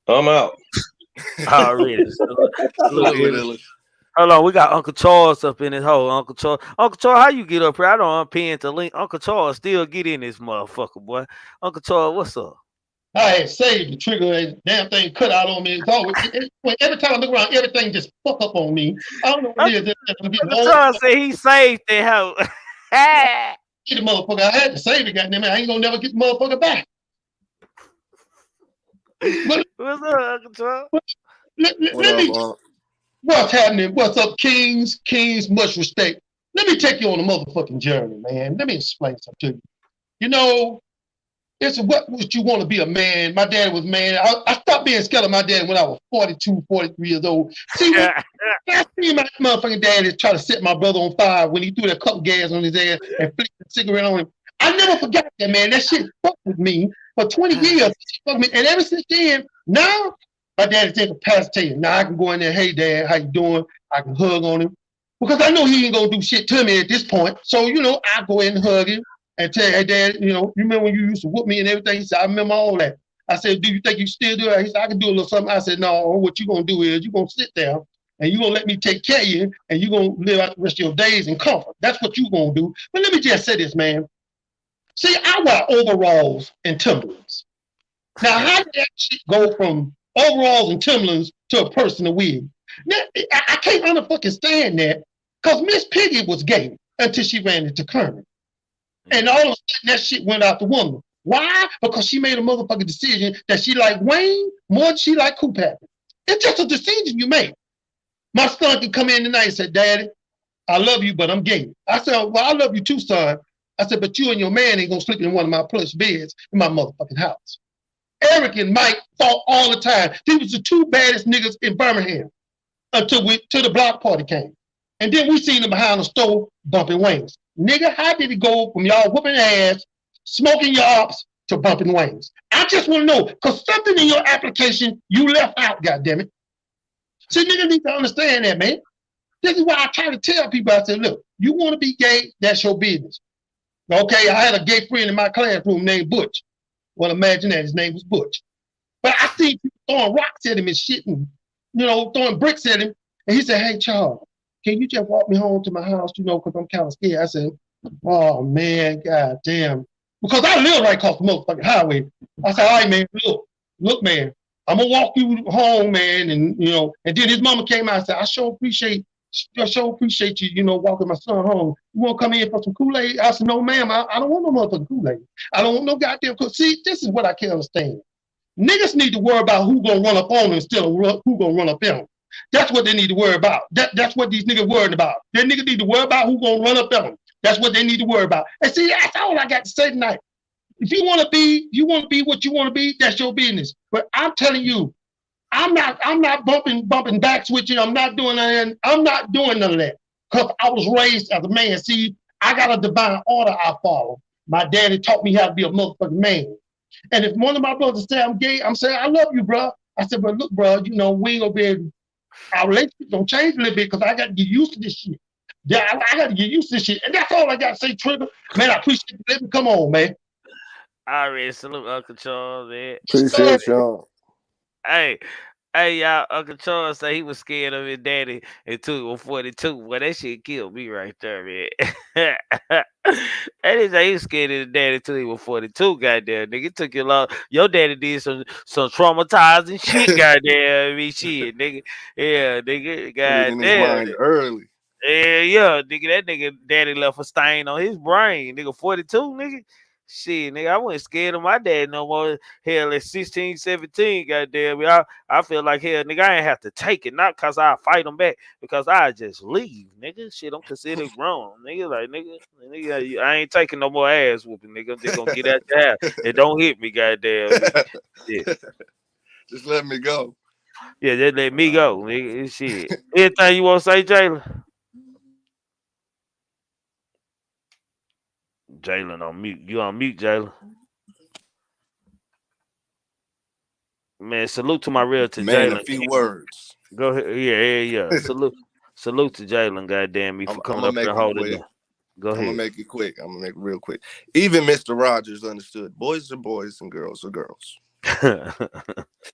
I'm out. Already. Hold on, we got Uncle Charles up in this hole. Uncle Charles, how you get up here? I don't unpin the link. Uncle Charles still get in this motherfucker, boy. Uncle Charles, what's up? I had saved the trigger and damn thing cut out on me. It's always, every time I look around, everything just fuck up on me. I don't know what it is. I'm getting Uncle Charles said he saved that hoe. The motherfucker, I had to save it, goddamn it. I ain't gonna never get the motherfucker back. What's up, Uncle Charles? Let me. What's happening? What's up, Kings? Kings, much respect. Let me take you on a motherfucking journey, man. Let me explain something to you. You know, it's what would you want to be a man? My dad was man. I stopped being scared of my dad when I was 42, 43 years old. See, I see my motherfucking dad try to set my brother on fire when he threw that cup of gas on his ass and flicked the cigarette on him. I never forgot that, man. That shit fucked with me for 20 years. And ever since then, now, my dad is taking capacitated. Now I can go in there, hey, Dad, how you doing? I can hug on him. Because I know he ain't going to do shit to me at this point. So, you know, I go in and hug him and tell, hey, Dad, you know, you remember when you used to whoop me and everything? He said, I remember all that. I said, do you think you still do it? He said, I can do a little something. I said, no, what you going to do is you're going to sit there and you're going to let me take care of you and you're going to live out the rest of your days in comfort. That's what you're going to do. But let me just say this, man. See, I wear overalls and Timberlands. Now, how did that shit go from overalls and Timberlands to a person in a wig? Now, I can't fucking stand that because Miss Piggy was gay until she ran into Kermit. And all of a sudden, that shit went out the window. Why? Because she made a motherfucking decision that she liked Wayne more than she liked Coop Happy. It's just a decision you make. My son can come in tonight and say, Daddy, I love you, but I'm gay. I said, well, I love you too, son. I said, but you and your man ain't gonna sleep in one of my plush beds in my motherfucking house. Eric and Mike fought all the time. They was the two baddest niggas in Birmingham until the block party came. And then we seen them behind the stove bumping wings. Nigga, how did it go from y'all whooping ass, smoking your ops, to bumping wings? I just want to know, because something in your application you left out, goddammit. See, nigga need to understand that, man. This is why I try to tell people, I said, look, you want to be gay, that's your business. Okay, I had a gay friend in my classroom named Butch. Well, imagine that, his name was Butch. But I see people throwing rocks at him and shit and, you know, throwing bricks at him. And he said, hey, Charles, can you just walk me home to my house, you know, because I'm kind of scared. I said, oh, man, god damn. Because I live right across the motherfucking highway. I said, all right, man, look, man, I'm going to walk you home, man. And, you know, and then his mama came out and said, I sure appreciate you, you know, walking my son home. You want to come in for some Kool-Aid? I said, no, ma'am, I don't want no motherfucking Kool-Aid. I don't want no goddamn Kool-Aid. See, this is what I can't understand. Niggas need to worry about who gonna run up on them instead of who gonna run up on them. That's what they need to worry about. That's what these niggas worried about. They niggas need to worry about who gonna run up on them. That's what they need to worry about. And see, that's all I got to say tonight. If you want to be what you want to be, that's your business. But I'm telling you, I'm not bumping backs with you. I'm not doing none of that. Because I was raised as a man. See, I got a divine order I follow. My daddy taught me how to be a motherfucking man. And if one of my brothers say I'm gay, I'm saying, I love you, bro. I said, but look, bro, you know, we ain't gonna be able, our relationship gonna change a little bit because I got to get used to this shit. Yeah, I got to get used to this shit. And that's all I got to say, Trigger. Man, I appreciate you. Let me come on, man. All right, salute Uncle Charles, man. Appreciate y'all. Hey, y'all, Uncle Charles said he was scared of his daddy until he was 42. Well, that shit killed me right there, man. And he said he was scared of his daddy until he was 42, goddamn, nigga. It took you long. Your daddy did some traumatizing shit, goddamn, me shit, nigga. Yeah, nigga, goddamn. In his mind early. Yeah, nigga, that nigga daddy left a stain on his brain. Nigga, 42, nigga. Shit, nigga, I wasn't scared of my dad no more. Hell, at 16, 17, goddamn. I feel like, hell, nigga, I ain't have to take it. Not because I fight him back, because I just leave, nigga. Shit, I'm considered grown. Nigga, like, nigga, I ain't taking no more ass whooping, nigga. I'm just gonna get out the house. And don't hit me, goddamn. Yeah. Just let me go. Yeah, just let me go, nigga. Shit. Anything you want to say, Jalen? Jalen on mute. You on mute, Jalen? Man, salute to my realtor, Man, Jalen. a few words. Go ahead. Yeah. Salute to Jalen, goddamn me, for I'm coming gonna up here make and it holding quick. it. Go I'm gonna ahead. make it quick. I'm gonna make it real quick. Even Mr. Rogers understood. Boys are boys and girls are girls.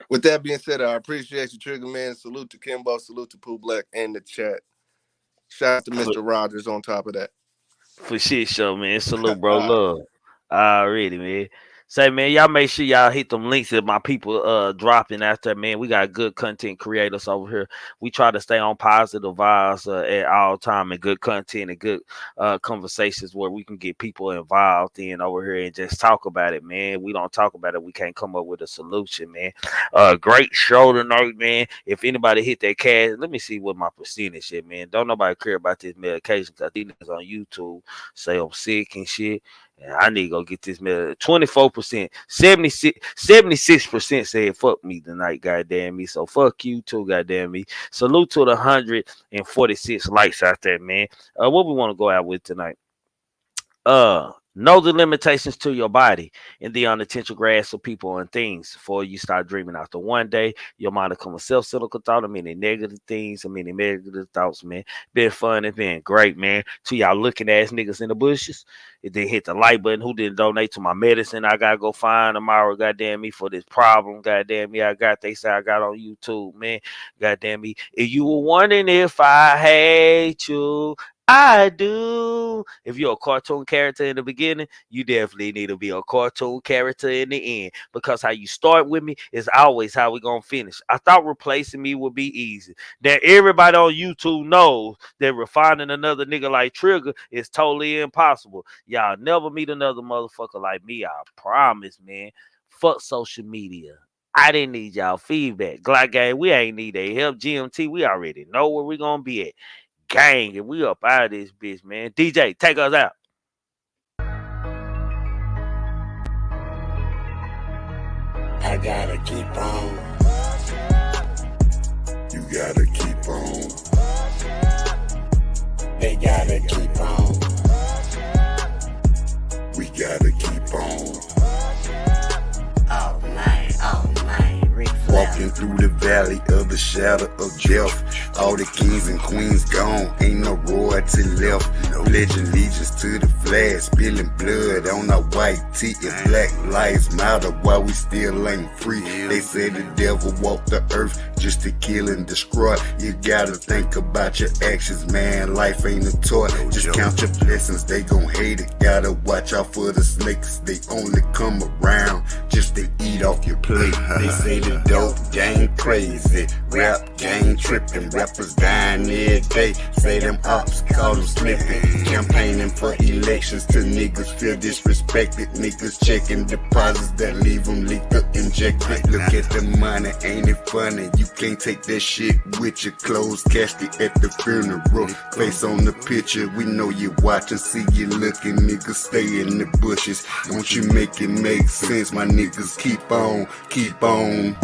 With that being said, I appreciate you, Trigger Man. Salute to Kimbo. Salute to Pooh Black and the chat. Shout out to Mr. Rogers on top of that. For shit show, man. Salute, bro. Love. Already, man. Say, man, y'all make sure y'all hit them links that my people dropping after, man. We got good content creators over here. We try to stay on positive vibes at all time, and good content and good conversations where we can get people involved in over here and just talk about it, man. We don't talk about it, we can't come up with a solution, man. Great show tonight, man. If anybody hit that cash, let me see what my percentage is, man. Don't nobody care about this medication because these niggas on YouTube say I'm sick and shit. I need to go get this man. 24%, 76% said fuck me tonight, goddamn me. So fuck you too, goddamn me. Salute to the 146 likes out there, man. What we want to go out with tonight? Know the limitations to your body and the unintentional grasp of people and things before you start dreaming. After one day, your mind will come a self-cynical thought, many negative things, many negative thoughts, man. Been fun and been great, man. To y'all looking ass niggas in the bushes. If they hit the like button, who didn't donate to my medicine, I gotta go find tomorrow, goddamn me, for this problem, goddamn me. They say I got on YouTube, man. Goddamn me. If you were wondering if I hate you, I do. If you're a cartoon character in the beginning, you definitely need to be a cartoon character in the end, because how you start with me is always how we're gonna finish. I thought replacing me would be easy. That everybody on YouTube knows that refining another nigga like Trigger is totally impossible. Y'all never meet another motherfucker like me, I promise, man. Fuck social media. I didn't need y'all feedback. Glock gang, we ain't need a help. GMT, we already know where we gonna be at. Gang, and we up out of this bitch, man. DJ, take us out. I gotta keep on. You gotta keep on. They gotta keep on. We gotta keep on. All night, Walking through the valley of the shadow of death. All the kings and queens gone, ain't no royalty left. Pledging allegiance to the flag, spilling blood on our white tee. And Black Lives Matter while we still ain't free. They say the devil walked the earth just to kill and destroy. You gotta think about your actions, man. Life ain't a toy. Just count your blessings, they gon' hate it. Gotta watch out for the snakes, they only come around just to eat off your plate. They say the dope gang crazy, rap gang tripping, rappers dying every day. Say them ops call them slipping, campaigning for elections till niggas feel disrespected. Niggas checking deposits that leave them leaked up, injected. Look at the money, ain't it funny? You can't take that shit with your clothes, casket at the funeral. Face on the picture, we know you watching, see you looking, niggas stay in the bushes. Don't you make it make sense, my niggas, keep on, keep on.